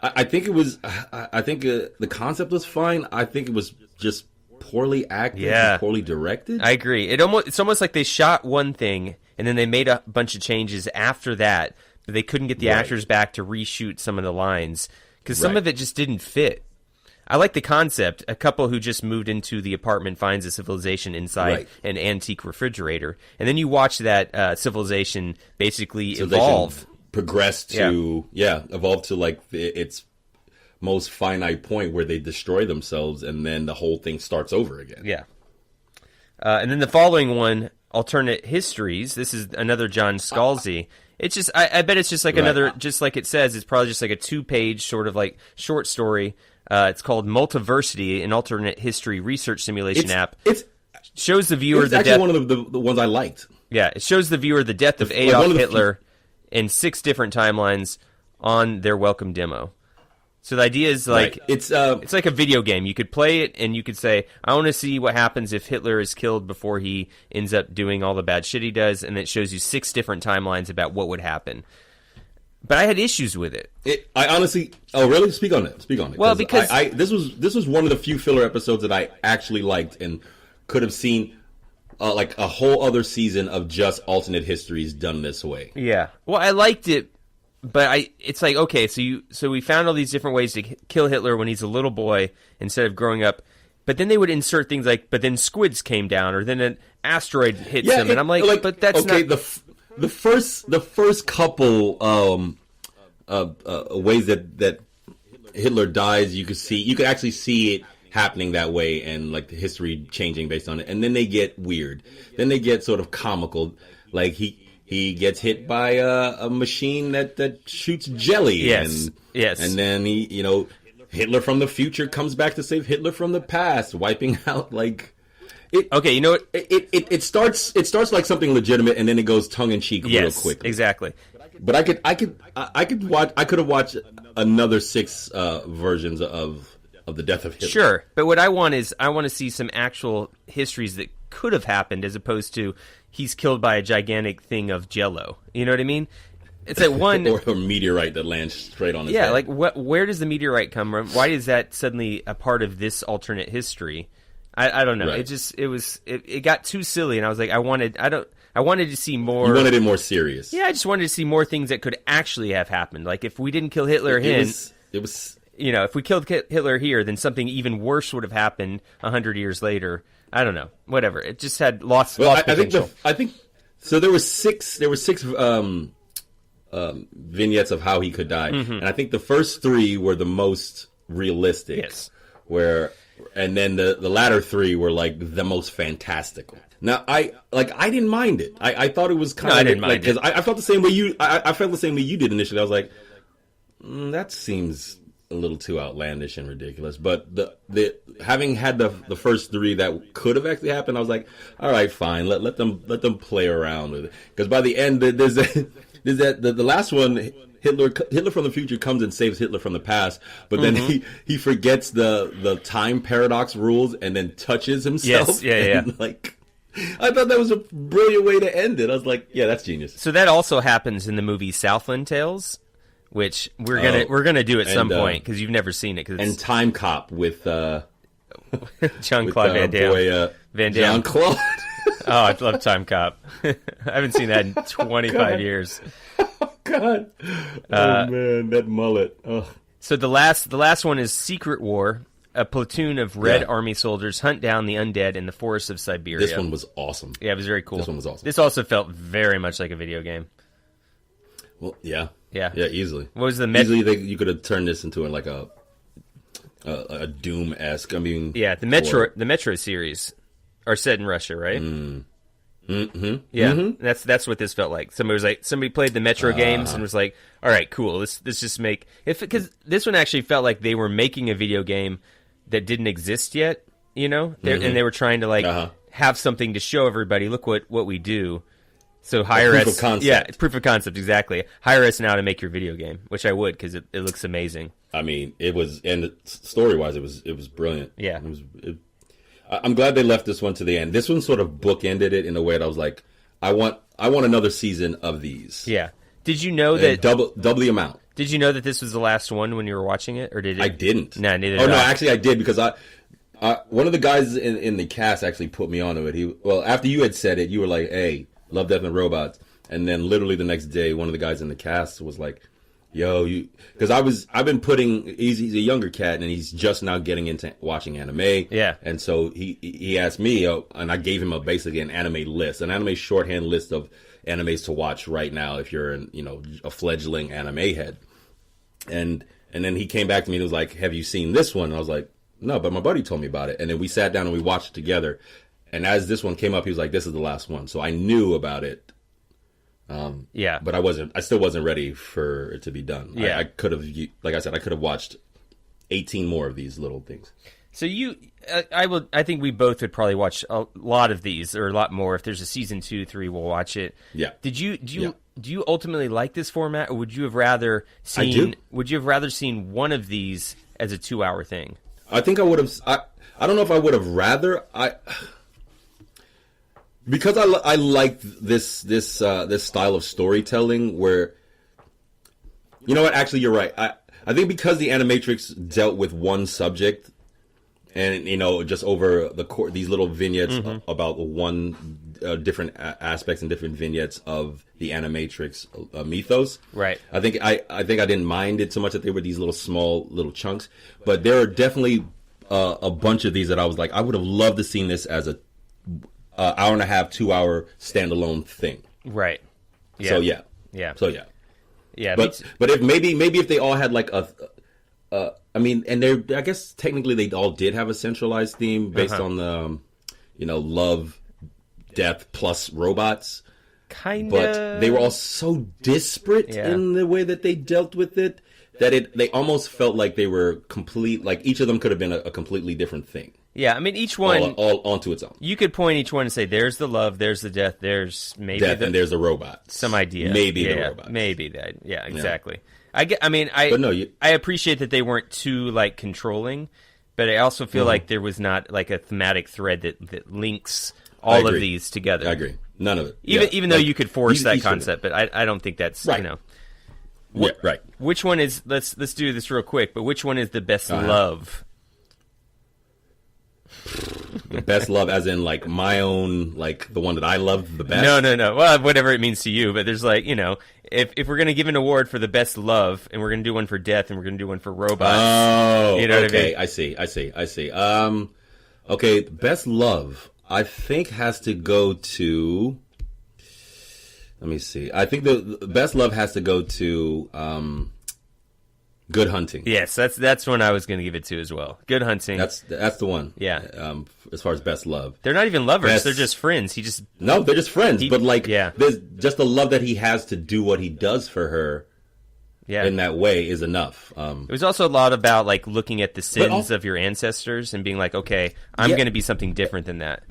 I think it was. I think the concept was fine. I think it was just poorly acted, poorly directed. I agree. It's almost like they shot one thing and then they made a bunch of changes after that, but they couldn't get the actors back to reshoot some of the lines because some of it just didn't fit. I like the concept. A couple who just moved into the apartment finds a civilization inside an antique refrigerator. And then you watch that civilization basically evolve. Progress to, evolve to like its most finite point where they destroy themselves and then the whole thing starts over again. Yeah. And then the following one, Alternate Histories. This is another John Scalzi. It's just, I bet it's just like another, just like it says, it's probably just like a 2-page sort of like short story. It's called Multiversity, an alternate history research simulation app. It shows the viewer the death. One of the ones I liked. Yeah, it shows the viewer the death of Adolf Hitler in 6 different timelines on their welcome demo. So the idea is like it's like a video game. You could play it and you could say, I want to see what happens if Hitler is killed before he ends up doing all the bad shit he does, and it shows you 6 different timelines about what would happen. but I had issues with it. I honestly, oh really? Speak on it. Well, because this was one of the few filler episodes that I actually liked and could have seen like a whole other season of just alternate histories done this way. Yeah. Well, I liked it, but it's like, okay, so we found all these different ways to kill Hitler when he's a little boy instead of growing up. But then they would insert things like, but then squids came down, or then an asteroid hits him, and I'm like, but that's okay, not. The first couple ways that Hitler dies, you could actually see it happening that way, and like the history changing based on it. And then they get weird. Then they get sort of comical, like he gets hit by a machine that shoots jelly. Yes. And then Hitler from the future comes back to save Hitler from the past, wiping out like. Okay, you know what? It starts like something legitimate, and then it goes tongue in cheek real quickly. Exactly. But I could have watched another 6 versions of the death of Hitler. Sure, but what I want to see some actual histories that could have happened, as opposed to he's killed by a gigantic thing of Jell-O. You know what I mean? It's like one or a meteorite that lands straight on his head. Yeah, like where does the meteorite come from? Why is that suddenly a part of this alternate history? I don't know. Right. It got too silly, and I was like, I wanted to see more. You wanted it more serious. Yeah, I just wanted to see more things that could actually have happened. Like if we didn't kill Hitler, it was if we killed Hitler here, then something even worse would have happened 100 years later. I don't know. Whatever. It just had lots potential. I think so. There were six vignettes of how he could die, and I think the first 3 were the most realistic. Yes. And then the latter 3 were like the most fantastical. Now I didn't mind it. I thought it was kind of. I didn't mind it because I felt the same way you. I felt the same way you did initially. I was like, that seems a little too outlandish and ridiculous. But the having had the first 3 that could have actually happened, I was like, all right, fine. Let them play around with it. Because by the end, there's the last one. Hitler from the future comes and saves Hitler from the past, but then he forgets the time paradox rules and then touches himself. Yes, yeah. Like, I thought that was a brilliant way to end it. I was like, yeah, that's genius. So that also happens in the movie Southland Tales, which we're gonna do at some point because you've never seen it. And Time Cop with Jean-Claude Van Damme. Van Damme. Jean-Claude. Oh, I love Time Cop. I haven't seen that in 25 years. Oh God! Oh man, that mullet. Ugh. So the last one is Secret War. A platoon of Red Army soldiers hunt down the undead in the forests of Siberia. This one was awesome. Yeah, it was very cool. This one was awesome. This also felt very much like a video game. Well, yeah, easily. What was the easily you could have turned this into like a Doom-esque. I mean, yeah, the Metro series are set in Russia, right? Mm-hmm. Yeah, mm-hmm. That's what this felt like. Somebody played the Metro games and was like, "All right, cool. Let's just make it," because this one actually felt like they were making a video game that didn't exist yet. And they were trying to have something to show everybody. Look what we do. So hire us. Proof of concept. Yeah, proof of concept, exactly. Hire us now to make your video game, which I would because it looks amazing. I mean, it was, and story wise, it was brilliant. Yeah, I'm glad they left this one to the end. This one sort of bookended it in a way that I was like, I want another season of these. Yeah. Did you know that double the amount? Did you know that this was the last one when you were watching it, or did it? I didn't. No, neither. Oh no, actually I did because one of the guys in the cast actually put me onto it. After you had said it, you were like, "Hey, Love, Death, and Robots," and then literally the next day, one of the guys in the cast was like, "Yo, because I've been he's a younger cat and he's just now getting into watching anime." Yeah, and so he asked me, and I gave him basically an anime list, an anime shorthand list of animes to watch right now if you're a fledgling anime head. And then he came back to me and was like, "Have you seen this one?" And I was like, "No, but my buddy told me about it." And then we sat down and we watched it together. And as this one came up, he was like, "This is the last one." So I knew about it. Yeah, but I still wasn't ready for it to be done. Yeah, I could have, like I said, I could have watched 18 more of these little things. So I think we both would probably watch a lot of these, or a lot more. If there's a season 2, 3, we'll watch it. Yeah. Do you ultimately like this format, or would you have rather seen? Would you have rather seen one of these as a 2-hour thing? I think I would have. I don't know if I would have rather. Because I liked this style of storytelling where You know what? Actually, you're right. I think because the Animatrix dealt with one subject, and just over these little vignettes about one different aspects and different vignettes of the Animatrix mythos. Right. I think I didn't mind it so much that they were these little small little chunks, but there are definitely a bunch of these that I was like, I would have loved to seen this as a hour and a half, 2 hour standalone thing. Right. Yeah. So yeah. Yeah. So yeah. Yeah. But if maybe if they all had like I mean, and I guess technically they all did have a centralized theme based on the, love, death plus robots. Kind of. But they were all so disparate in the way that they dealt with it that they almost felt like they were complete. Like each of them could have been a completely different thing. Yeah, I mean, each one all onto its own. You could point each one and say, "There's the love, there's the death, there's maybe and there's the robot." Some idea, maybe the robot, maybe that. Yeah, exactly. Yeah. I appreciate that they weren't too like controlling, but I also feel like there was not like a thematic thread that links all of these together. I agree. None of it. Even though you could force that concept, but I don't think that's right. Right. Which one is? Let's do this real quick. But which one is the best love? The best love, as in like my own, like the one that I love the best. No. Well, whatever it means to you, but there's like if we're gonna give an award for the best love, and we're gonna do one for death, and we're gonna do one for robots. Oh, you know what I mean? I see. Okay, the best love I think has to go to. Let me see. I think the best love has to go to Good Hunting. Yes, that's one I was going to give it to as well. Good Hunting. That's the one. Yeah. As far as best love, they're not even lovers. They're just friends. They're just friends. But like, there's just the love that he has to do what he does for her. Yeah. In that way is enough. It was also a lot about like looking at the sins of your ancestors and being like, okay, I'm going to be something different than that.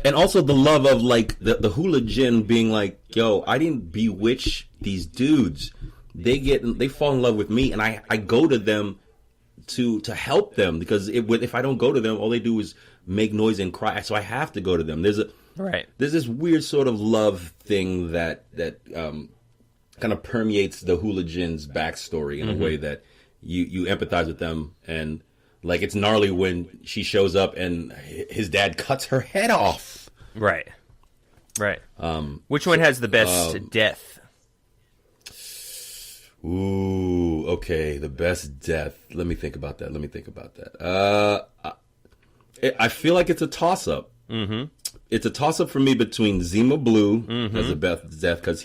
And also the love of like the hula jinn being like, yo, I didn't bewitch these dudes. They fall in love with me, and I go to them to help them, because if I don't go to them, all they do is make noise and cry. So I have to go to them. There's this weird sort of love thing that kind of permeates the hula jinn's backstory in a way that you empathize with them, and like it's gnarly when she shows up and his dad cuts her head off. Right. Which one has the best death? Ooh, okay, the best death. Let me think about that. I feel like it's a toss-up. Mm-hmm. It's a toss-up for me between Zima Blue as the best death, because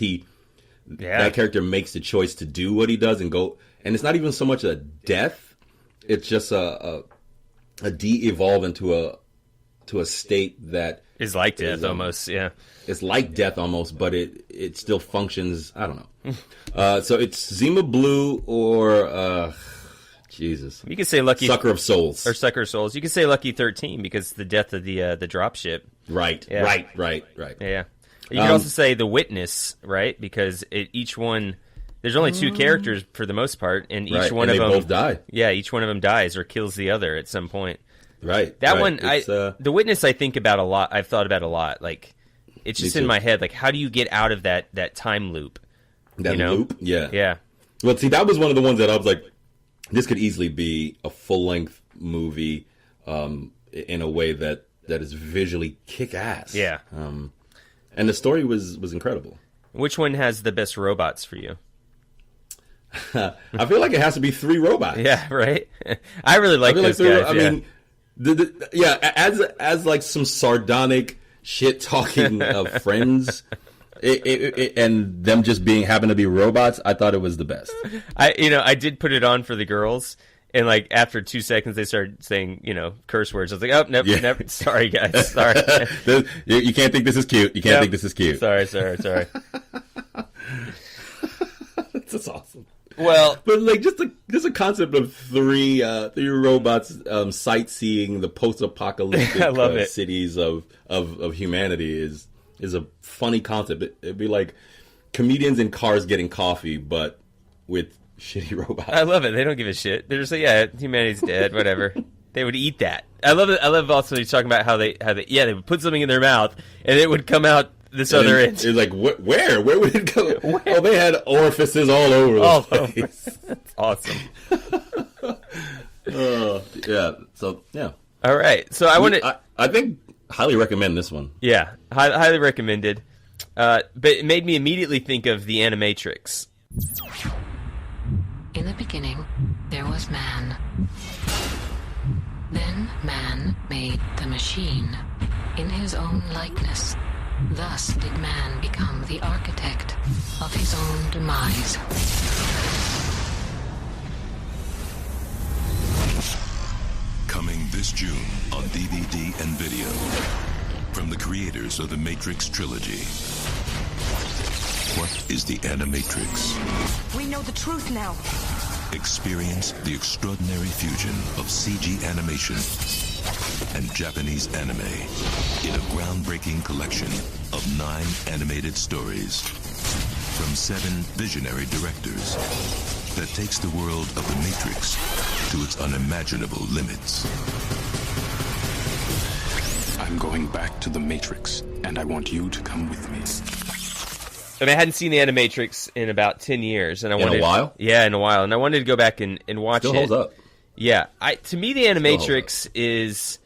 that character makes the choice to do what he does and go. And it's not even so much a death; it's just a de-evolve into a state that is like death almost. Yeah, it's like death almost, but it still functions. I don't know. So it's Zima Blue or Jesus. You could say Lucky Sucker of Souls or Sucker of Souls. You could say Lucky 13 because the death of the dropship. Right. Yeah. Right. Yeah. You could also say The Witness, right? Because each one, there's only two characters for the most part, and each one of them both die. Yeah, each one of them dies or kills the other at some point. Right. That one, The Witness, I think about a lot. I've thought about a lot. Like, it's just in my head. Like, how do you get out of that time loop? That loop? Yeah. Yeah. Well, see, that was one of the ones that I was like, this could easily be a full-length movie in a way that is visually kick-ass. Yeah. And the story was incredible. Which one has the best robots for you? I feel like it has to be 3 robots. Yeah, right? I really like those guys. I mean, as like some sardonic shit-talking friends... and them just happen to be robots, I thought it was the best. I did put it on for the girls, and like after 2 seconds they started saying, curse words. I was like, oh, never. Sorry, guys. Sorry. You can't think this is cute. You can't think this is cute. Sorry. That's awesome. Well, but like just a concept of three robots sightseeing the post-apocalyptic cities of humanity is a funny concept. It'd be like comedians in cars getting coffee, but with shitty robots. I love it. They don't give a shit. They're just like, yeah, humanity's dead, whatever. They would eat that. I love it. I love also you talking about how they would put something in their mouth and it would come out this other end. It's like, where would it go? Oh, they had orifices all over the place. That's awesome. Yeah. So yeah. All right. So I think highly recommend this one. Yeah, highly recommended. But it made me immediately think of the Animatrix. In the beginning, there was man. Then man made the machine in his own likeness. Thus did man become the architect of his own demise. Coming this June on DVD and video from the creators of the Matrix trilogy. What is the Animatrix? We know the truth now. Experience the extraordinary fusion of CG animation and Japanese anime in a groundbreaking collection of 9 animated stories from 7 visionary directors that takes the world of the Matrix to its unimaginable limits. I'm going back to the Matrix, and I want you to come with me. And I hadn't seen the Animatrix in about 10 years, and I wanted in a while. Yeah, in a while, and I wanted to go back and watch Still it. Holds up. Yeah, to me, the Animatrix is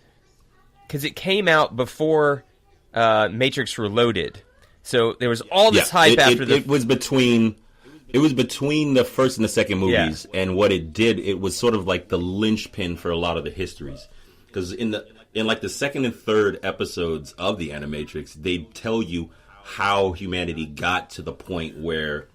because it came out before Matrix Reloaded, so there was all this hype after the. It was between the first and the second movies, and what it did, it was sort of like the linchpin for a lot of the histories, because in like the second and third episodes of the Animatrix, they tell you how humanity got to the point where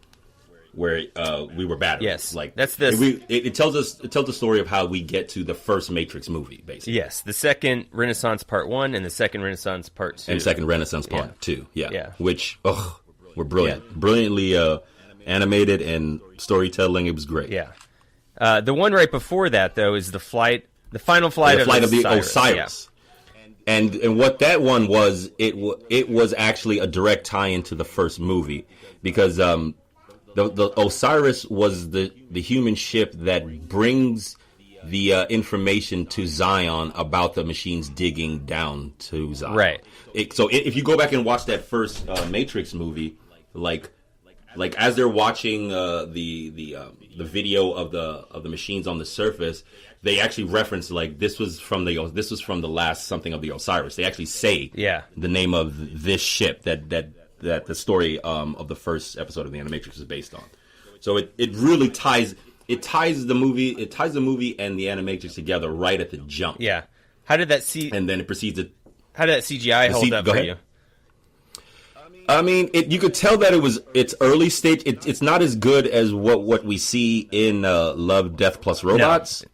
we were battered. Yes, like that's this. It tells the story of how we get to the first Matrix movie, basically. Yes, the second Renaissance Part 1 and the second Renaissance Part 2. And second Renaissance Part 2. Yeah. Which were brilliant, brilliantly animated and storytelling. It was great. Yeah. The one right before that, though, is the final flight of the Osiris. Yeah. And what that one was, it was actually a direct tie-in to the first movie, because the Osiris was the human ship that brings the information to Zion about the machines digging down to Zion. Right. So if you go back and watch that first Matrix movie, like as they're watching the video of the machines on the surface, they actually reference like this was from the last something of the Osiris. They actually say the name of this ship that the story of the first episode of the Animatrix is based on. So it really ties the movie and the Animatrix together right at the jump. Yeah. How did that and then it proceeds to how did that CGI hold up for you? I mean, you could tell that it's early stage. It's not as good as what we see in Love, Death Plus Robots. No.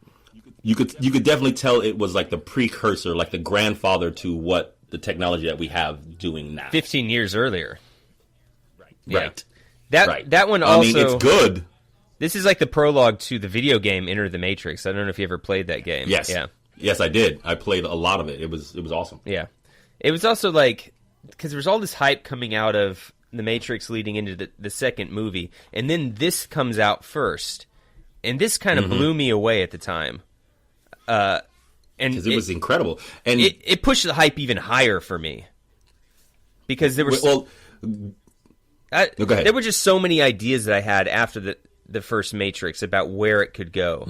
You could definitely tell it was like the precursor, like the grandfather to what the technology that we have doing now. 15 years earlier. Right. That one also. I mean, it's good. This is like the prologue to the video game Enter the Matrix. I don't know if you ever played that game. Yes. Yeah. Yes, I did. I played a lot of it. It was awesome. Yeah. It was also like, because there was all this hype coming out of the Matrix leading into the second movie, and then this comes out first, and this kind of blew me away at the time. And because it was incredible, and it pushed the hype even higher for me, because there were go ahead. There were just so many ideas that I had after the first Matrix about where it could go,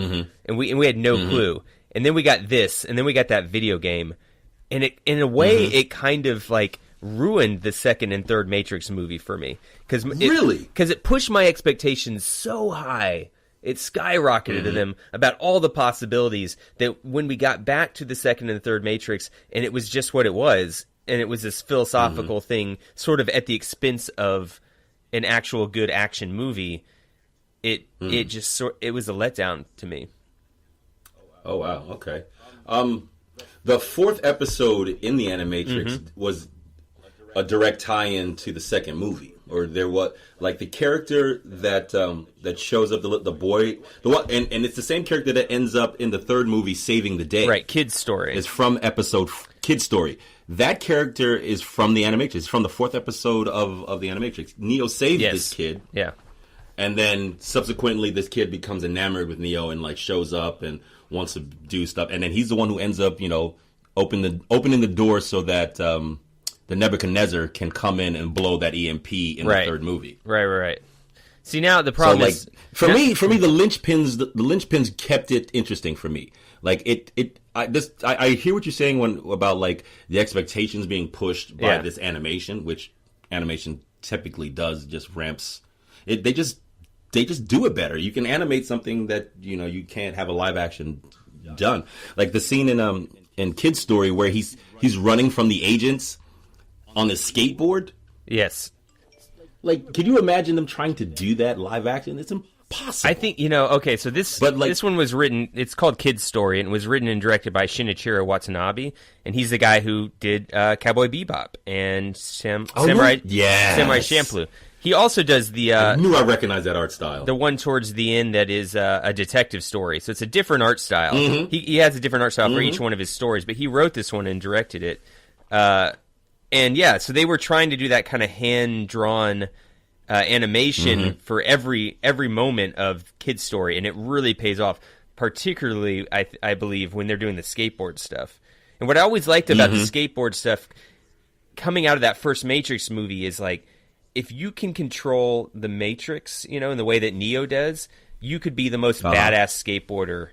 and we had no clue. And then we got this, and then we got that video game, and it in a way it kind of like ruined the second and third Matrix movie for me, because it pushed my expectations so high. It skyrocketed to them about all the possibilities that when we got back to the second and third Matrix, and it was just what it was, and it was this philosophical thing, sort of at the expense of an actual good action movie. It was a letdown to me. Oh wow! Okay, the fourth episode in the Animatrix was a direct tie-in to the second movie. Or there was like the character that shows up, the boy, the one, and it's the same character that ends up in the third movie saving the day. Right, Kid's Story is from episode Kid's Story. That character is from the Animatrix. It's from the fourth episode of the Animatrix. Neo saves this kid, and then subsequently this kid becomes enamored with Neo and like shows up and wants to do stuff, and then he's the one who ends up opening the door so that the Nebuchadnezzar can come in and blow that EMP in the third movie. Right. See, now the problem is for me the linchpins kept it interesting for me. Like I hear what you're saying about like the expectations being pushed by this animation, which animation typically does just ramps. They just do it better. You can animate something that you can't have a live action done. Like the scene in Kid's Story where he's running from the agents on his skateboard. Yes. Like, can you imagine them trying to do that live action? It's impossible. I think, okay, so this one was written, it's called Kid's Story, and it was written and directed by Shinichiro Watanabe, and he's the guy who did Cowboy Bebop and Samurai Champloo. He also does the... I knew I recognized that art style. The one towards the end that is a detective story, so it's a different art style. Mm-hmm. He has a different art style for each one of his stories, but he wrote this one and directed it. And yeah, so they were trying to do that kind of hand-drawn animation for every moment of Kid's Story, and it really pays off, particularly, I believe, when they're doing the skateboard stuff. And what I always liked about the skateboard stuff coming out of that first Matrix movie is, like, if you can control the Matrix, in the way that Neo does, you could be the most badass skateboarder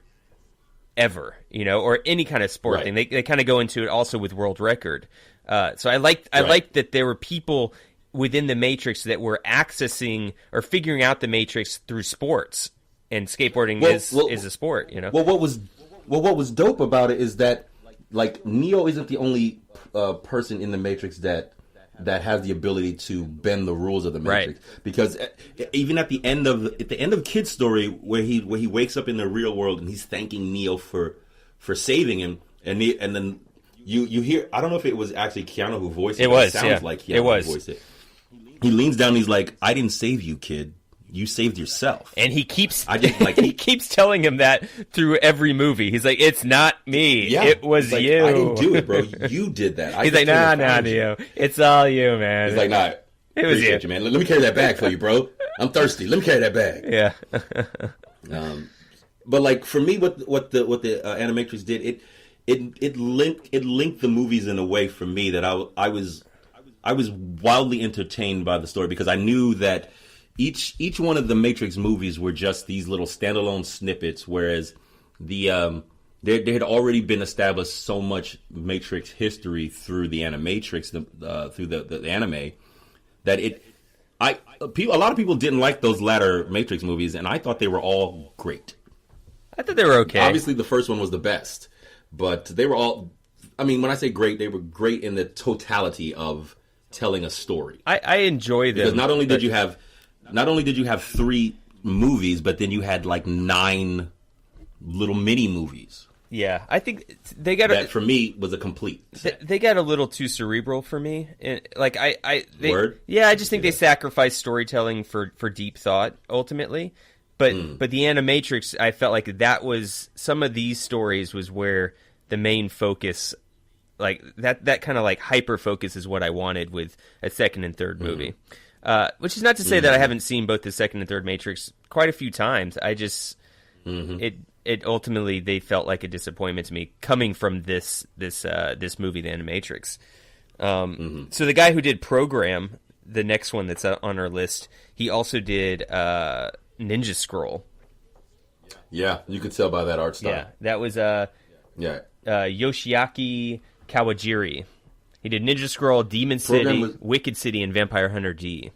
ever, or any kind of sport thing. They kind of go into it also with world record. So I liked that there were people within the Matrix that were accessing or figuring out the Matrix through sports, and skateboarding is a sport. Well, what was dope about it is that like Neo isn't the only person in the Matrix that has the ability to bend the rules of the Matrix. Because even at the end of Kid's Story, where he wakes up in the real world and he's thanking Neo for saving him, and then you hear, I don't know if it was actually Keanu who voiced it. It sounds like Keanu who voiced it. He leans down and he's like, "I didn't save you, kid. You saved yourself." And he keeps he keeps telling him that through every movie. He's like, "It's not me. Yeah. It was like, you. I didn't do it, bro. You did that." He's like, "Nah, Neo. It's all you, man." He's like, "Nah, it was you, man. Let me carry that bag for you, bro. I'm thirsty. Let me carry that bag." Yeah. But like for me, what the Animatrix did, it linked the movies in a way for me that I was wildly entertained by the story, because I knew that each one of the Matrix movies were just these little standalone snippets, whereas there had already been established so much Matrix history through the Animatrix, through the anime, that a lot of people didn't like those latter Matrix movies, and I thought they were all great. I thought they were okay. Obviously, the first one was the best, but they were all. I mean, when I say great, they were great in the totality of telling a story. I enjoy them because not only did you have 3 movies, but then you had like 9 little mini movies. Yeah, I think they got that for me was a complete set. They got a little too cerebral for me. Like Word? Yeah, I just think they sacrificed storytelling for deep thought ultimately. But the Animatrix, I felt like that was some of these stories was where the main focus, like that kind of like hyper focus, is what I wanted with a second and third movie. Which is not to say that I haven't seen both the second and third Matrix quite a few times. I just it ultimately they felt like a disappointment to me coming from this movie, The Animatrix. So the guy who did Program, the next one that's on our list, he also did Ninja Scroll. Yeah, you could tell by that art style. Yeah, that was Yoshiaki Kawajiri. He did Ninja Scroll, Demon City, Wicked City, and Vampire Hunter D.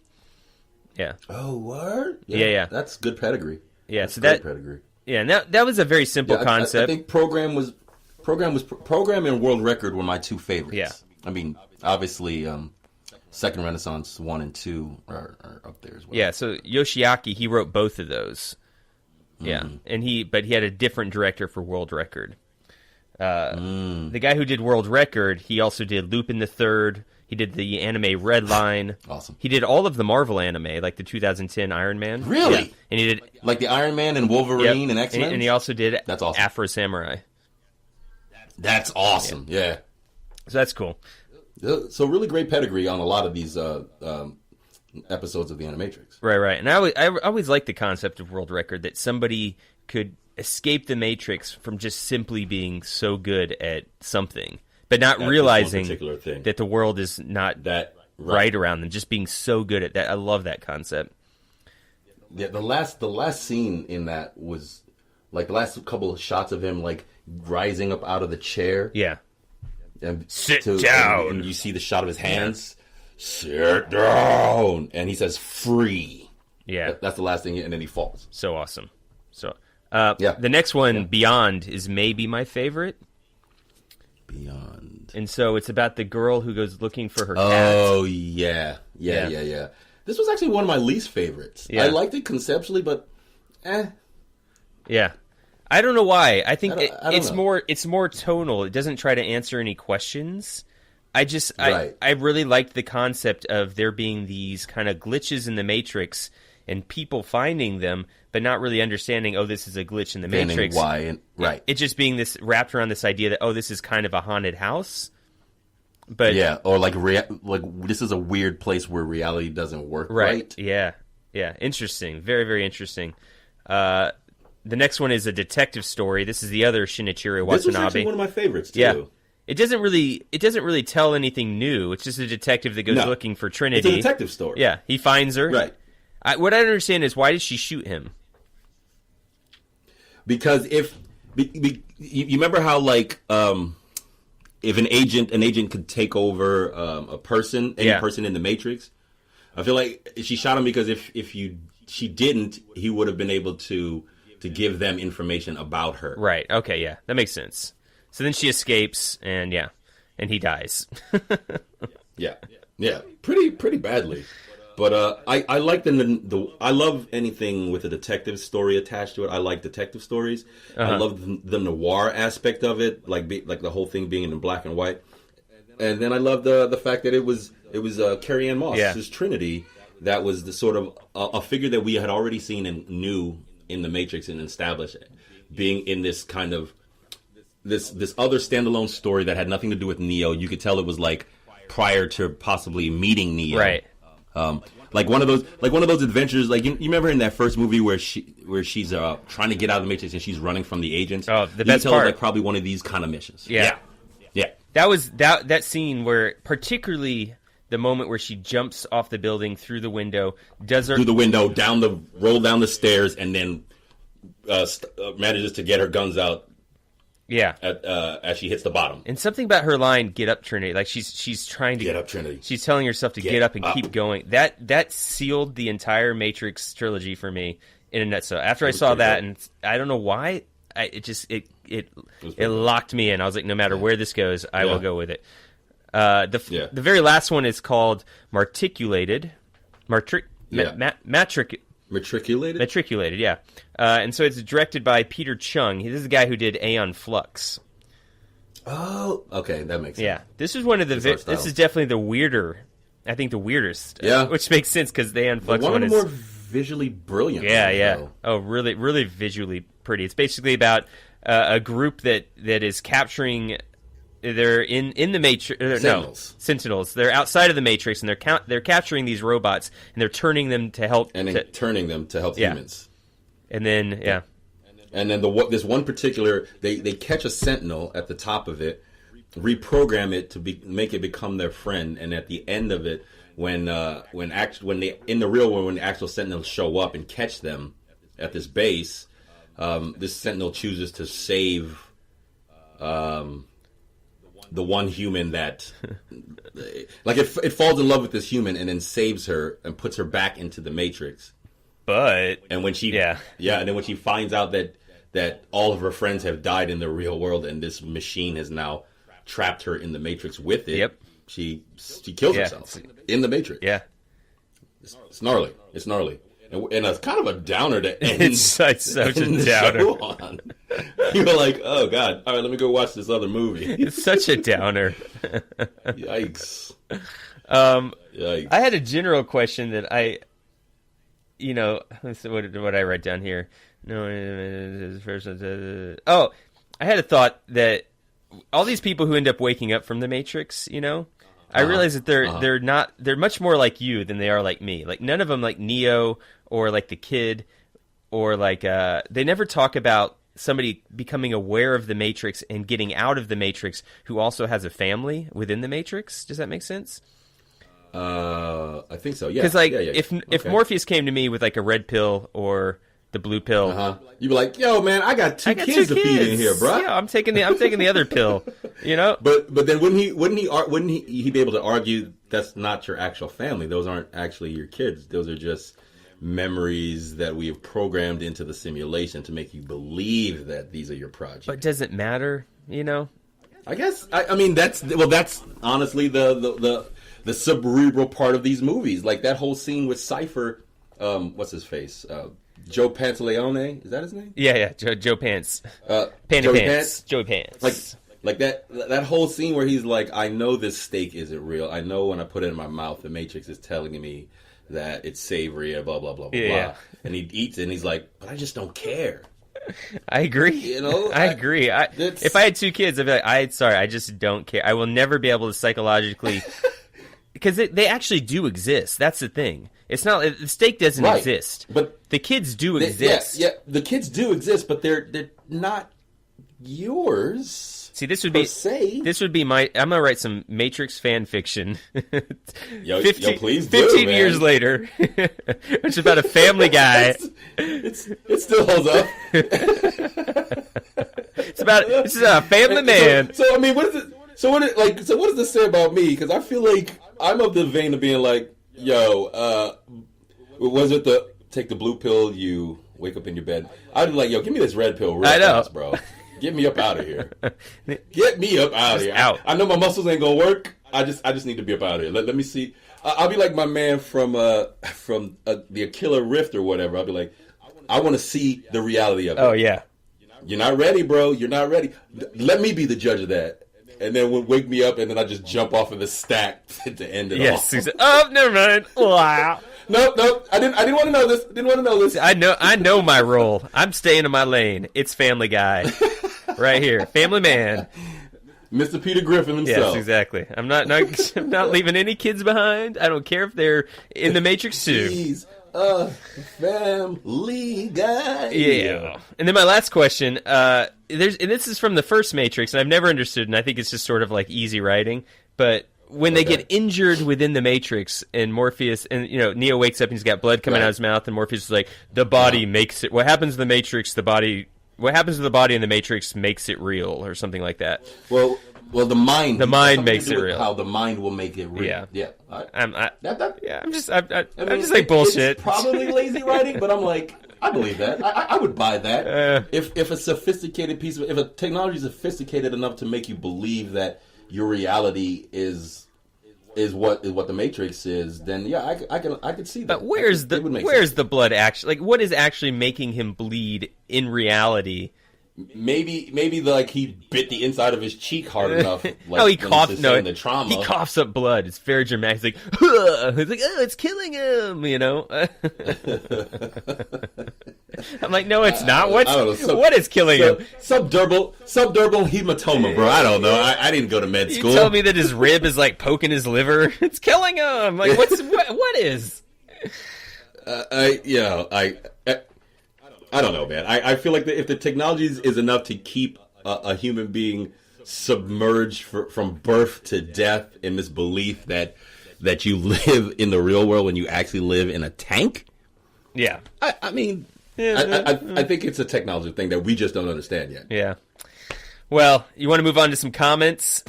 Yeah. Oh, word? Yeah. That's good pedigree. Yeah, that's so great pedigree. Yeah, and that was a very simple concept. I think Program and World Record were my 2 favorites. Yeah. I mean, obviously, Second Renaissance 1 and 2 are up there as well. Yeah, so Yoshiaki, he wrote both of those. Yeah, and he had a different director for World Record. The guy who did World Record, he also did Lupin the Third. He did the anime Red Line. Awesome. He did all of the Marvel anime, like the 2010 Iron Man. Really? Yeah. And he did like the Iron Man and Wolverine and X-Men. And he also did that's awesome. Afro Samurai. That's awesome. Yeah. So that's cool. So really great pedigree on a lot of these episodes of the Animatrix. Right. And I always liked the concept of World Record, that somebody could escape the Matrix from just simply being so good at something, but not realizing thing. that the world is not that right around them. Just being so good at that. I love that concept. Yeah, the last scene in that was like the last couple of shots of him like rising up out of the chair. Yeah. And sit down. And you see the shot of his hands. Sit down. And he says, free. Yeah. That's the last thing, and then he falls. So awesome. So, the next one, Beyond, is maybe my favorite. Beyond. And so it's about the girl who goes looking for her cat. Oh, yeah. This was actually one of my least favorites. Yeah. I liked it conceptually, but Yeah. I don't know why. I think it's more tonal. It doesn't try to answer any questions. I really liked the concept of there being these kind of glitches in the Matrix and people finding them, but not really understanding, oh, this is a glitch in the Matrix. Why? Right. It just being this wrapped around this idea that, oh, this is kind of a haunted house. But yeah, or like this is a weird place where reality doesn't work right. Yeah. Interesting. Very, very interesting. The next one is a detective story. This is the other Shinichiro Watanabe. This was actually one of my favorites too. Yeah. It doesn't really tell anything new. It's just a detective that goes looking for Trinity. It's a detective story. Yeah, he finds her. Right. What I don't understand is, why did she shoot him? Because you remember how like if an agent could take over a person, any person in the Matrix, I feel like she shot him because if she didn't, he would have been able to give them information about her. Right. Okay. Yeah, that makes sense. So then she escapes, and he dies. Yeah, pretty badly. But I like I love anything with a detective story attached to it. I like detective stories. I love the noir aspect of it, like the whole thing being in black and white. And then I love the fact that it was Carrie Ann Moss's Trinity. That was the sort of a figure that we had already seen and knew in the Matrix and established, being in this kind of this other standalone story that had nothing to do with Neo. You could tell it was like prior to possibly meeting Neo, right? Like one of those adventures. Like you remember in that first movie where she's trying to get out of the Matrix and she's running from the agents. Oh, the best part. It was like probably one of these kind of missions. Yeah. That was that scene where, particularly the moment where she jumps off the building through the window, through the window, roll down the stairs, and then manages to get her guns out. Yeah, as she hits the bottom. And something about her line, "Get up, Trinity!" Like she's trying to get up, Trinity. She's telling herself to get up and keep going. That sealed the entire Matrix trilogy for me in a nutshell. After I saw that, and I don't know why, it locked me in. I was like, no matter where this goes, I will go with it. The very last one is called Matriculated. Matriculated, yeah. And so it's directed by Peter Chung. This is the guy who did Aeon Flux. Oh, okay, that makes sense. Yeah, this is one of the. This is definitely the weirder. I think the weirdest. Yeah, which makes sense because the Aeon Flux one of the more visually brilliant. Yeah. Oh, really, really visually pretty. It's basically about a group that is capturing. They're in the Matrix. Sentinels. They're outside of the Matrix, and they're capturing these robots, and they're turning them to help. Turning them to help humans. And then And then this one particular, they catch a Sentinel at the top of it, reprogram it to make it become their friend, and at the end of it, when they in the real world, when the actual Sentinels show up and catch them at this base, this Sentinel chooses to save the one human that like it falls in love with this human and then saves her and puts her back into the Matrix. And when she and then when she finds out that all of her friends have died in the real world and this machine has now trapped her in the Matrix with it, she kills herself in the Matrix. Yeah, it's gnarly. It's gnarly. And it's kind of a downer to end. It's such a downer. On. You were like, oh god, all right, let me go watch this other movie. It's such a downer. Yikes. Yikes. I had a general question that what I write down here? I had a thought that all these people who end up waking up from the Matrix, I realize that they're much more like you than they are like me. Like none of them like Neo or like the kid or like they never talk about somebody becoming aware of the Matrix and getting out of the Matrix who also has a family within the Matrix. Does that make sense? I think so. Yeah. Because if Morpheus came to me with like a red pill or the blue pill, you'd be like, "Yo, man, I got two kids to feed in here, bro. Yeah, I'm taking the other pill." You know. But then wouldn't he be able to argue that's not your actual family? Those aren't actually your kids. Those are just memories that we have programmed into the simulation to make you believe that these are your projects. But does it matter? You know. I guess. I mean, that's honestly the cerebral part of these movies. Like that whole scene with Cypher. What's his face? Joe Pantaleone, is that his name? Yeah, Joe Pants. Joey Pants. Joey Pants. Like that whole scene where he's like, I know this steak isn't real. I know when I put it in my mouth, the Matrix is telling me that it's savory and blah, blah, blah, blah, blah. And he eats it and he's like, but I just don't care. I agree. You know? I agree. If I had two kids, I'd be like, I just don't care. I will never be able to psychologically... Because they actually do exist. That's the thing. It's not the steak doesn't exist, but the kids do exist. Yeah, the kids do exist, but they're not yours. See, this would be my. I'm gonna write some Matrix fan fiction. Yo, please do, 15 man. years later, which is about a family guy. It still holds up. This is a family man. So I mean, what is it? So what does this say about me? Because I feel like I'm of the vein of being like, yo, was it the take the blue pill, you wake up in your bed? I'd be like, yo, give me this red pill real fast, bro. Get me up out of here. Get me up out of here. Out. I know my muscles ain't gonna work. I just need to be up out of here. Let me see. I'll be like my man from the Aquila Rift or whatever. I'll be like, I want to see the reality of it. Oh yeah. You're not ready, bro. You're not ready. Let me be the judge of that. And then wake me up, and then I just jump off of the stack to end it off. Yes. Oh, never mind. Wow. Nope. I didn't want to know this. I know my role. I'm staying in my lane. It's Family Guy, right here. Family Man. Mr. Peter Griffin himself. Yes, exactly. I'm not leaving any kids behind. I don't care if they're in the Matrix too. He's a Family Guy. Yeah. And then my last question. And this is from the first Matrix, and I've never understood, and I think it's just sort of like easy writing. But when they get injured within the Matrix, and Morpheus, and Neo wakes up and he's got blood coming out of his mouth, and Morpheus is like, the body makes it. What happens to the Matrix? What happens to the body in the Matrix makes it real, or something like that. Well, the mind. The mind makes it real. How the mind will make it real. Yeah. I'm just like bullshit. It's probably lazy writing, but I'm like, I believe that. I would buy that. If a sophisticated if a technology is sophisticated enough to make you believe that your reality is what the Matrix is, then yeah, I can see that. But where's the blood actually? Like, what is actually making him bleed in reality? Maybe he bit the inside of his cheek hard enough. He coughed. No, the trauma. He coughs up blood. It's very dramatic. He's like, oh, it's killing him. I'm like, no, it's not. What is killing him? Subdermal hematoma, bro. I don't know. I didn't go to med school. You tell me that his rib is like poking his liver. It's killing him. Like, what is? I don't know, man. I feel like if the technology is enough to keep a human being submerged from birth to death in this belief that you live in the real world when you actually live in a tank. Yeah. I mean, I think it's a technology thing that we just don't understand yet. Yeah. Well, you want to move on to some comments?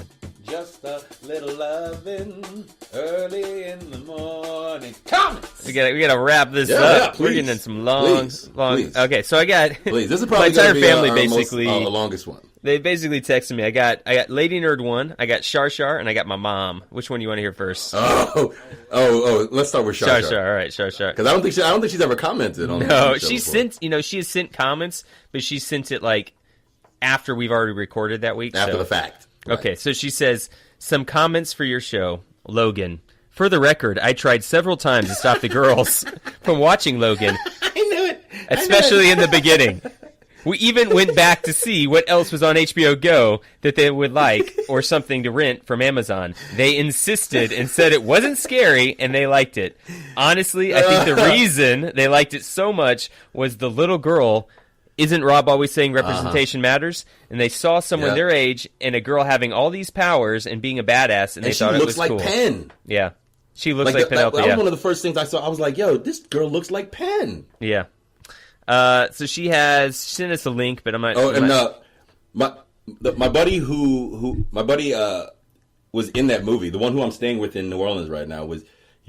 Just a little loving early in the morning. Comments. We gotta wrap this up. Please. We're getting in some long. Please. Okay, so I got please. This is probably my entire family our basically the longest one. They basically texted me. I got Lady Nerd 1, I got Shar Shar, and I got my mom. Which one do you want to hear first? Oh! Let's start with Shar Shar. All right, Shar Shar. Because I don't think she's ever commented on. No, she has sent comments, but she sent it like after we've already recorded that week. After the fact. Right. Okay, so she says, some comments for your show, Logan. For the record, I tried several times to stop the girls from watching Logan. I knew it. Especially in the beginning. We even went back to see what else was on HBO Go that they would like, or something to rent from Amazon. They insisted and said it wasn't scary, and they liked it. Honestly, I think the reason they liked it so much was the little girl isn't Rob always saying representation matters? And they saw someone their age and a girl having all these powers and being a badass, and they thought it was cool. She looks like Penn. Yeah. She looks like Penelope. That was one of the first things I saw. I was like, yo, this girl looks like Penn. Yeah. So she sent us a link, but I'm not... Oh, and my buddy my buddy was in that movie. The one who I'm staying with in New Orleans right now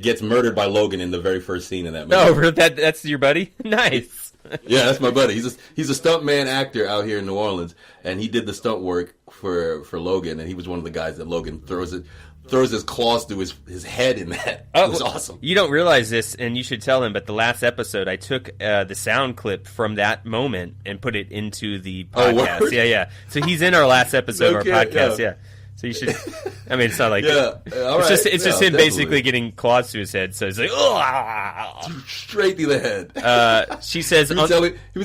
gets murdered by Logan in the very first scene in that movie. Oh, that's your buddy? Nice. Yeah, that's my buddy. He's a stuntman actor out here in New Orleans, and he did the stunt work for Logan, and he was one of the guys that Logan throws his claws through his head in that. It was awesome. You don't realize this, and you should tell him, but the last episode, I took the sound clip from that moment and put it into the podcast. Oh, yeah. So he's in our last episode of our podcast, yeah. So you should. I mean, it's not like it's just him basically getting claws to his head. So he's like, straight through the head. She says he was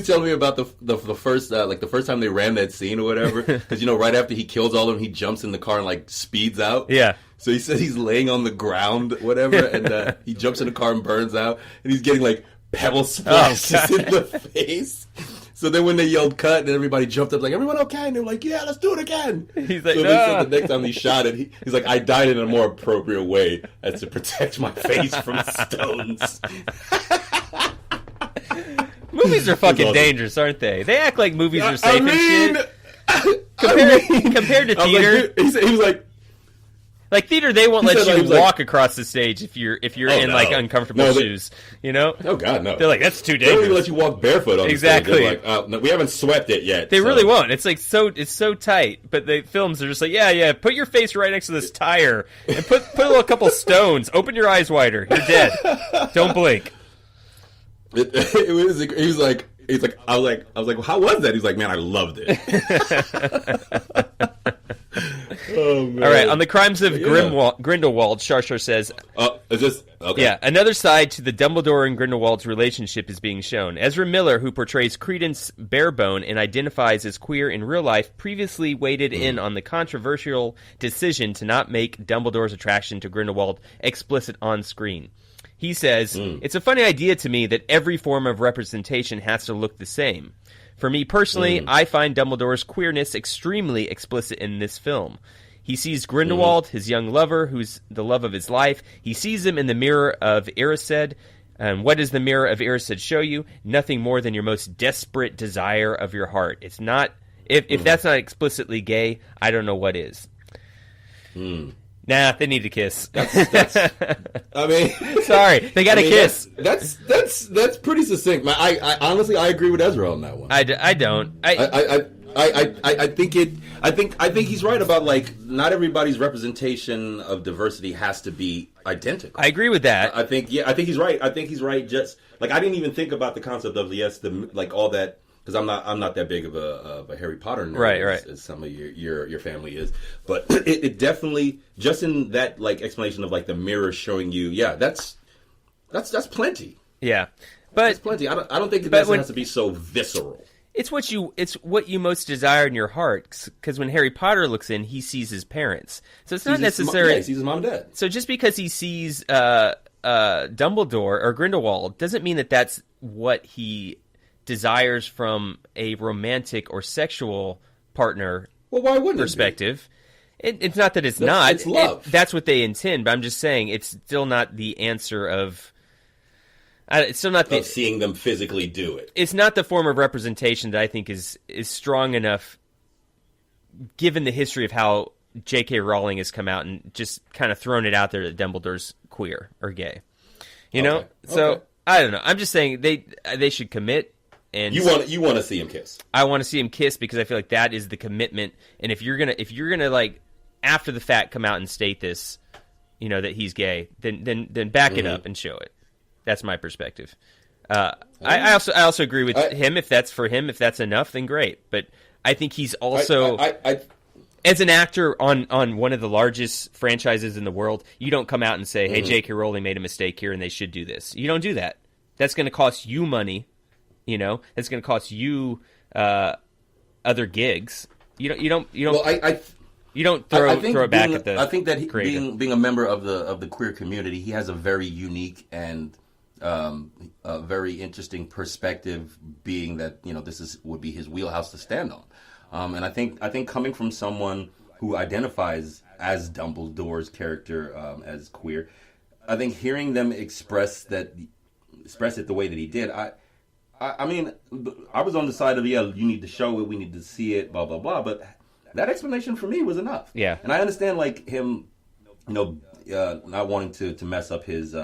telling me about the first the first time they ran that scene or whatever. Because right after he kills all of them, he jumps in the car and speeds out. Yeah. So he says he's laying on the ground, whatever, and he jumps in the car and burns out, and he's getting pebble splashes in the face. So then when they yelled cut and everybody jumped up everyone okay? And they're like, yeah, let's do it again. He's like, so no. They said the next time he shot it, he's like, I died in a more appropriate way as to protect my face from stones. Movies are fucking dangerous, aren't they? They act like movies are safe and shit. Compared to theater. He was like, theater, they won't let you walk across the stage if you're in uncomfortable shoes. You know? Oh God, no! They're like, that's too dangerous. They don't even let you walk barefoot on the stage. They're like, no, we haven't swept it yet. They really won't. It's it's so tight. But the films are just like, yeah, put your face right next to this tire and put a couple stones. Open your eyes wider. You're dead. Don't blink. He was like, I was like, well, how was that? He's like, man, I loved it. Oh, man. All right, on the crimes of Grindelwald, Shar says... is this... Okay. Yeah, another side to the Dumbledore and Grindelwald's relationship is being shown. Ezra Miller, who portrays Credence Barebone and identifies as queer in real life, previously weighed in on the controversial decision to not make Dumbledore's attraction to Grindelwald explicit on screen. He says, It's a funny idea to me that every form of representation has to look the same. For me personally, I find Dumbledore's queerness extremely explicit in this film. He sees Grindelwald, his young lover, who's the love of his life. He sees him in the mirror of Erised. And what does the mirror of Erised show you? Nothing more than your most desperate desire of your heart. It's not. If that's not explicitly gay, I don't know what is. Nah, they need to kiss. I mean, sorry, they got to kiss. That's pretty succinct. I honestly agree with Ezra on that one. I don't. I think he's right about not everybody's representation of diversity has to be identical. I agree with that. I think he's right. I think he's right. Just I didn't even think about the concept of all that. Because I'm not that big of a Harry Potter nerd, right. As some of your family is, but it definitely just in that explanation of the mirror showing you, that's plenty. Yeah, but that's plenty. I don't think it has to be so visceral. It's what you most desire in your heart. Because when Harry Potter looks in, he sees his parents, so it's not necessarily he sees his mom and dad. So just because he sees Dumbledore or Grindelwald doesn't mean that that's what he desires from a romantic or sexual partner. Well, why wouldn't perspective? It's not that it's not. It's love. That's what they intend. But I'm just saying it's still not the answer of. It's still not of seeing them physically do it. It's not the form of representation that I think is strong enough, given the history of how J.K. Rowling has come out and just kind of thrown it out there that Dumbledore's queer or gay. You know, so I don't know. I'm just saying they should commit. And you want to see him kiss. I want to see him kiss because I feel like that is the commitment. And if you're gonna after the fact come out and state this, that he's gay, then back it up and show it. That's my perspective. I also agree with him. If that's for him, if that's enough, then great. But I think he's also as an actor on one of the largest franchises in the world, you don't come out and say, "Hey, J.K. Rowling made a mistake here, and they should do this." You don't do that. That's going to cost you money. It's going to cost you other gigs. You don't. Well, you don't throw it back at the. I think that being a member of the queer community, he has a very unique and a very interesting perspective, being that would be his wheelhouse to stand on. And I think coming from someone who identifies as Dumbledore's character as queer, I think hearing them express it the way that he did, I mean, I was on the side of, you need to show it, we need to see it, blah blah blah. But that explanation for me was enough. Yeah, and I understand like him, not wanting to mess up his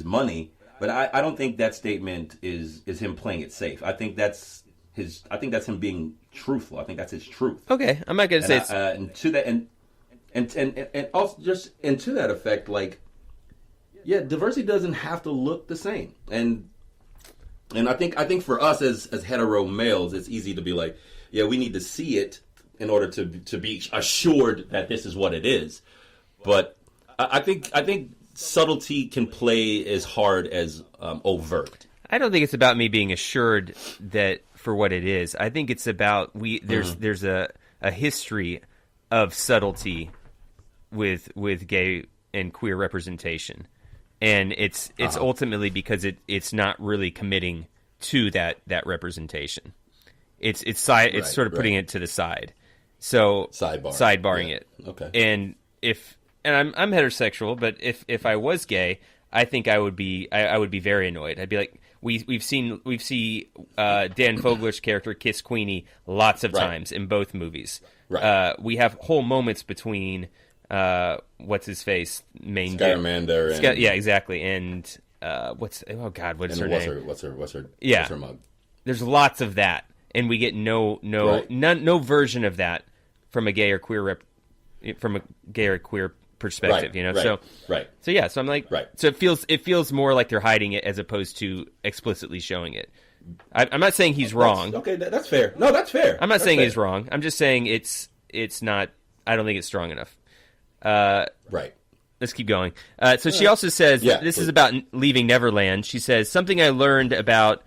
money, but I don't think that statement is him playing it safe. I think that's him being truthful. I think that's his truth. Okay, I'm not gonna say it's... and to that and also just and to that effect, like, yeah, diversity doesn't have to look the same. And I think for us as hetero males, it's easy to be like, yeah, we need to see it in order to be assured that this is what it is. But I think subtlety can play as hard as overt. I don't think it's about me being assured that for what it is. I think it's about there's a history of subtlety with gay and queer representation. And it's ultimately because it's not really committing to that representation. It's sort of putting it to the side. So sidebarring it. Okay. And I'm heterosexual, but if I was gay, I think I would be very annoyed. I'd be like, we've seen Dan Fogler's character kiss Queenie lots of times in both movies. Right. We have whole moments between what's his face, main Scamander, yeah, exactly, and what's her name? What's her mug? There's lots of that, and we get no version of that from a gay or queer perspective, So I'm like, so it feels more like they're hiding it as opposed to explicitly showing it. I'm not saying he's wrong. Okay, that's fair. No, that's fair. I'm not saying he's wrong. I'm just saying it's not. I don't think it's strong enough. Right. Let's keep going. So she also says, this is about Leaving Neverland. She says, something I learned about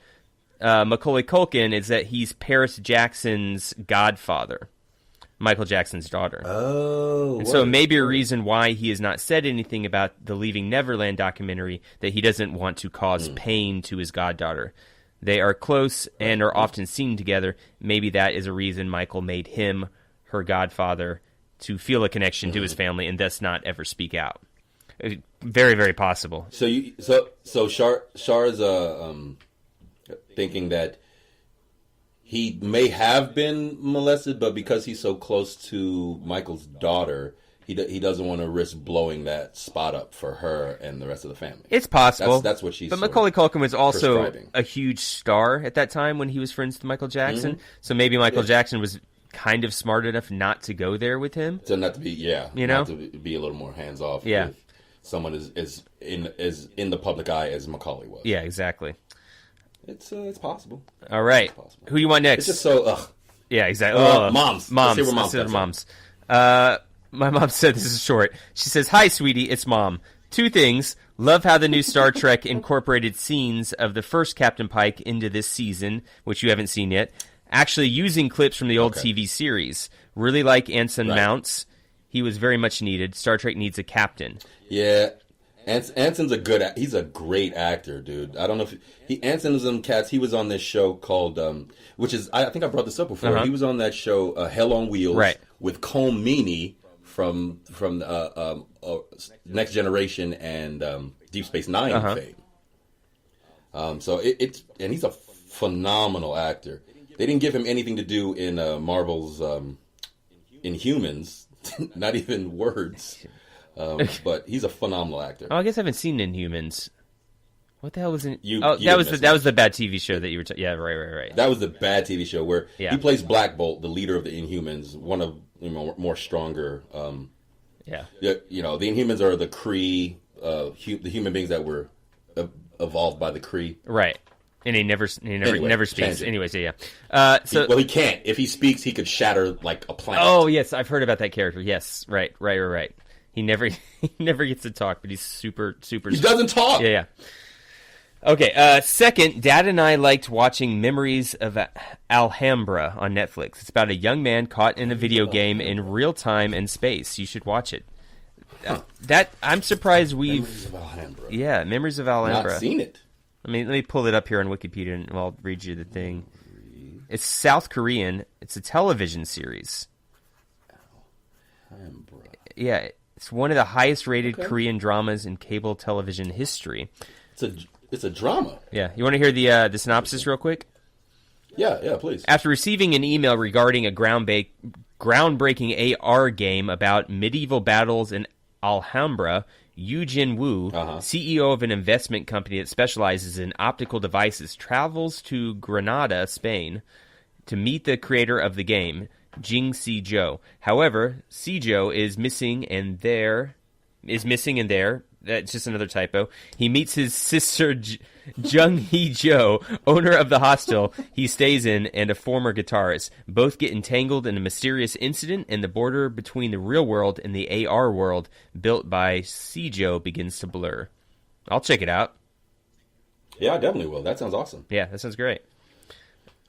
Macaulay Culkin is that he's Paris Jackson's godfather, Michael Jackson's daughter. Oh. And so maybe a reason why he has not said anything about the Leaving Neverland documentary, that he doesn't want to cause pain to his goddaughter. They are close and are often seen together. Maybe that is a reason Michael made him her godfather, to feel a connection to his family and thus not ever speak out. Very, very possible. So Char's thinking that he may have been molested, but because he's so close to Michael's daughter, he doesn't want to risk blowing that spot up for her and the rest of the family. It's possible. That's what she's. But Macaulay Culkin was also a huge star at that time when he was friends with Michael Jackson. Mm-hmm. So maybe Michael Jackson was kind of smart enough not to go there with him. So not to be, not to be a little more hands off. Yeah, with someone is in the public eye as Macaulay was. Yeah, exactly. It's possible. All right, who do you want next? It's just so. Yeah, exactly. Moms. Let's see moms. My mom said, this is short. She says, "Hi, sweetie, it's Mom. 2 things. Love how the new Star Trek incorporated scenes of the first Captain Pike into this season, which you haven't seen yet. Actually using clips from the old TV series. Really like Anson Mounts. He was very much needed. Star Trek needs a captain." Yeah. Anson's he's a great actor, dude. I don't know if Anson was on Cats. He was on this show called, which is, I think I brought this up before. He was on that show, Hell on Wheels, with Colm Meaney from Next Generation and Deep Space Nine fame. So and he's a phenomenal actor. They didn't give him anything to do in Marvel's Inhumans, not even words. But he's a phenomenal actor. Oh, I guess I haven't seen Inhumans. What the hell was it? That was the bad TV show that you were. Right. That was the bad TV show where he plays Black Bolt, the leader of the Inhumans, one of more stronger. The Inhumans are the Kree, the human beings that were evolved by the Kree. Right. And he never speaks. Anyways, yeah. He can't. If he speaks, he could shatter like a planet. Oh yes, I've heard about that character. Yes, right. He never gets to talk, but he's super. He doesn't talk. Yeah. Okay. Second, Dad and I liked watching Memories of Alhambra on Netflix. It's about a young man caught in a video game in real time and space. You should watch it. I'm surprised we've. Memories of Alhambra. Yeah, Memories of Alhambra. Not seen it. Let me pull it up here on Wikipedia and I'll read you the thing. It's South Korean. It's a television series. Yeah, it's one of the highest rated Korean dramas in cable television history. It's a drama. Yeah, you want to hear the synopsis real quick? Yeah, please. After receiving an email regarding a groundbreaking AR game about medieval battles in Alhambra, Yu Jin-woo, CEO of an investment company that specializes in optical devices, travels to Granada, Spain, to meet the creator of the game, Jing Si-jo. However, Si-jo is missing and there... That's just another typo. He meets his sister, Jung Hee-jo, owner of the hostel he stays in, and a former guitarist. Both get entangled in a mysterious incident, and the border between the real world and the AR world built by Si-jo begins to blur. I'll check it out. Yeah, I definitely will. That sounds awesome. Yeah, that sounds great.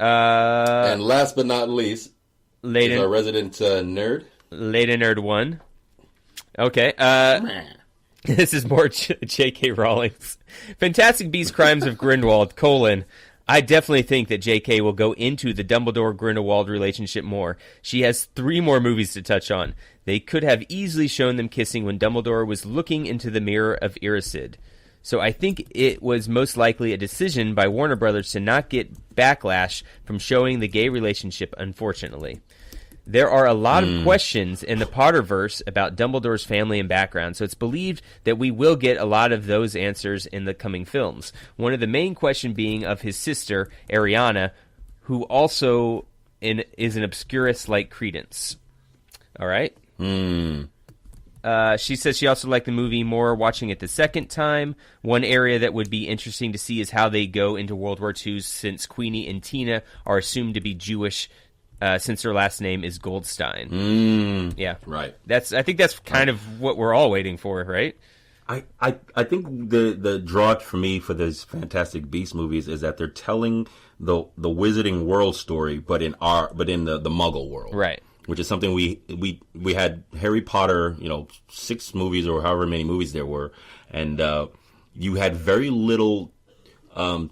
And last but not least, is our resident nerd. Lady Nerd 1. Okay. This is more J.K. Rowling's. Fantastic Beasts Crimes of Grindelwald, I definitely think that J.K. will go into the Dumbledore-Grindelwald relationship more. She has 3 more movies to touch on. They could have easily shown them kissing when Dumbledore was looking into the mirror of Iriside. So I think it was most likely a decision by Warner Brothers to not get backlash from showing the gay relationship, unfortunately. There are a lot of questions in the Potterverse about Dumbledore's family and background, so it's believed that we will get a lot of those answers in the coming films. One of the main questions being of his sister, Ariana, who also is an obscurist like Credence. All right? She says she also liked the movie more watching it the second time. One area that would be interesting to see is how they go into World War II, since Queenie and Tina are assumed to be Jewish, since her last name is Goldstein. Yeah, right. I think that's kind of what we're all waiting for, right? I think the draw for me for these Fantastic Beasts movies is that they're telling the Wizarding World story, but in the Muggle world, right? Which is something we had Harry Potter, 6 movies or however many movies there were, and you had very little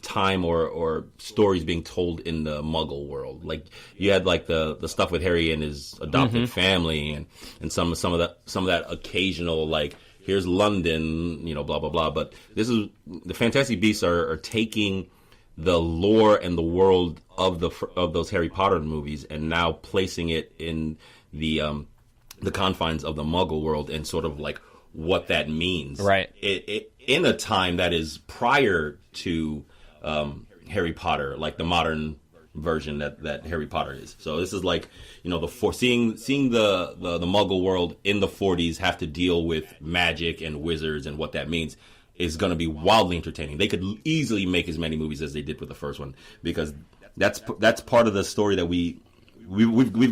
time or stories being told in the Muggle world. Like you had like the stuff with Harry and his adopted family and some of that occasional like here's London, blah blah blah. But this is the Fantastic Beasts are taking the lore and the world of those Harry Potter movies and now placing it in the confines of the Muggle world and sort of like what that means, right? It in a time that is prior to Harry Potter, like the modern version that Harry Potter is. So this is like seeing the Muggle world in the 40s have to deal with magic and wizards and what that means is going to be wildly entertaining. They could easily make as many movies as they did with the first one because that's part of the story that we've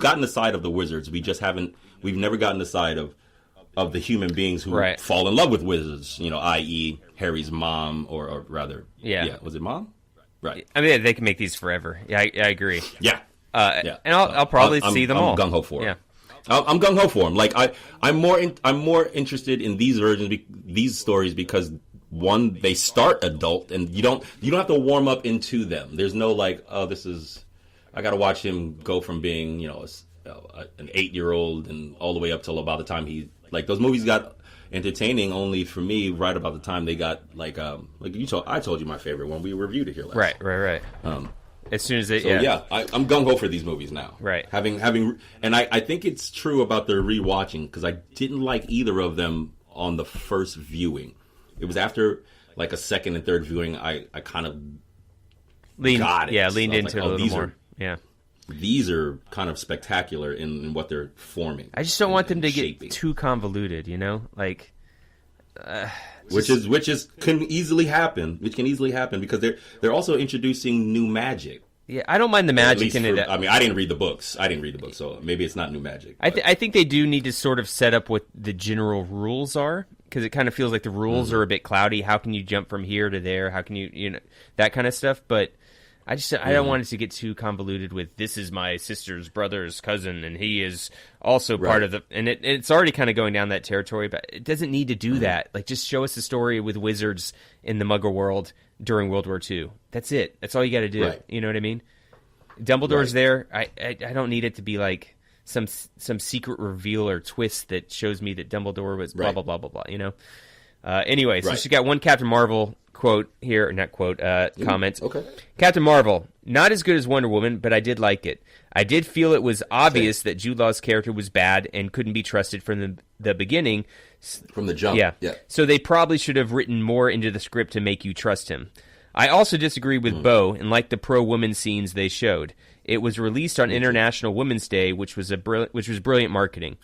gotten the side of the wizards. We've never gotten the side of the human beings who fall in love with wizards, i.e. Harry's mom, or rather, was it mom? Right. I mean, they can make these forever. Yeah, I agree. Yeah. And I'll probably see them all. I'm gung ho for them. Yeah. I'm gung ho for them. Like I'm more interested in these versions, these stories because one, they start adult, and you don't have to warm up into them. There's no like, I got to watch him go from being an 8-year-old and all the way up till about the time those movies got entertaining only for me right about the time they got I told you my favorite one. We reviewed it here last. Right. As soon as they, I'm gung ho for these movies now. Right. Having, and I think it's true about the rewatching because I didn't like either of them on the first viewing. It was after like a second and third viewing, I kind of leaned into it a little more. These are kind of spectacular in what they're forming. I just don't want them to get too convoluted, like. Which can easily happen. Which can easily happen because they're also introducing new magic. Yeah, I don't mind the magic in it. I mean, I didn't read the books, so maybe it's not new magic. I think they do need to sort of set up what the general rules are because it kind of feels like the rules are a bit cloudy. How can you jump from here to there? How can you that kind of stuff? But I don't want it to get too convoluted with this is my sister's brother's cousin and he is also part of the, and it's already kind of going down that territory, but it doesn't need to do that. Like, just show us a story with wizards in the Muggle world during World War II. That's it. That's all you got to do. Right. You know what I mean? Dumbledore's there. I don't need it to be like some secret reveal or twist that shows me that Dumbledore was blah blah blah blah blah. You know. Anyway, so she got one Captain Marvel quote here, or not quote, comment. Okay. Captain Marvel, not as good as Wonder Woman, but I did like it. I did feel it was obvious that Jude Law's character was bad and couldn't be trusted from the beginning. From the jump. Yeah. So they probably should have written more into the script to make you trust him. I also disagree with Bo and like the pro-woman scenes they showed. It was released on International Women's Day, which was brilliant marketing.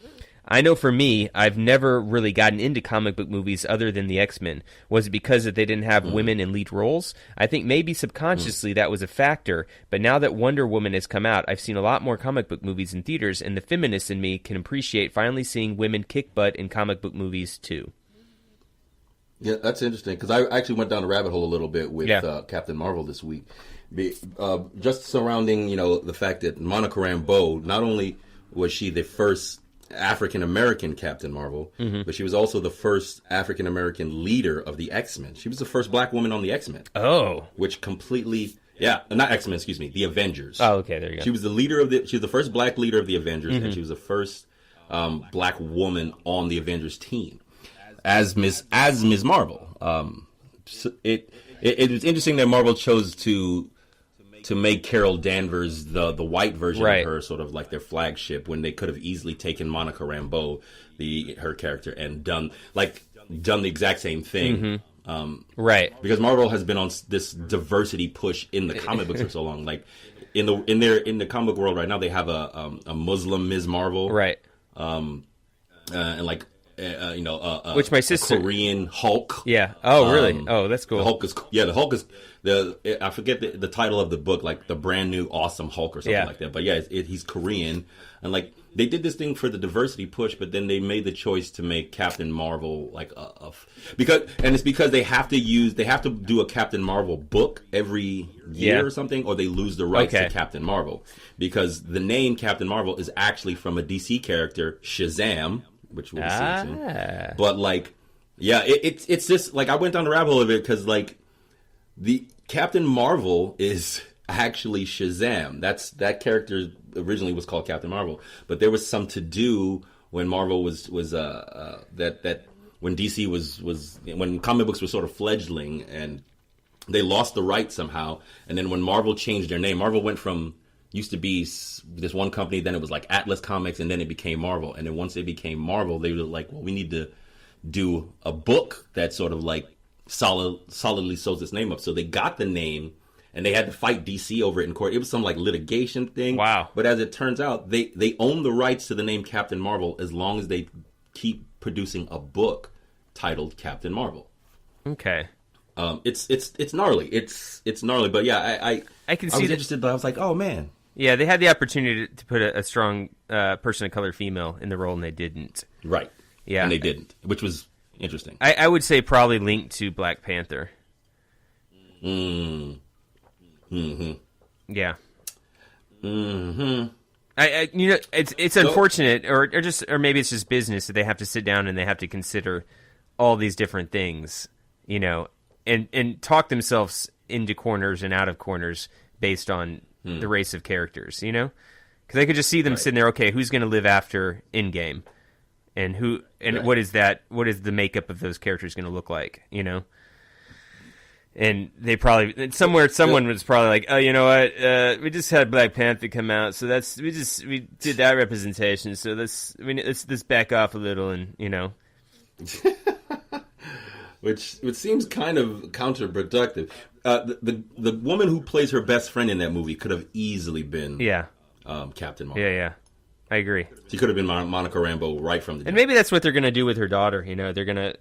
I know for me, I've never really gotten into comic book movies other than the X-Men. Was it because that they didn't have women in lead roles? I think maybe subconsciously that was a factor, but now that Wonder Woman has come out, I've seen a lot more comic book movies in theaters, and the feminist in me can appreciate finally seeing women kick butt in comic book movies too. Yeah, that's interesting, because I actually went down the rabbit hole a little bit with Captain Marvel this week. Just surrounding, the fact that Monica Rambeau, not only was she the first African-American Captain Marvel, but she was also the first African-American leader of the X-Men. She was the first black woman on the X-Men. Oh. Which completely... Yeah, not X-Men, excuse me, the Avengers. Oh, okay, there you go. She was the leader she was the first black leader of the Avengers, and she was the first black woman on the Avengers team as Ms. Marvel. So it was interesting that Marvel chose to make Carol Danvers the white version of her, sort of like their flagship, when they could have easily taken Monica Rambeau, her character, and done the exact same thing. Because Marvel has been on this diversity push in the comic books for so long. Like in the comic book world right now, they have a Muslim Ms. Marvel, and like. Which my sister, Korean Hulk. Yeah. Oh, really? Oh, that's cool. The Hulk is I forget the title of the book, like the brand new awesome Hulk or something like that. But yeah, he's Korean, and like they did this thing for the diversity push, but then they made the choice to make Captain Marvel like it's because they have to do a Captain Marvel book every year or something, or they lose the rights to Captain Marvel, because the name Captain Marvel is actually from a DC character, Shazam, which we'll see soon. But like, yeah, it's just like I went down the rabbit hole of it because like the Captain Marvel is actually Shazam. That character originally was called Captain Marvel, but there was some to do when Marvel was that when DC was when comic books were sort of fledgling and they lost the rights somehow, and then when Marvel changed their name, Marvel went from used to be this one company, then it was like Atlas Comics, and then it became Marvel. And then once it became Marvel, they were like, well, we need to do a book that sort of like solidly sews its name up. So they got the name, and they had to fight DC over it in court. It was some like litigation thing. Wow. But as it turns out, they own the rights to the name Captain Marvel as long as they keep producing a book titled Captain Marvel. Okay. It's gnarly. It's gnarly. But yeah, I can see I was interested, but I was like, oh man. Yeah, they had the opportunity to put a strong person of color female in the role, and they didn't. Right. Yeah. And they didn't, which was interesting. I would say probably linked to Black Panther. Mm-hmm. Yeah. Mm-hmm. It's unfortunate, or maybe it's just business that they have to sit down and they have to consider all these different things, and talk themselves into corners and out of corners based on the race of characters, because I could just see them sitting there. Okay, who's going to live after Endgame, and who, and what is that? What is the makeup of those characters going to look like? And they probably someone was probably like, oh, you know what? We just had Black Panther come out, so we did that representation. So let's back off a little, and Which seems kind of counterproductive. The woman who plays her best friend in that movie could have easily been Captain Marvel. Yeah, I agree. She could have been Monica Rambeau right from the beginning. And maybe that's what they're going to do with her daughter. They're gonna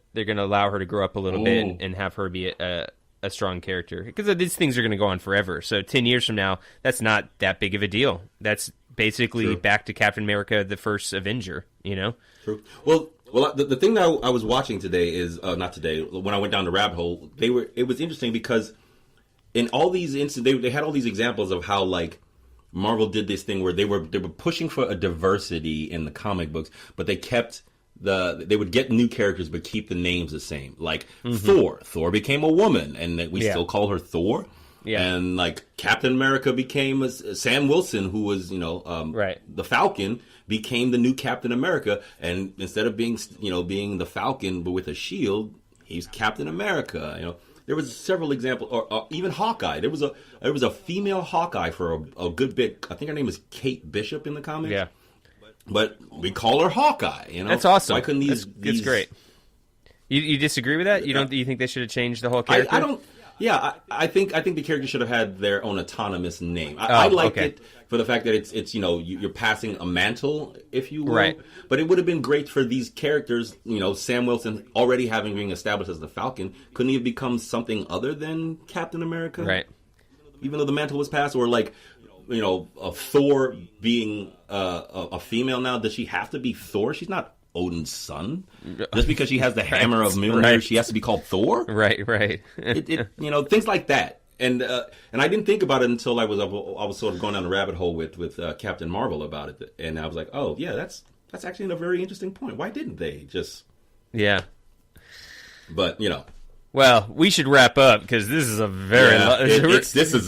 allow her to grow up a little bit and have her be a strong character, because these things are going to go on forever. So 10 years from now, that's not that big of a deal. That's basically back to Captain America, the first Avenger. True. Well, the thing that I was watching today is not today. When I went down the rabbit hole, it was interesting because in all these instances, they had all these examples of how like Marvel did this thing where they were pushing for a diversity in the comic books, but they kept they would get new characters but keep the names the same. Like Thor became a woman, and we still call her Thor. Yeah. And like Captain America became Sam Wilson, who was the Falcon, became the new Captain America, and instead of being being the Falcon but with a shield, he's Captain America. There was several examples, or even Hawkeye. There was a female Hawkeye for a good bit. I think her name is Kate Bishop in the comics. Yeah, but we call her Hawkeye. That's awesome. Why couldn't these? That's great. You disagree with that? You think they should have changed the whole character? I don't. Yeah, I think the character should have had their own autonomous name. I liked it for the fact that it's you're passing a mantle, if you will. Right. But it would have been great for these characters. Sam Wilson already having been established as the Falcon, couldn't he have become something other than Captain America? Right. Even though the mantle was passed, or like a Thor being a female now, does she have to be Thor? She's not Odin's son. Just because she has the hammer of Mjolnir, she has to be called Thor. Right. Things like that. And I didn't think about it until I was sort of going down a rabbit hole with Captain Marvel about it, and I was like, oh yeah, that's actually a very interesting point. Why didn't they just? Yeah. But Well, we should wrap up because this is a very. This is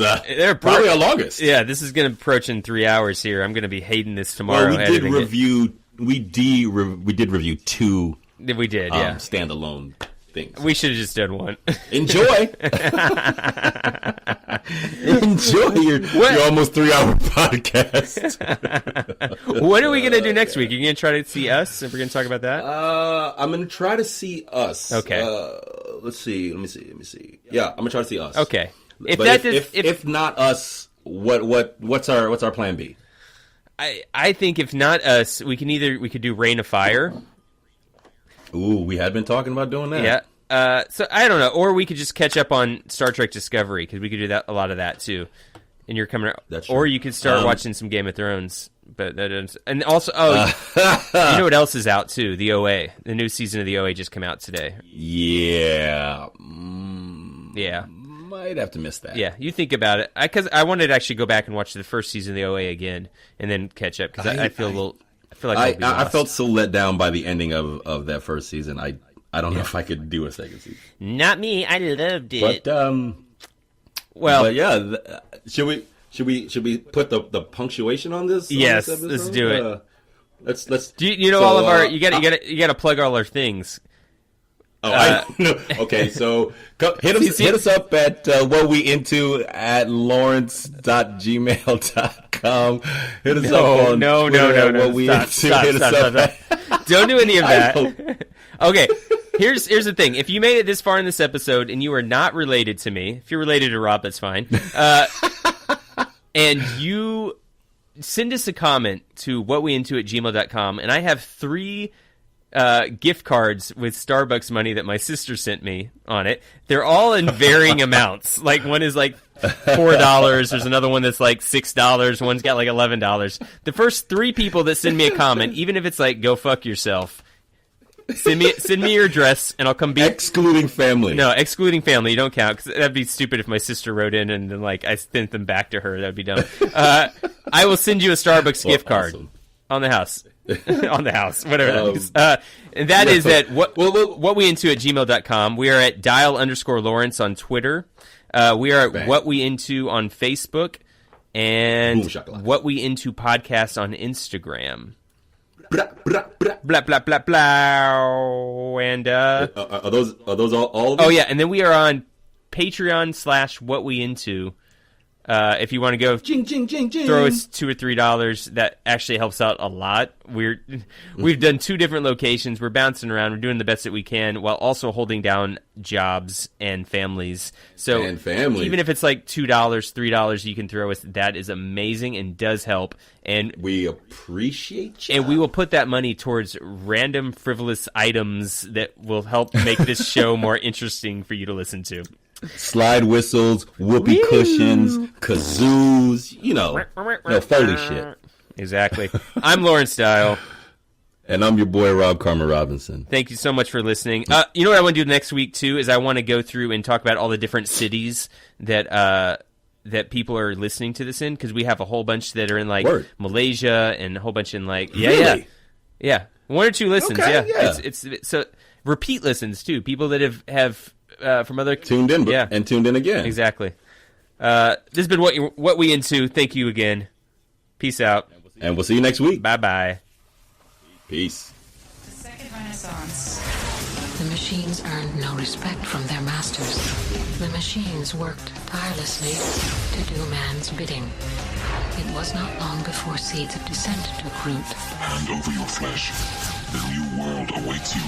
probably our longest. Yeah, this is going to approach in 3 hours here. I'm going to be hating this tomorrow. Well, we did review. We did review 2. We did, yeah. Standalone things. We should have just done one. Enjoy. Enjoy your almost 3-hour podcast. What are we going to do next week? Are you going to try to see Us? If we're going to talk about that? I'm going to try to see Us. Okay. Let's see. Let me see. Yeah, I'm going to try to see Us. Okay. If not Us, what's our plan B? I think if not Us, we could do Reign of Fire. Ooh, we had been talking about doing that. Yeah. So I don't know, or we could just catch up on Star Trek Discovery because we could do a lot of that too. And you're coming, or you could start watching some Game of Thrones. But that is, and also, you know what else is out too? The OA, the new season of the OA just came out today. Yeah. Yeah. Might have to miss that. Yeah, you think about it. Because I wanted to actually go back and watch the first season of the OA again and then catch up because I feel like I felt so let down by the ending of that first season. I don't know if I could do a second season. Not me. I loved it. But yeah, should we put the punctuation on this? Yes, let's do it. Let's. Do you know all of our? You got to plug all our things. Oh, I know. Okay, so hit us up at whatweinto@lawrence.gmail.com. Hit us up on Twitter, what we into. Stop. Don't do any of that. Okay, here's the thing. If you made it this far in this episode and you are not related to me, if you're related to Rob, that's fine. And you send us a comment to whatweinto@gmail.com, and I have 3 gift cards with Starbucks money that my sister sent me on it. They're all in varying amounts. Like one is like $4. There's another one that's like $6. One's got like $11. The first 3 people that send me a comment, even if it's like "go fuck yourself," send me your address and I'll come be excluding family. No, excluding family. You don't count because that'd be stupid if my sister wrote in and then like I sent them back to her. That'd be dumb. I will send you a Starbucks gift card on the house. On the house, whatever that is. And that is at whatweinto@gmail.com. We are at dial_Lawrence on Twitter. We are at What We Into on Facebook. And What We Into Podcast on Instagram. Blah, blah, blah, blah. And, are those all of them? Oh, yeah. And then we are on Patreon /What We Into. If you want to go throw us $2 or $3, that actually helps out a lot. We've done 2 different locations. We're bouncing around. We're doing the best that we can while also holding down jobs and families. So even if it's like $2, $3 you can throw us, that is amazing and does help. And we appreciate you. And we will put that money towards random frivolous items that will help make this show more interesting for you to listen to. Slide whistles, whoopee cushions, kazoos, Foley shit. Exactly. I'm Lawrence Dial. And I'm your boy, Rob Carmen Robinson. Thank you so much for listening. You know what I want to do next week, too, is I want to go through and talk about all the different cities that people are listening to this in, because we have a whole bunch that are in, like, Malaysia and a whole bunch in, like... Really? Yeah. 1 or 2 listens, okay, yeah. It's so repeat listens, too. People that have from other... Tuned in, and tuned in again. Exactly. This has been What We Into. Thank you again. Peace out. And we'll see you next week. Bye-bye. Peace. The Second Renaissance. The machines earned no respect from their masters. The machines worked tirelessly to do man's bidding. It was not long before seeds of dissent took root. Hand over your flesh. The new world awaits you.